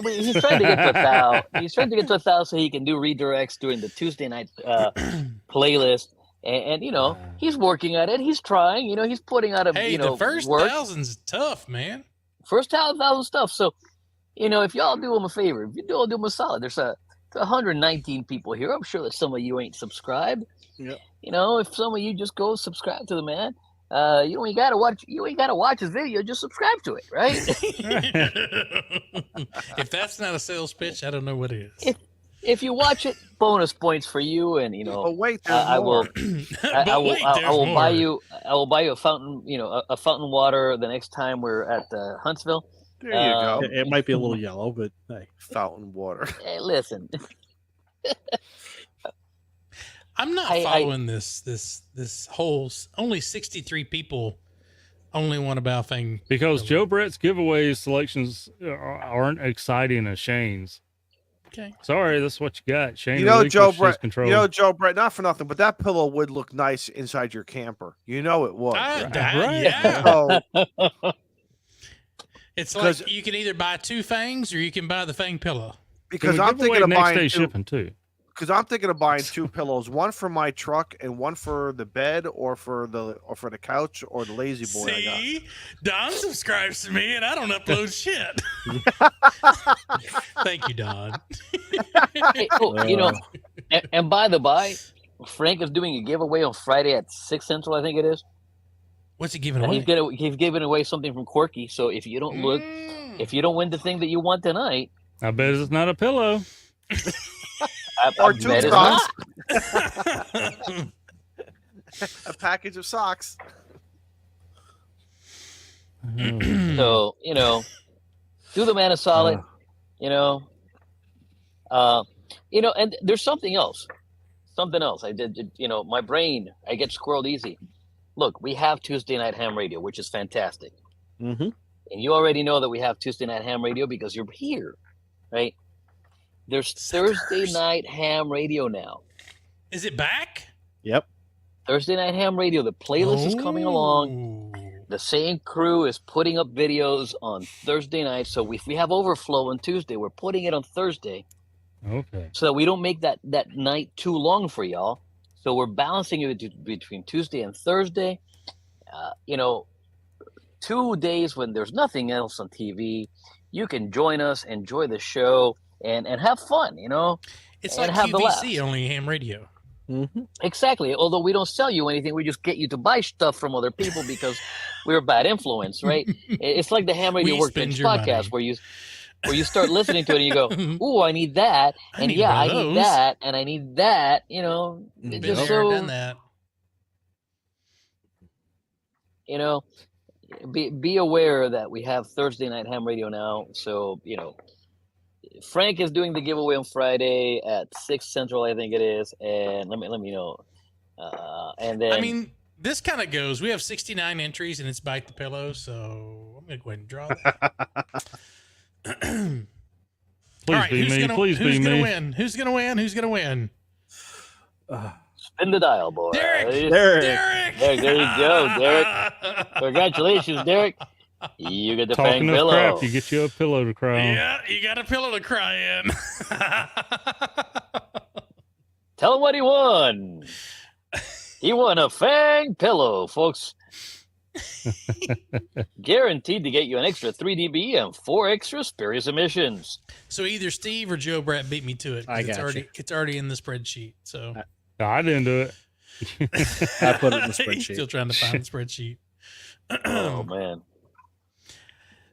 [SPEAKER 8] He's trying to get to 1,000. He's trying to get to 1,000 so he can do redirects during the Tuesday night playlist. And he's working at it. He's trying. He's putting out
[SPEAKER 6] the first
[SPEAKER 8] work.
[SPEAKER 6] 1,000's tough, man.
[SPEAKER 8] First 1,000 stuff. So, if y'all do him a favor, if you do him a solid, there's 119 people here. I'm sure that some of you ain't subscribed.
[SPEAKER 5] Yep.
[SPEAKER 8] If some of you just go subscribe to the man, you ain't gotta watch his video. Just subscribe to it, right?
[SPEAKER 6] If that's not a sales pitch, I don't know what is.
[SPEAKER 8] If you watch it, bonus points for you, and
[SPEAKER 4] But wait, there's
[SPEAKER 8] I
[SPEAKER 4] more.
[SPEAKER 8] will buy you a fountain, a fountain water the next time we're at Huntsville.
[SPEAKER 4] There you go.
[SPEAKER 5] It might be a little yellow, but hey.
[SPEAKER 4] Fountain water.
[SPEAKER 8] Hey, listen.
[SPEAKER 6] I'm not following this whole only 63 people only want about thing
[SPEAKER 7] because Joe Brett's giveaway selections aren't exciting as Shane's.
[SPEAKER 6] Okay.
[SPEAKER 7] Sorry, that's what you got. Shane,
[SPEAKER 4] Joe Brett. Joe Brett. Not for nothing, but that pillow would look nice inside your camper. It would.
[SPEAKER 6] Right?
[SPEAKER 7] Yeah.
[SPEAKER 6] It's like you can either buy 2 fangs or you can buy the fang pillow.
[SPEAKER 4] Because I'm thinking of buying
[SPEAKER 7] next day shipping too.
[SPEAKER 4] Because I'm thinking of buying 2 pillows, one for my truck and one for the bed, or for the couch, or the lazy boy.
[SPEAKER 6] See, Don subscribes to me, and I don't upload shit. Thank you, Don.
[SPEAKER 8] Hey, and by the by, Frank is doing a giveaway on Friday at 6 Central, I think it is.
[SPEAKER 6] What's he giving away?
[SPEAKER 8] He's giving away something from Quirky. So if you don't if you don't win the thing that you want tonight,
[SPEAKER 7] I bet it's not a pillow.
[SPEAKER 4] Or 2 trunks. A package of socks.
[SPEAKER 8] So, do the man a solid, and there's something else. I did, my brain, I get squirreled easy. Look, we have Tuesday Night Ham Radio, which is fantastic.
[SPEAKER 5] Mm-hmm.
[SPEAKER 8] And you already know that we have Tuesday Night Ham Radio because you're here, right? There's Thursday Night Ham Radio now.
[SPEAKER 6] Is it back?
[SPEAKER 5] Yep.
[SPEAKER 8] Thursday Night Ham Radio. The playlist is coming along. The same crew is putting up videos on Thursday night. So if we have overflow on Tuesday, we're putting it on Thursday.
[SPEAKER 7] Okay.
[SPEAKER 8] So that we don't make that night too long for y'all. So we're balancing it between Tuesday and Thursday. 2 days when there's nothing else on TV, you can join us, enjoy the show, and have fun.
[SPEAKER 6] It's
[SPEAKER 8] and
[SPEAKER 6] like
[SPEAKER 8] have
[SPEAKER 6] QVC, only ham radio.
[SPEAKER 5] Mm-hmm.
[SPEAKER 8] Exactly. Although we don't sell you anything, we just get you to buy stuff from other people because we're a bad influence, right? It's like the Ham Radio Workbench podcast where you start listening to it and you go, "Ooh, I need that," and I need that, and I need that.
[SPEAKER 6] Been there, done that.
[SPEAKER 8] Be aware that we have Thursday Night Ham Radio now. So Frank is doing the giveaway on Friday at 6 Central, I think it is, and let me know. And then
[SPEAKER 6] this kind of goes. We have 69 entries, and it's Bite the Pillow. So I'm gonna go ahead and draw that.
[SPEAKER 7] Please be me. Please be me.
[SPEAKER 6] Who's gonna win?
[SPEAKER 8] Spin the dial, boy.
[SPEAKER 6] Derek.
[SPEAKER 8] There you go, Derek. Congratulations, Derek. You get the
[SPEAKER 7] Talking
[SPEAKER 8] fang pillow.
[SPEAKER 7] Crap, you get you a pillow to cry on.
[SPEAKER 6] Yeah, you got a pillow to cry in.
[SPEAKER 8] Tell him what he won. He won a fang pillow, folks. Guaranteed to get you an extra 3 dB and 4 extra spurious emissions.
[SPEAKER 6] So either Steve or Joe Bratt beat me to it. It's already in the spreadsheet. So
[SPEAKER 7] I didn't do it.
[SPEAKER 5] I put it in the spreadsheet.
[SPEAKER 6] He's still trying to find the spreadsheet.
[SPEAKER 8] Oh man.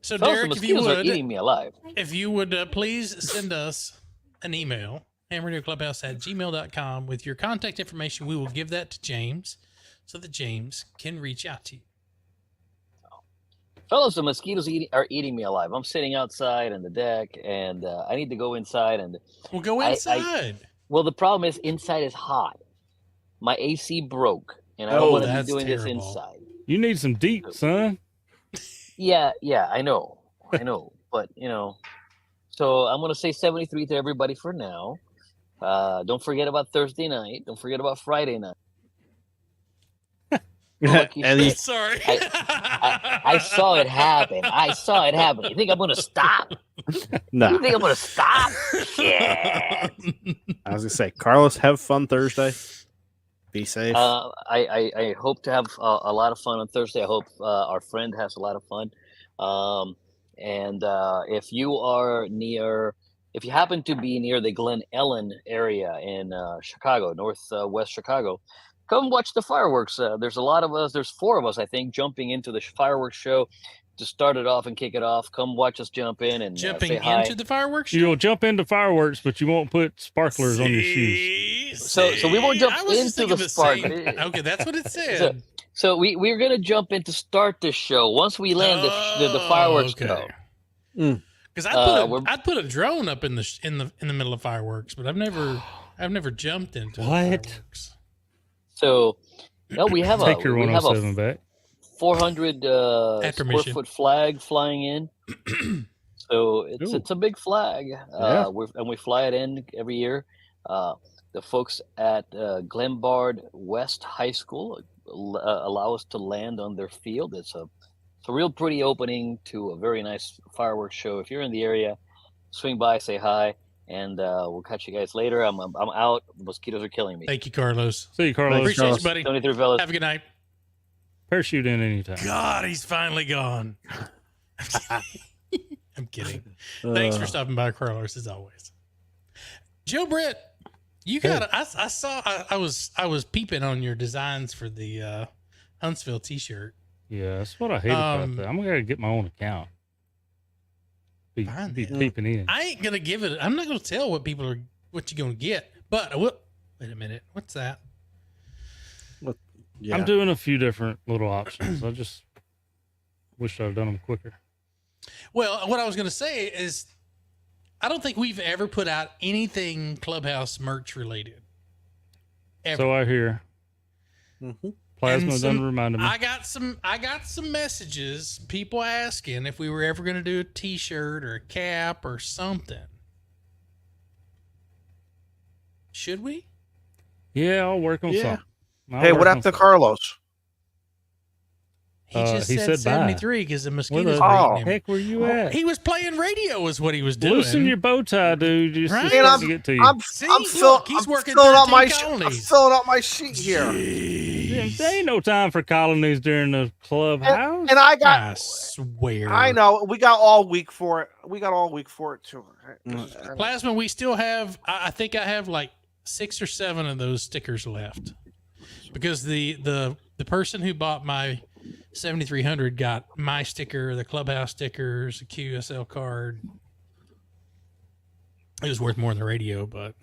[SPEAKER 6] So Derek, if you would,
[SPEAKER 8] eating me alive.
[SPEAKER 6] If you would please send us an email, hamradioclubhouse@gmail.com, with your contact information. We will give that to James so that James can reach out to you.
[SPEAKER 8] Fellas, the mosquitoes are eating me alive. I'm sitting outside on the deck, and I need to go inside. And
[SPEAKER 6] we'll go inside.
[SPEAKER 8] Well, the problem is inside is hot. My AC broke, and I don't want to be doing this inside.
[SPEAKER 7] You need some deep, son.
[SPEAKER 8] Yeah, I know, but so I'm gonna say 73 to everybody for now. Don't forget about Thursday night. Don't forget about Friday night.
[SPEAKER 6] Sorry,
[SPEAKER 8] I saw it happen. You think I'm gonna stop?
[SPEAKER 5] No.
[SPEAKER 8] You think I'm gonna stop? Yeah.
[SPEAKER 5] I was gonna say, Carlos, have fun Thursday. Be safe.
[SPEAKER 8] I hope to have a lot of fun on Thursday. I hope our friend has a lot of fun. And if you happen to be near the Glen Ellen area in Chicago, northwest Chicago, come watch the fireworks. There's a lot of us. There's 4 of us, I think, jumping into the fireworks show to start it off and kick it off. Come watch us jump in and
[SPEAKER 6] jumping
[SPEAKER 8] say hi.
[SPEAKER 6] into the fireworks show?
[SPEAKER 7] You'll jump into fireworks, but you won't put sparklers on your shoes.
[SPEAKER 8] So we won't jump into the sparklers.
[SPEAKER 6] Okay, that's what it said.
[SPEAKER 8] So we're gonna jump in to start the show once we land the fireworks show.
[SPEAKER 6] Because I'd put a drone up in the middle of fireworks, but I've never jumped into fireworks.
[SPEAKER 8] So we have
[SPEAKER 7] take your 107 back.
[SPEAKER 8] 400 square foot flag flying in. So it's a big flag. We fly it in every year. The folks at Glenbard West High School allow us to land on their field. It's a real pretty opening to a very nice fireworks show. If you're in the area, swing by, say hi, and we'll catch you guys later. I'm out. The mosquitoes are killing me.
[SPEAKER 6] Thank you, Carlos.
[SPEAKER 7] See you, Carlos.
[SPEAKER 6] Appreciate you, buddy.
[SPEAKER 8] 23 fellas.
[SPEAKER 6] Have a good night.
[SPEAKER 7] Parachute in anytime.
[SPEAKER 6] God, he's finally gone. I'm kidding. Thanks for stopping by, Carlos, as always. Joe Britt, you got. I saw. I was peeping on your designs for the Huntsville T-shirt.
[SPEAKER 7] Yeah, that's what I hate about that. I'm gonna get my own account. Be peeping in.
[SPEAKER 6] I ain't gonna give it. I'm not gonna tell what you're gonna get, but Wait a minute. What's that?
[SPEAKER 7] I'm doing a few different little options. I just wish I'd done them quicker.
[SPEAKER 6] Well, what I was going to say is I don't think we've ever put out anything Clubhouse merch related. Ever.
[SPEAKER 7] So I hear. Plasma done reminded me.
[SPEAKER 6] I got some messages, people asking if we were ever going to do a t-shirt or a cap or something. Should we?
[SPEAKER 7] Yeah, I'll work on something.
[SPEAKER 4] Hey, what happened to Carlos?
[SPEAKER 6] He just said 73 because the mosquitoes
[SPEAKER 7] were
[SPEAKER 6] eating him.
[SPEAKER 7] Heck, where you at?
[SPEAKER 6] He was playing radio is what he was doing.
[SPEAKER 7] Loosen your bow tie, dude. Just
[SPEAKER 6] right?
[SPEAKER 7] to get to you.
[SPEAKER 4] I'm filling out my sheet here.
[SPEAKER 7] There ain't no time for colonies during the clubhouse.
[SPEAKER 4] And
[SPEAKER 6] I swear.
[SPEAKER 4] I know. We got all week for it. Too.
[SPEAKER 6] Plasma, we still have, I think I have like 6 or 7 of those stickers left. Because the person who bought my 7300 got my sticker, the Clubhouse stickers, the QSL card. It was worth more than the radio, but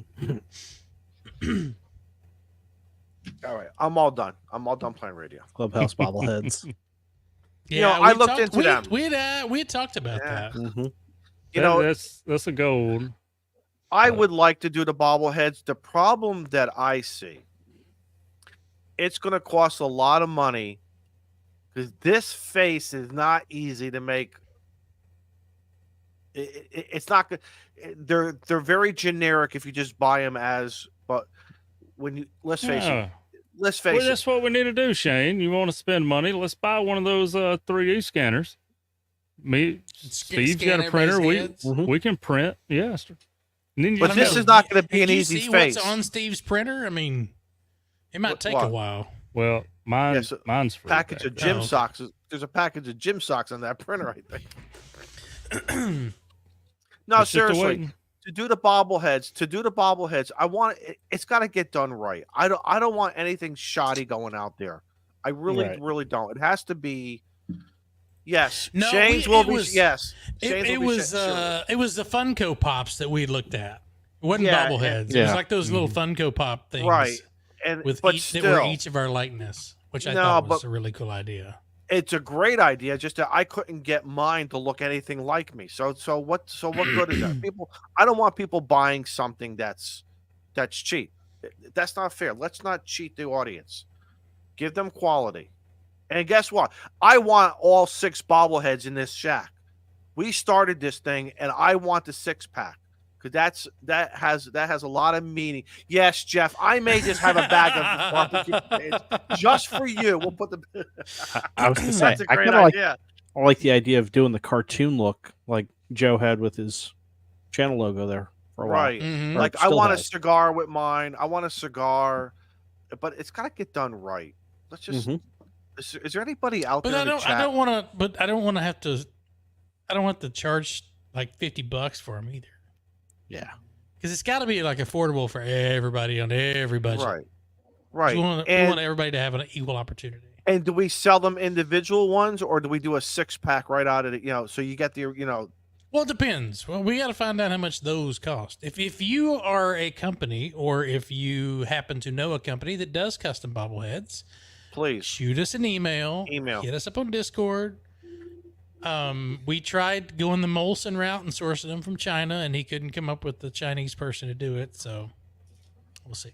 [SPEAKER 4] all right, I'm all done. I'm all done playing radio.
[SPEAKER 5] Clubhouse bobbleheads.
[SPEAKER 6] Yeah,
[SPEAKER 4] I looked into them.
[SPEAKER 6] We had talked about that.
[SPEAKER 7] That's a goal.
[SPEAKER 4] I would like to do the bobbleheads. The problem that I see, it's going to cost a lot of money. Because this face is not easy to make. It's not good. They're very generic if you just buy them as. But when you let's face it,
[SPEAKER 7] that's what we need to do, Shane. You want to spend money? Let's buy one of those 3D scanners. Steve's got a printer. We can print. Yes.
[SPEAKER 4] But this is not going to be an easy face.
[SPEAKER 6] What's on Steve's printer? I mean, it might take a while.
[SPEAKER 7] Well, mine's free.
[SPEAKER 4] Package of gym socks. There's a package of gym socks on that printer, I think. No, seriously. To do the bobbleheads, I want it's got to get done right. I don't want anything shoddy going out there. I really don't. It has to be. Yes.
[SPEAKER 6] No,
[SPEAKER 4] Shane's will be. Yes.
[SPEAKER 6] It was the Funko Pops that we looked at. It wasn't bobbleheads. It was like those little Funko Pop things.
[SPEAKER 4] Right.
[SPEAKER 6] That were each of our likeness, which I thought was a really cool idea.
[SPEAKER 4] It's a great idea. Just that I couldn't get mine to look anything like me. So what good is that? People, I don't want people buying something that's cheap. That's not fair. Let's not cheat the audience. Give them quality. And guess what? I want all 6 bobbleheads in this shack. We started this thing, and I want the 6-pack. Because that has a lot of meaning. Yes, Jeff, I may just have a bag of barbecue just for you. We'll put the.
[SPEAKER 5] I was going to say,
[SPEAKER 4] that's a great idea.
[SPEAKER 5] I like the idea of doing the cartoon look like Joe had with his channel logo there for a while.
[SPEAKER 4] Right. Mm-hmm. Like I want a cigar with mine. I want a cigar, but it's got to get done right. Let's just. Mm-hmm. Is there anybody out there?
[SPEAKER 6] I don't want to have to. I don't want to charge like $50 for them either.
[SPEAKER 5] Yeah,
[SPEAKER 6] because it's got to be like affordable for everybody on every budget.
[SPEAKER 4] Right.
[SPEAKER 6] We want everybody to have an equal opportunity.
[SPEAKER 4] And do we sell them individual ones, or do we do a 6-pack right out of it? So you get the
[SPEAKER 6] Well, it depends. Well, we got to find out how much those cost. If you are a company, or if you happen to know a company that does custom bobbleheads,
[SPEAKER 4] please
[SPEAKER 6] shoot us an email. Hit us up on Discord. We tried going the Molson route and sourcing them from China, and he couldn't come up with the Chinese person to do it. So we'll see.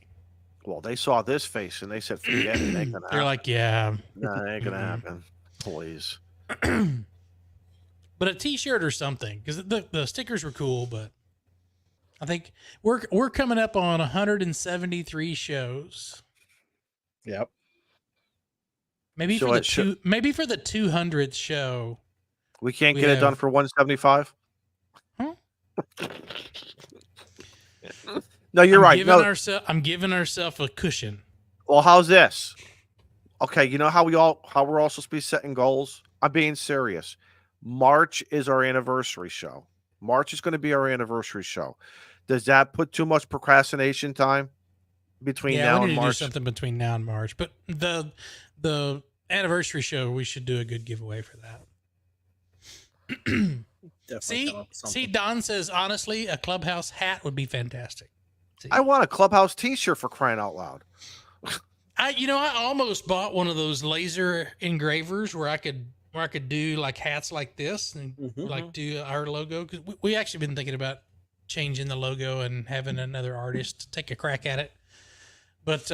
[SPEAKER 4] Well, they saw this face and they said, "Forget it, ain't gonna happen."
[SPEAKER 6] They're like, "Yeah,
[SPEAKER 4] no, it ain't gonna happen." Please.
[SPEAKER 6] But a T-shirt or something, because the stickers were cool. But I think we're coming up on 173 shows.
[SPEAKER 5] Yep.
[SPEAKER 6] Maybe for the 200th show.
[SPEAKER 4] We can't get it done for 175.
[SPEAKER 6] Huh?
[SPEAKER 4] No, you're right.
[SPEAKER 6] I'm giving ourselves a cushion.
[SPEAKER 4] Well, how's this? Okay, you know how we're all supposed to be setting goals? I'm being serious. March is our anniversary show. March is going to be our anniversary show. Does that put too much procrastination time between now and March?
[SPEAKER 6] Do something between now and March. But the anniversary show, we should do a good giveaway for that. See, Don says, honestly, a Clubhouse hat would be fantastic. See?
[SPEAKER 4] I want a Clubhouse T-shirt for crying out loud.
[SPEAKER 6] I almost bought one of those laser engravers where I could do like hats like this and like do our logo, because we actually been thinking about changing the logo and having another artist take a crack at it. But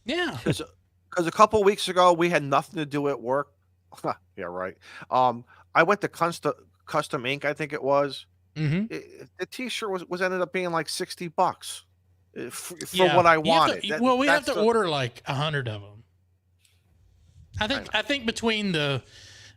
[SPEAKER 6] yeah,
[SPEAKER 4] because a couple of weeks ago we had nothing to do at work. Yeah, right. I went to Custom Ink, I think it was. The T-shirt was ended up being like $60 for what I wanted.
[SPEAKER 6] We have to order like 100 of them. I think between the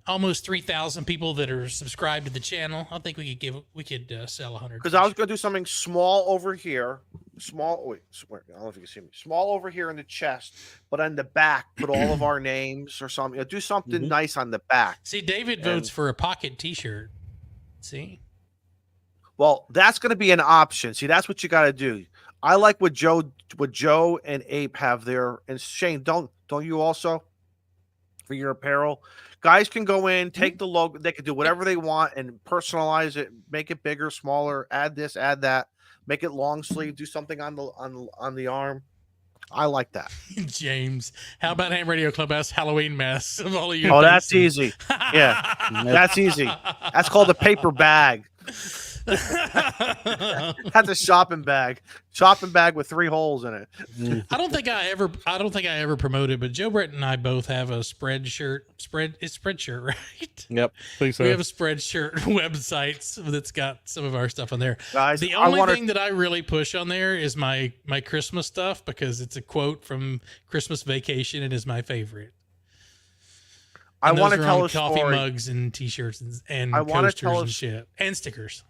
[SPEAKER 6] almost 3,000 people that are subscribed to the channel, I think we could sell 100.
[SPEAKER 4] Because I was going to do something small over here, I don't know if you can see me. Small over here in the chest, but on the back, put all of our names or something. Do something nice on the back.
[SPEAKER 6] See, David votes for a pocket T-shirt. See.
[SPEAKER 4] Well, that's going to be an option. See, that's what you got to do. I like what Joe and Ape have there, and Shane, don't you also for your apparel? Guys can go in, take the logo. They can do whatever they want and personalize it, make it bigger, smaller, add this, add that, make it long sleeve, do something on the arm. I like that.
[SPEAKER 6] James, how about Ham Radio Clubhouse Halloween mess of all of you?
[SPEAKER 4] Oh, that's easy. Yeah, that's easy. That's called a paper bag. That's a shopping bag with 3 holes in it.
[SPEAKER 6] I don't think I ever promoted, but Joe Brett and I both have a Spreadshirt, right?
[SPEAKER 7] Yep.
[SPEAKER 6] We have a Spreadshirt website that's got some of our stuff on there.
[SPEAKER 4] Guys,
[SPEAKER 6] the only thing that I really push on there is my Christmas stuff, because it's a quote from Christmas Vacation and is my favorite.
[SPEAKER 4] I want to tell a
[SPEAKER 6] coffee
[SPEAKER 4] story.
[SPEAKER 6] Mugs and T-shirts and coasters and shit and stickers.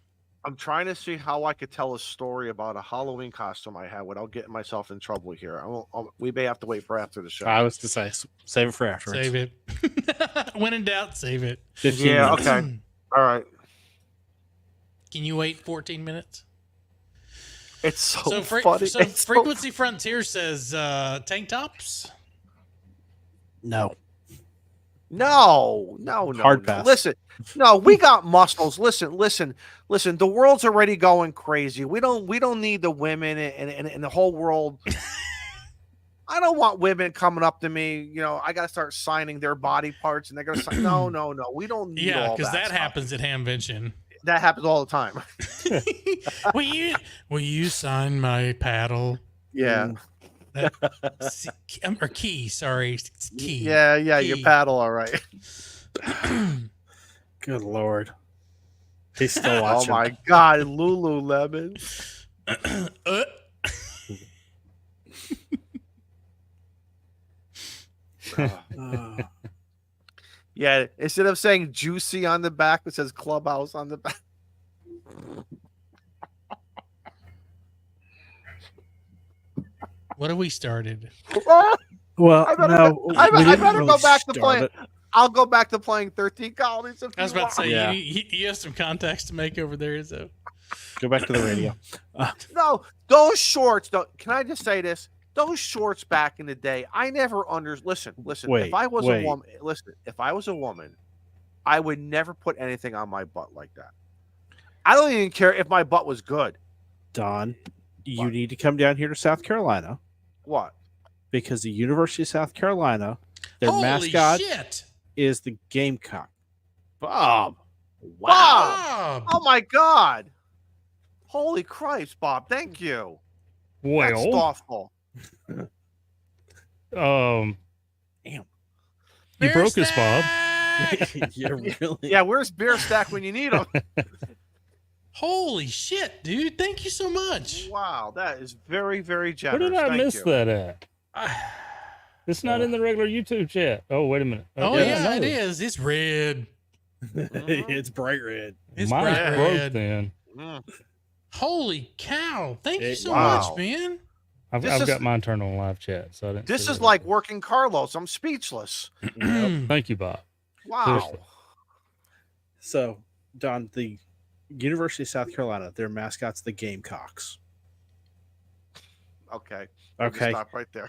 [SPEAKER 4] I'm trying to see how I could tell a story about a Halloween costume I had without getting myself in trouble here. We may have to wait for after the show.
[SPEAKER 5] I was to say, save it for afterwards.
[SPEAKER 6] Save it. When in doubt, save it.
[SPEAKER 5] 15
[SPEAKER 4] yeah,
[SPEAKER 5] minutes.
[SPEAKER 4] okay. All right.
[SPEAKER 6] Can you wait 14 minutes?
[SPEAKER 4] It's so funny.
[SPEAKER 6] So Frequency Frontier says tank tops?
[SPEAKER 5] No.
[SPEAKER 4] No.
[SPEAKER 5] Hard pass.
[SPEAKER 4] Listen, no, we got muscles. Listen. The world's already going crazy. We don't need the women and the whole world. I don't want women coming up to me. I got to start signing their body parts, and they're going to sign. No. We don't need all that.
[SPEAKER 6] Yeah, because that
[SPEAKER 4] stuff.
[SPEAKER 6] happens at Hamvention.
[SPEAKER 4] That happens all the time.
[SPEAKER 6] Will you sign my paddle?
[SPEAKER 4] Yeah.
[SPEAKER 6] Or key, sorry. It's key.
[SPEAKER 4] Yeah,
[SPEAKER 6] key.
[SPEAKER 4] your paddle, all right.
[SPEAKER 5] Good Lord. He's still watching.
[SPEAKER 4] Oh my God, Lululemon. Yeah, instead of saying juicy on the back, it says Clubhouse on the back.
[SPEAKER 6] What have we started?
[SPEAKER 5] Well,
[SPEAKER 4] I better go back to playing. I'll go back to playing 13 Colonies.
[SPEAKER 6] I was about to say, you have some contacts to make over there, so.
[SPEAKER 5] Go back to the radio.
[SPEAKER 4] No, those shorts. Can I just say this? Those shorts back in the day, I never Listen. If I was a woman, if I was a woman, I would never put anything on my butt like that. I don't even care if my butt was good.
[SPEAKER 5] Don, you need to come down here to South Carolina.
[SPEAKER 4] What?
[SPEAKER 5] Because the University of South Carolina, their
[SPEAKER 6] Holy
[SPEAKER 5] mascot
[SPEAKER 6] shit.
[SPEAKER 5] is the Gamecock. Bob.
[SPEAKER 4] Wow. Oh my God. Holy Christ, Bob. Thank you.
[SPEAKER 7] Well,
[SPEAKER 4] that's thoughtful.
[SPEAKER 5] Damn.
[SPEAKER 7] You broke us, Bob.
[SPEAKER 5] Yeah, really.
[SPEAKER 4] Yeah, where's Beer Stack when you need him?
[SPEAKER 6] Holy shit, dude. Thank you so much.
[SPEAKER 4] Wow, that is very, very generous.
[SPEAKER 7] Where did I miss that at? It's not in the regular YouTube chat. Oh, wait a minute.
[SPEAKER 6] Yeah, it is. It's red.
[SPEAKER 5] It's bright red.
[SPEAKER 6] It's
[SPEAKER 7] Mine
[SPEAKER 6] bright
[SPEAKER 7] broke
[SPEAKER 6] red.
[SPEAKER 7] then.
[SPEAKER 6] Holy cow. Thank you so much, man.
[SPEAKER 7] I've got mine turned on live chat. So I didn't.
[SPEAKER 4] This is like working Carlos. I'm speechless.
[SPEAKER 7] Thank you, Bob.
[SPEAKER 4] Wow.
[SPEAKER 7] Seriously.
[SPEAKER 5] So, Don, the University of South Carolina, their mascot's the Gamecocks.
[SPEAKER 4] Okay.
[SPEAKER 5] Okay.
[SPEAKER 4] Stop right there.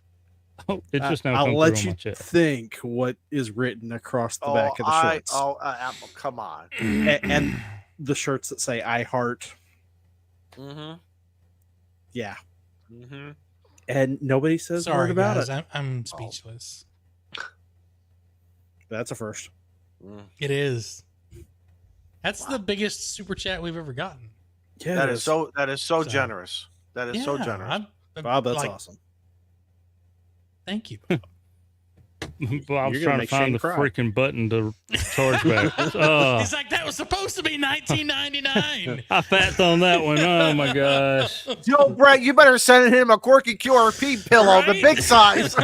[SPEAKER 7] Oh, it just now
[SPEAKER 5] I'll
[SPEAKER 7] come
[SPEAKER 5] let
[SPEAKER 7] through
[SPEAKER 5] you
[SPEAKER 7] on my chat.
[SPEAKER 5] think what is written across the back of the shirts.
[SPEAKER 4] Come on.
[SPEAKER 5] and the shirts that say I heart.
[SPEAKER 4] Mm-hmm.
[SPEAKER 5] Yeah.
[SPEAKER 4] Mm-hmm.
[SPEAKER 5] And nobody says a word about
[SPEAKER 6] guys,
[SPEAKER 5] it.
[SPEAKER 6] I'm speechless.
[SPEAKER 5] That's a first.
[SPEAKER 6] It is. That's the biggest super chat we've ever gotten.
[SPEAKER 5] Yeah,
[SPEAKER 4] that is so generous. That is so generous.
[SPEAKER 5] Bob, that's awesome.
[SPEAKER 6] Thank you.
[SPEAKER 7] Well, I was trying to find the freaking button to charge back.
[SPEAKER 6] He's like, that was supposed to be $19.99.
[SPEAKER 7] I fapped on that one. Oh my gosh.
[SPEAKER 4] Yo, Brett, you better send him a quirky QRP pillow, the big size.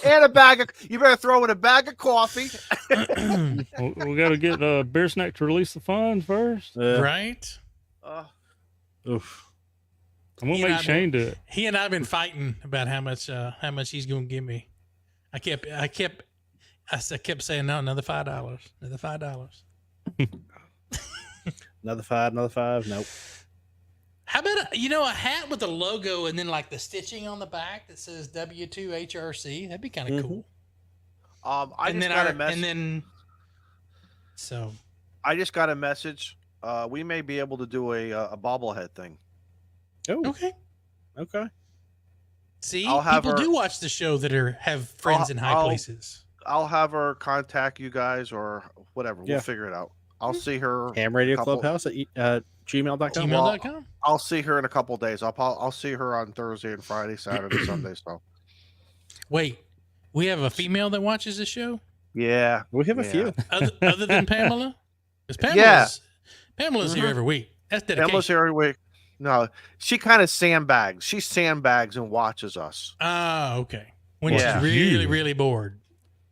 [SPEAKER 4] And a bag of, you better throw in a bag of coffee.
[SPEAKER 7] We got to get Beer Snack to release the funds first.
[SPEAKER 6] Right?
[SPEAKER 5] Oof.
[SPEAKER 7] I'm going to make Shane do it.
[SPEAKER 6] He and I have been fighting about how much he's going to give me. I kept saying, no, another $5. Another $5.
[SPEAKER 5] Another $5. Nope.
[SPEAKER 6] How about a hat with the logo and then like the stitching on the back that says W2HRC? That'd be kind of cool.
[SPEAKER 4] I just got a message. I just got a message. We may be able to do a bobblehead thing.
[SPEAKER 5] Oh, okay.
[SPEAKER 6] See, people do watch the show that have friends in high places.
[SPEAKER 4] I'll have her contact you guys or whatever. We'll figure it out. I'll see her.
[SPEAKER 5] hamradioclubhouse at gmail.com.
[SPEAKER 6] Gmail.com.
[SPEAKER 4] I'll see her in a couple of days. I'll see her on Thursday and Friday, Saturday, Sunday. So,
[SPEAKER 6] wait, we have a female that watches the show?
[SPEAKER 4] Yeah,
[SPEAKER 5] we have a few.
[SPEAKER 6] Other than Pamela? Because Pamela's here every week. That's dedication.
[SPEAKER 4] Pamela's here every week. No, she kind of sandbags. She sandbags and watches us.
[SPEAKER 6] Oh, okay. When she's really, really bored.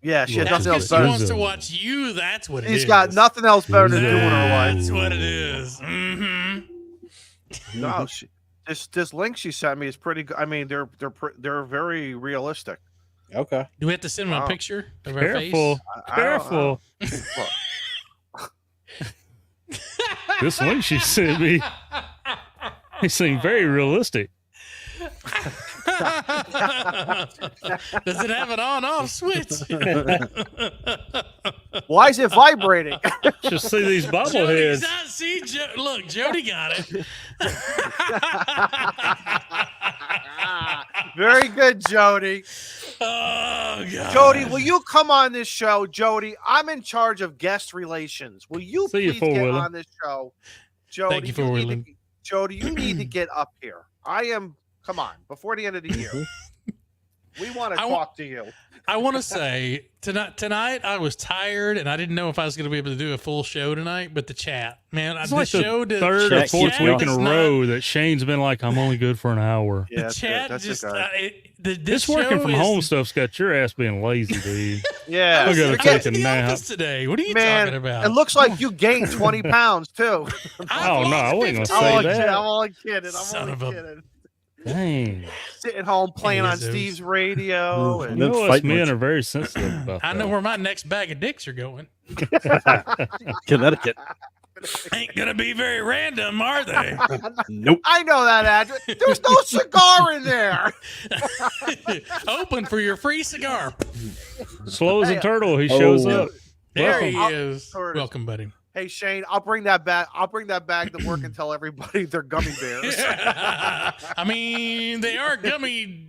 [SPEAKER 4] Yeah, she has nothing else
[SPEAKER 6] better. She wants to watch you. That's what it is.
[SPEAKER 4] She's got nothing else better to do in her life.
[SPEAKER 6] That's what it is. Mm-hmm.
[SPEAKER 4] No, this link she sent me is pretty good. I mean, they're very realistic.
[SPEAKER 5] Okay.
[SPEAKER 6] Do we have to send them a picture of our face?
[SPEAKER 7] Careful. This link she sent me. They seem very realistic.
[SPEAKER 6] Does it have an on-off switch?
[SPEAKER 4] Why is it vibrating?
[SPEAKER 7] Just see these bobbleheads.
[SPEAKER 6] Look, Jody got it.
[SPEAKER 4] Very good, Jody.
[SPEAKER 6] Oh, God.
[SPEAKER 4] Jody, will you come on this show? Jody, I'm in charge of guest relations. Will you please get on this show? Jody,
[SPEAKER 6] thank you for Willing.
[SPEAKER 4] Jody, you need to get up here. Come on, before the end of the year. We want to talk to you.
[SPEAKER 6] I want to say tonight I was tired and I didn't know if I was going to be able to do a full show tonight. But the chat, man,
[SPEAKER 7] it's like the third or fourth week in a row that Shane's been like, "I'm only good for an hour."
[SPEAKER 6] Yeah, the chat just
[SPEAKER 7] this working from home stuff's got your ass being lazy, dude.
[SPEAKER 4] Yeah,
[SPEAKER 7] I gotta take a nap
[SPEAKER 6] today. What are you talking about?
[SPEAKER 4] It looks like you gained 20 pounds too.
[SPEAKER 7] Oh no, I wasn't gonna say that.
[SPEAKER 4] I'm only kidding.
[SPEAKER 6] Son of a
[SPEAKER 7] dang.
[SPEAKER 4] Sitting home playing on Steve's radio.
[SPEAKER 7] And you know us men are very sensitive about that.
[SPEAKER 6] I know where my next bag of dicks are going.
[SPEAKER 5] Connecticut.
[SPEAKER 6] Ain't gonna be very random, are they?
[SPEAKER 5] Nope.
[SPEAKER 4] I know that address. There's no cigar in there.
[SPEAKER 6] Open for your free cigar.
[SPEAKER 7] Slow as a turtle, he shows up.
[SPEAKER 6] There he is. Welcome, buddy.
[SPEAKER 4] Hey Shane, I'll bring that back. I'll bring that bag to work and tell everybody they're gummy bears.
[SPEAKER 6] I mean, they are gummy.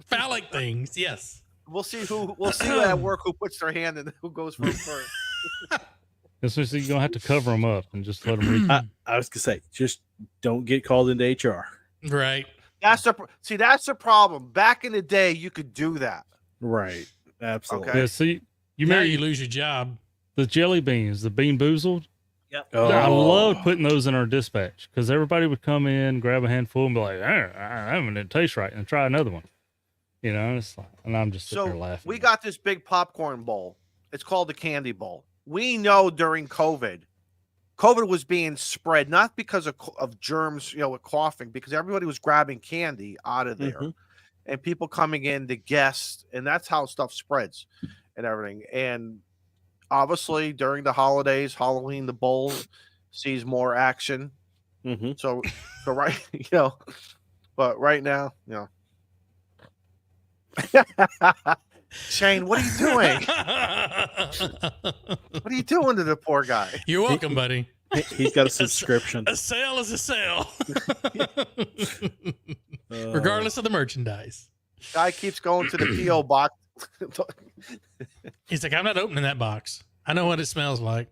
[SPEAKER 6] Phallic things. Yes.
[SPEAKER 4] We'll see who at work who puts their hand in, who goes first.
[SPEAKER 7] This is you're gonna have to cover them up and just let them read.
[SPEAKER 5] I was gonna say, just don't get called into HR.
[SPEAKER 6] Right.
[SPEAKER 4] That's the problem. Back in the day, you could do that.
[SPEAKER 5] Right. Absolutely.
[SPEAKER 7] Okay. Yeah, see,
[SPEAKER 6] you lose your job.
[SPEAKER 7] The jelly beans, the Bean Boozled.
[SPEAKER 4] Yep.
[SPEAKER 5] Oh.
[SPEAKER 7] I loved putting those in our dispatch because everybody would come in, grab a handful, and be like, "I didn't taste right," and try another one. You know, it's like, and I'm just sitting there laughing.
[SPEAKER 4] We got this big popcorn bowl. It's called the candy bowl. We know during COVID was being spread not because of germs, with coughing, because everybody was grabbing candy out of there, and people coming in to guests, and that's how stuff spreads and everything. And obviously, during the holidays, Halloween, the bowl sees more action. So right, but right now, Shane, what are you doing? What are you doing to the poor guy?
[SPEAKER 6] You're welcome, buddy.
[SPEAKER 5] He's got a subscription.
[SPEAKER 6] A sale is a sale. Regardless of the merchandise.
[SPEAKER 4] Guy keeps going to the P.O. box.
[SPEAKER 6] He's like, I'm not opening that box. I know what it smells like.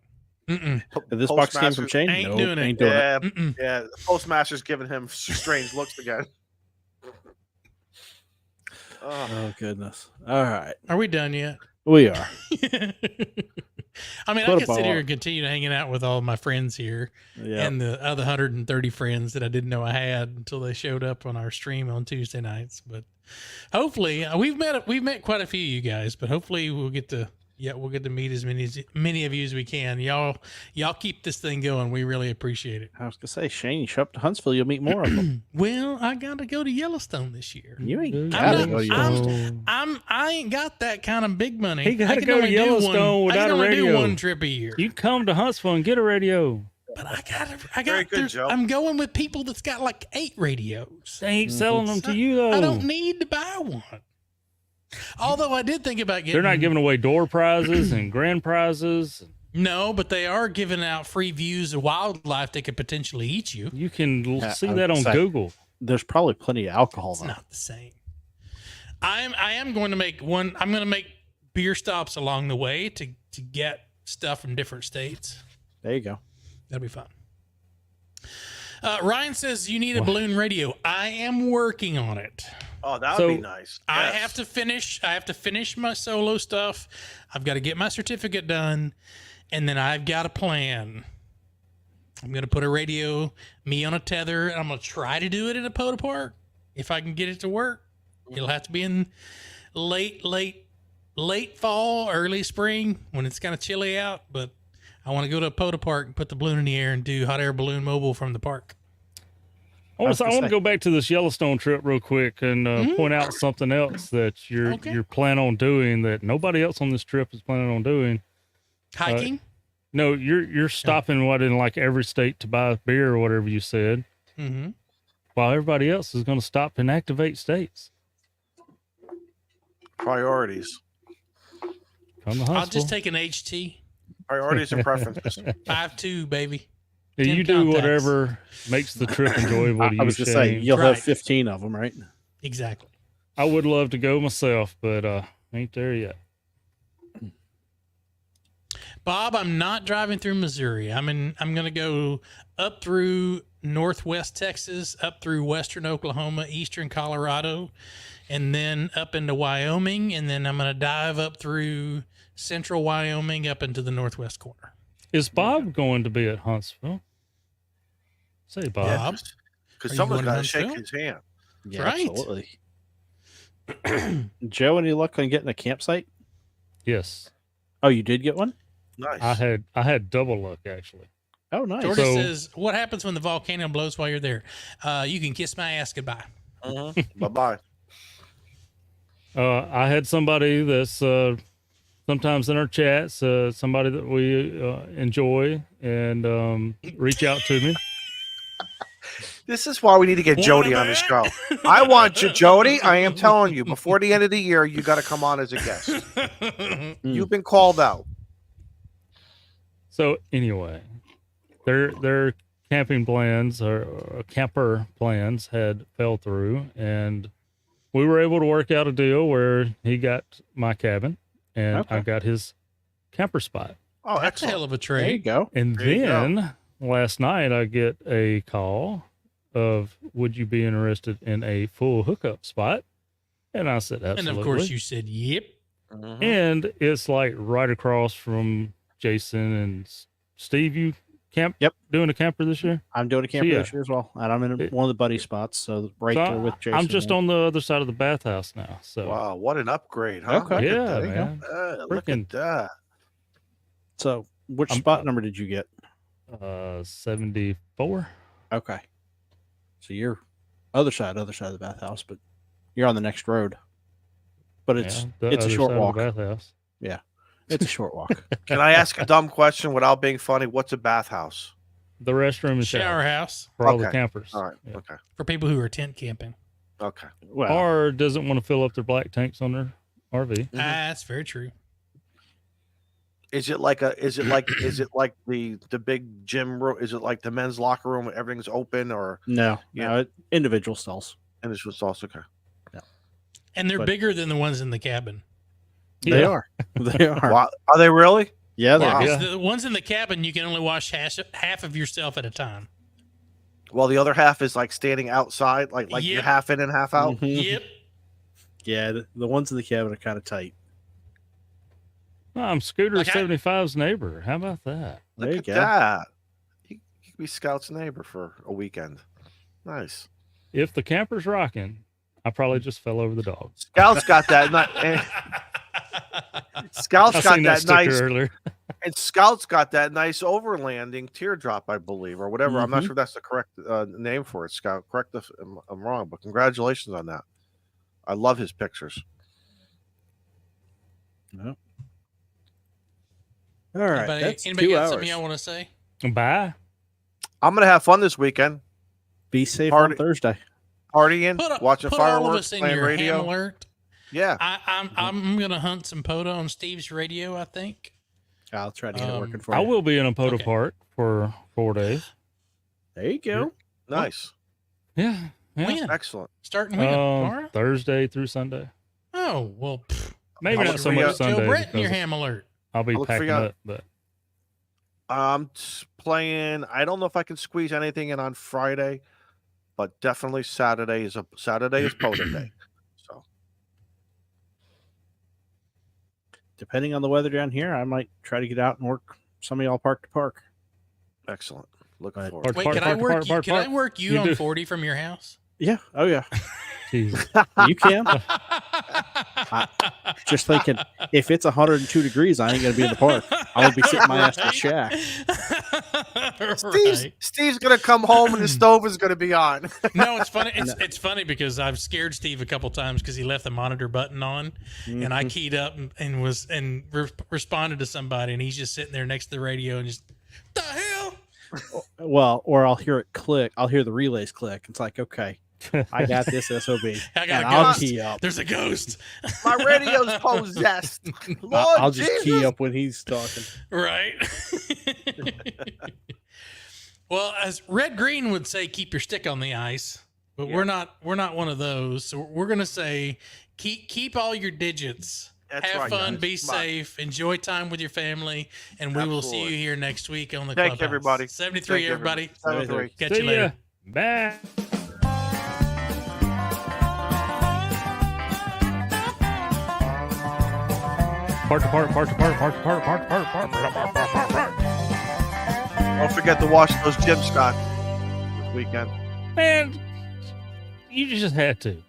[SPEAKER 5] This box came from Shane?
[SPEAKER 6] Ain't doing it.
[SPEAKER 4] Yeah, the postmaster's giving him strange looks again.
[SPEAKER 5] Oh, goodness. All right.
[SPEAKER 6] Are we done yet?
[SPEAKER 5] We are.
[SPEAKER 6] I mean, I could sit here and continue hanging out with all my friends here and the other 130 friends that I didn't know I had until they showed up on our stream on Tuesday nights. But hopefully, we've met quite a few of you guys. But hopefully, we'll get to meet as many of you as we can. Y'all keep this thing going. We really appreciate it.
[SPEAKER 5] I was gonna say, Shane, you show up to Huntsville, you'll meet more of them.
[SPEAKER 6] Well, I gotta go to Yellowstone this year.
[SPEAKER 5] You ain't gotta go to Yellowstone.
[SPEAKER 6] I ain't got that kind of big money.
[SPEAKER 7] He gotta go to Yellowstone without a radio.
[SPEAKER 6] I can only do one trip a year.
[SPEAKER 7] You come to Huntsville and get a radio.
[SPEAKER 6] But I got. I'm going with people that's got like 8 radios.
[SPEAKER 7] They ain't selling them to you though.
[SPEAKER 6] I don't need to buy one. Although I did think about getting...
[SPEAKER 7] They're not giving away door prizes and grand prizes.
[SPEAKER 6] No, but they are giving out free views of wildlife that could potentially eat you.
[SPEAKER 7] You can see that on Google.
[SPEAKER 5] There's probably plenty of alcohol.
[SPEAKER 6] It's not the same. I am going to make one... I'm going to make beer stops along the way to get stuff from different states.
[SPEAKER 5] There you go.
[SPEAKER 6] That'll be fun. Ryan says you need a balloon radio. I am working on it.
[SPEAKER 4] Oh, that would be nice.
[SPEAKER 6] I have to finish my solo stuff. I've got to get my certificate done, and then I've got a plan. I'm going to put a radio, me on a tether, and I'm going to try to do it in a POTA park. If I can get it to work, it'll have to be in late fall, early spring when it's kind of chilly out. But I want to go to a POTA park and put the balloon in the air and do hot air balloon mobile from the park.
[SPEAKER 7] I want to go back to this Yellowstone trip real quick and point out something else that you're planning on doing that nobody else on this trip is planning on doing.
[SPEAKER 6] Hiking?
[SPEAKER 7] No, you're stopping in like every state to buy beer or whatever you said.
[SPEAKER 6] Mm-hmm.
[SPEAKER 7] While everybody else is going to stop in activate states.
[SPEAKER 4] Priorities.
[SPEAKER 6] I'll just take an HT.
[SPEAKER 4] Priorities and preferences.
[SPEAKER 6] 5-2, baby.
[SPEAKER 7] Yeah, you do whatever makes the trip enjoyable to you.
[SPEAKER 5] I was going to say, you'll have 15 of them, right?
[SPEAKER 6] Exactly.
[SPEAKER 7] I would love to go myself, but ain't there yet.
[SPEAKER 6] Bob, I'm not driving through Missouri. I'm going to go up through northwest Texas, up through western Oklahoma, eastern Colorado, and then up into Wyoming, and then I'm going to dive up through central Wyoming up into the northwest corner.
[SPEAKER 7] Is Bob going to be at Huntsville? Say, Bob.
[SPEAKER 4] Because someone's got to shake his hand.
[SPEAKER 5] Yeah,
[SPEAKER 6] right.
[SPEAKER 5] Absolutely. Joe, any luck on getting a campsite?
[SPEAKER 7] Yes.
[SPEAKER 5] Oh, you did get one?
[SPEAKER 4] Nice.
[SPEAKER 7] I had double luck, actually.
[SPEAKER 5] Oh, nice.
[SPEAKER 6] Jordan says, what happens when the volcano blows while you're there? You can kiss my ass goodbye.
[SPEAKER 4] Bye-bye.
[SPEAKER 7] I had somebody that's sometimes in our chats, somebody that we enjoy and reach out to me.
[SPEAKER 4] This is why we need to get Jody on the show. I want you, Jody. I am telling you, before the end of the year, you got to come on as a guest. You've been called out.
[SPEAKER 7] So anyway, their camping plans or camper plans had fell through, and we were able to work out a deal where he got my cabin and I got his camper spot.
[SPEAKER 4] Oh,
[SPEAKER 6] that's a hell of a trade.
[SPEAKER 5] There you go.
[SPEAKER 7] And then last night I get a call of, would you be interested in a full hookup spot? And I said, absolutely.
[SPEAKER 6] And of course you said, yep.
[SPEAKER 7] And it's like right across from Jason and Steve. You doing a camper this year?
[SPEAKER 5] I'm doing a camper this year as well. And I'm in one of the buddy spots. So there with Jason.
[SPEAKER 7] I'm just on the other side of the bathhouse now. So
[SPEAKER 4] wow, what an upgrade, huh?
[SPEAKER 5] Okay.
[SPEAKER 7] Yeah, man.
[SPEAKER 4] Look at that.
[SPEAKER 5] So which spot number did you get?
[SPEAKER 7] 74.
[SPEAKER 5] Okay. So you're other side of the bathhouse, but you're on the next road. But it's a short walk.
[SPEAKER 7] Bathhouse.
[SPEAKER 5] Yeah. It's a short walk.
[SPEAKER 4] Can I ask a dumb question without being funny? What's a bathhouse?
[SPEAKER 7] The restroom and
[SPEAKER 6] shower house
[SPEAKER 7] for all the campers.
[SPEAKER 4] All right. Yeah. Okay.
[SPEAKER 6] For people who are tent camping.
[SPEAKER 4] Okay.
[SPEAKER 5] Well,
[SPEAKER 7] or doesn't want to fill up their black tanks on their RV.
[SPEAKER 6] That's very true.
[SPEAKER 4] Is it like the big gym room? Is it like the men's locker room where everything's open, or
[SPEAKER 5] no, individual stalls.
[SPEAKER 4] Individual stalls, okay.
[SPEAKER 5] Yeah.
[SPEAKER 6] And they're bigger than the ones in the cabin.
[SPEAKER 5] They are. They are.
[SPEAKER 4] Wow. Are they really?
[SPEAKER 5] Yeah,
[SPEAKER 6] the ones in the cabin you can only wash half of yourself at a time.
[SPEAKER 4] Well, the other half is like standing outside, like you're half in and half out.
[SPEAKER 5] Mm-hmm.
[SPEAKER 6] Yep.
[SPEAKER 5] Yeah, the ones in the cabin are kind of tight.
[SPEAKER 7] I'm Scooter 75's neighbor. How about that?
[SPEAKER 5] There you
[SPEAKER 4] Look
[SPEAKER 5] go.
[SPEAKER 4] at that. You could be Scout's neighbor for a weekend. Nice.
[SPEAKER 7] If the camper's rocking, I probably just fell over the dog.
[SPEAKER 4] Scout's got that. Scout's got that nice.
[SPEAKER 7] Earlier.
[SPEAKER 4] And Scout's got that nice overlanding teardrop, I believe, or whatever. I'm not sure if that's the correct name for it, Scout. Correct if I'm wrong, but congratulations on that. I love his pictures.
[SPEAKER 5] No. All right.
[SPEAKER 6] Anybody got something y'all want to say?
[SPEAKER 7] Bye.
[SPEAKER 4] I'm going to have fun this weekend.
[SPEAKER 5] Be safe on Thursday.
[SPEAKER 4] Partying, watching
[SPEAKER 6] put
[SPEAKER 4] fireworks,
[SPEAKER 6] all of us in
[SPEAKER 4] playing
[SPEAKER 6] your
[SPEAKER 4] radio.
[SPEAKER 6] ham alert.
[SPEAKER 4] Yeah.
[SPEAKER 6] I'm going to hunt some POTA on Steve's radio, I think.
[SPEAKER 5] I'll try to get it working for you.
[SPEAKER 7] I will be in a POTA park for 4 days.
[SPEAKER 5] There you go.
[SPEAKER 4] Nice.
[SPEAKER 7] Yeah.
[SPEAKER 6] When?
[SPEAKER 4] Excellent.
[SPEAKER 6] Starting when? Tomorrow?
[SPEAKER 7] Thursday through Sunday.
[SPEAKER 6] Oh, well.
[SPEAKER 7] Maybe not so much Sunday.
[SPEAKER 6] Joe Brett in your ham alert.
[SPEAKER 7] I'll be packing up, but
[SPEAKER 4] I'm playing. I don't know if I can squeeze anything in on Friday, but definitely Saturday is POTA day. So,
[SPEAKER 5] depending on the weather down here, I might try to get out and work some of y'all park to park.
[SPEAKER 4] Excellent. Looking forward.
[SPEAKER 6] Wait, can I work you on 40 from your house?
[SPEAKER 5] Yeah. Oh yeah.
[SPEAKER 7] Jesus.
[SPEAKER 5] You can. Just thinking, if it's 102 degrees, I ain't gonna be in the park. I'm gonna be sitting my ass in the shack.
[SPEAKER 4] Steve's gonna come home and the stove is gonna be on.
[SPEAKER 6] No, it's funny. It's funny because I've scared Steve a couple times because he left the monitor button on, and I keyed up and responded to somebody, and he's just sitting there next to the radio and just the hell.
[SPEAKER 5] Well, or I'll hear it click. I'll hear the relays click. It's like, okay, I got this SOB.
[SPEAKER 6] I got a
[SPEAKER 5] I'll
[SPEAKER 6] ghost.
[SPEAKER 5] key up.
[SPEAKER 6] There's a ghost.
[SPEAKER 4] My radio's possessed. Lord
[SPEAKER 5] I'll just
[SPEAKER 4] Jesus.
[SPEAKER 5] key up when he's talking.
[SPEAKER 6] Right. Well, as Red Green would say, keep your stick on the ice, but we're not one of those. So we're gonna say keep all your digits.
[SPEAKER 4] That's
[SPEAKER 6] Have
[SPEAKER 4] right,
[SPEAKER 6] fun,
[SPEAKER 4] guys.
[SPEAKER 6] be
[SPEAKER 4] Come on.
[SPEAKER 6] safe, enjoy time with your family, and we will see you here next week on the
[SPEAKER 4] Thank
[SPEAKER 6] Clubhouse.
[SPEAKER 4] you, everybody.
[SPEAKER 6] 73,
[SPEAKER 4] Thank you,
[SPEAKER 6] everybody.
[SPEAKER 4] 73.
[SPEAKER 6] Catch
[SPEAKER 7] See
[SPEAKER 6] you later.
[SPEAKER 7] ya. Bye. Part.
[SPEAKER 4] Don't forget to wash those gyms, Scott, this weekend.
[SPEAKER 7] Man, you just had to.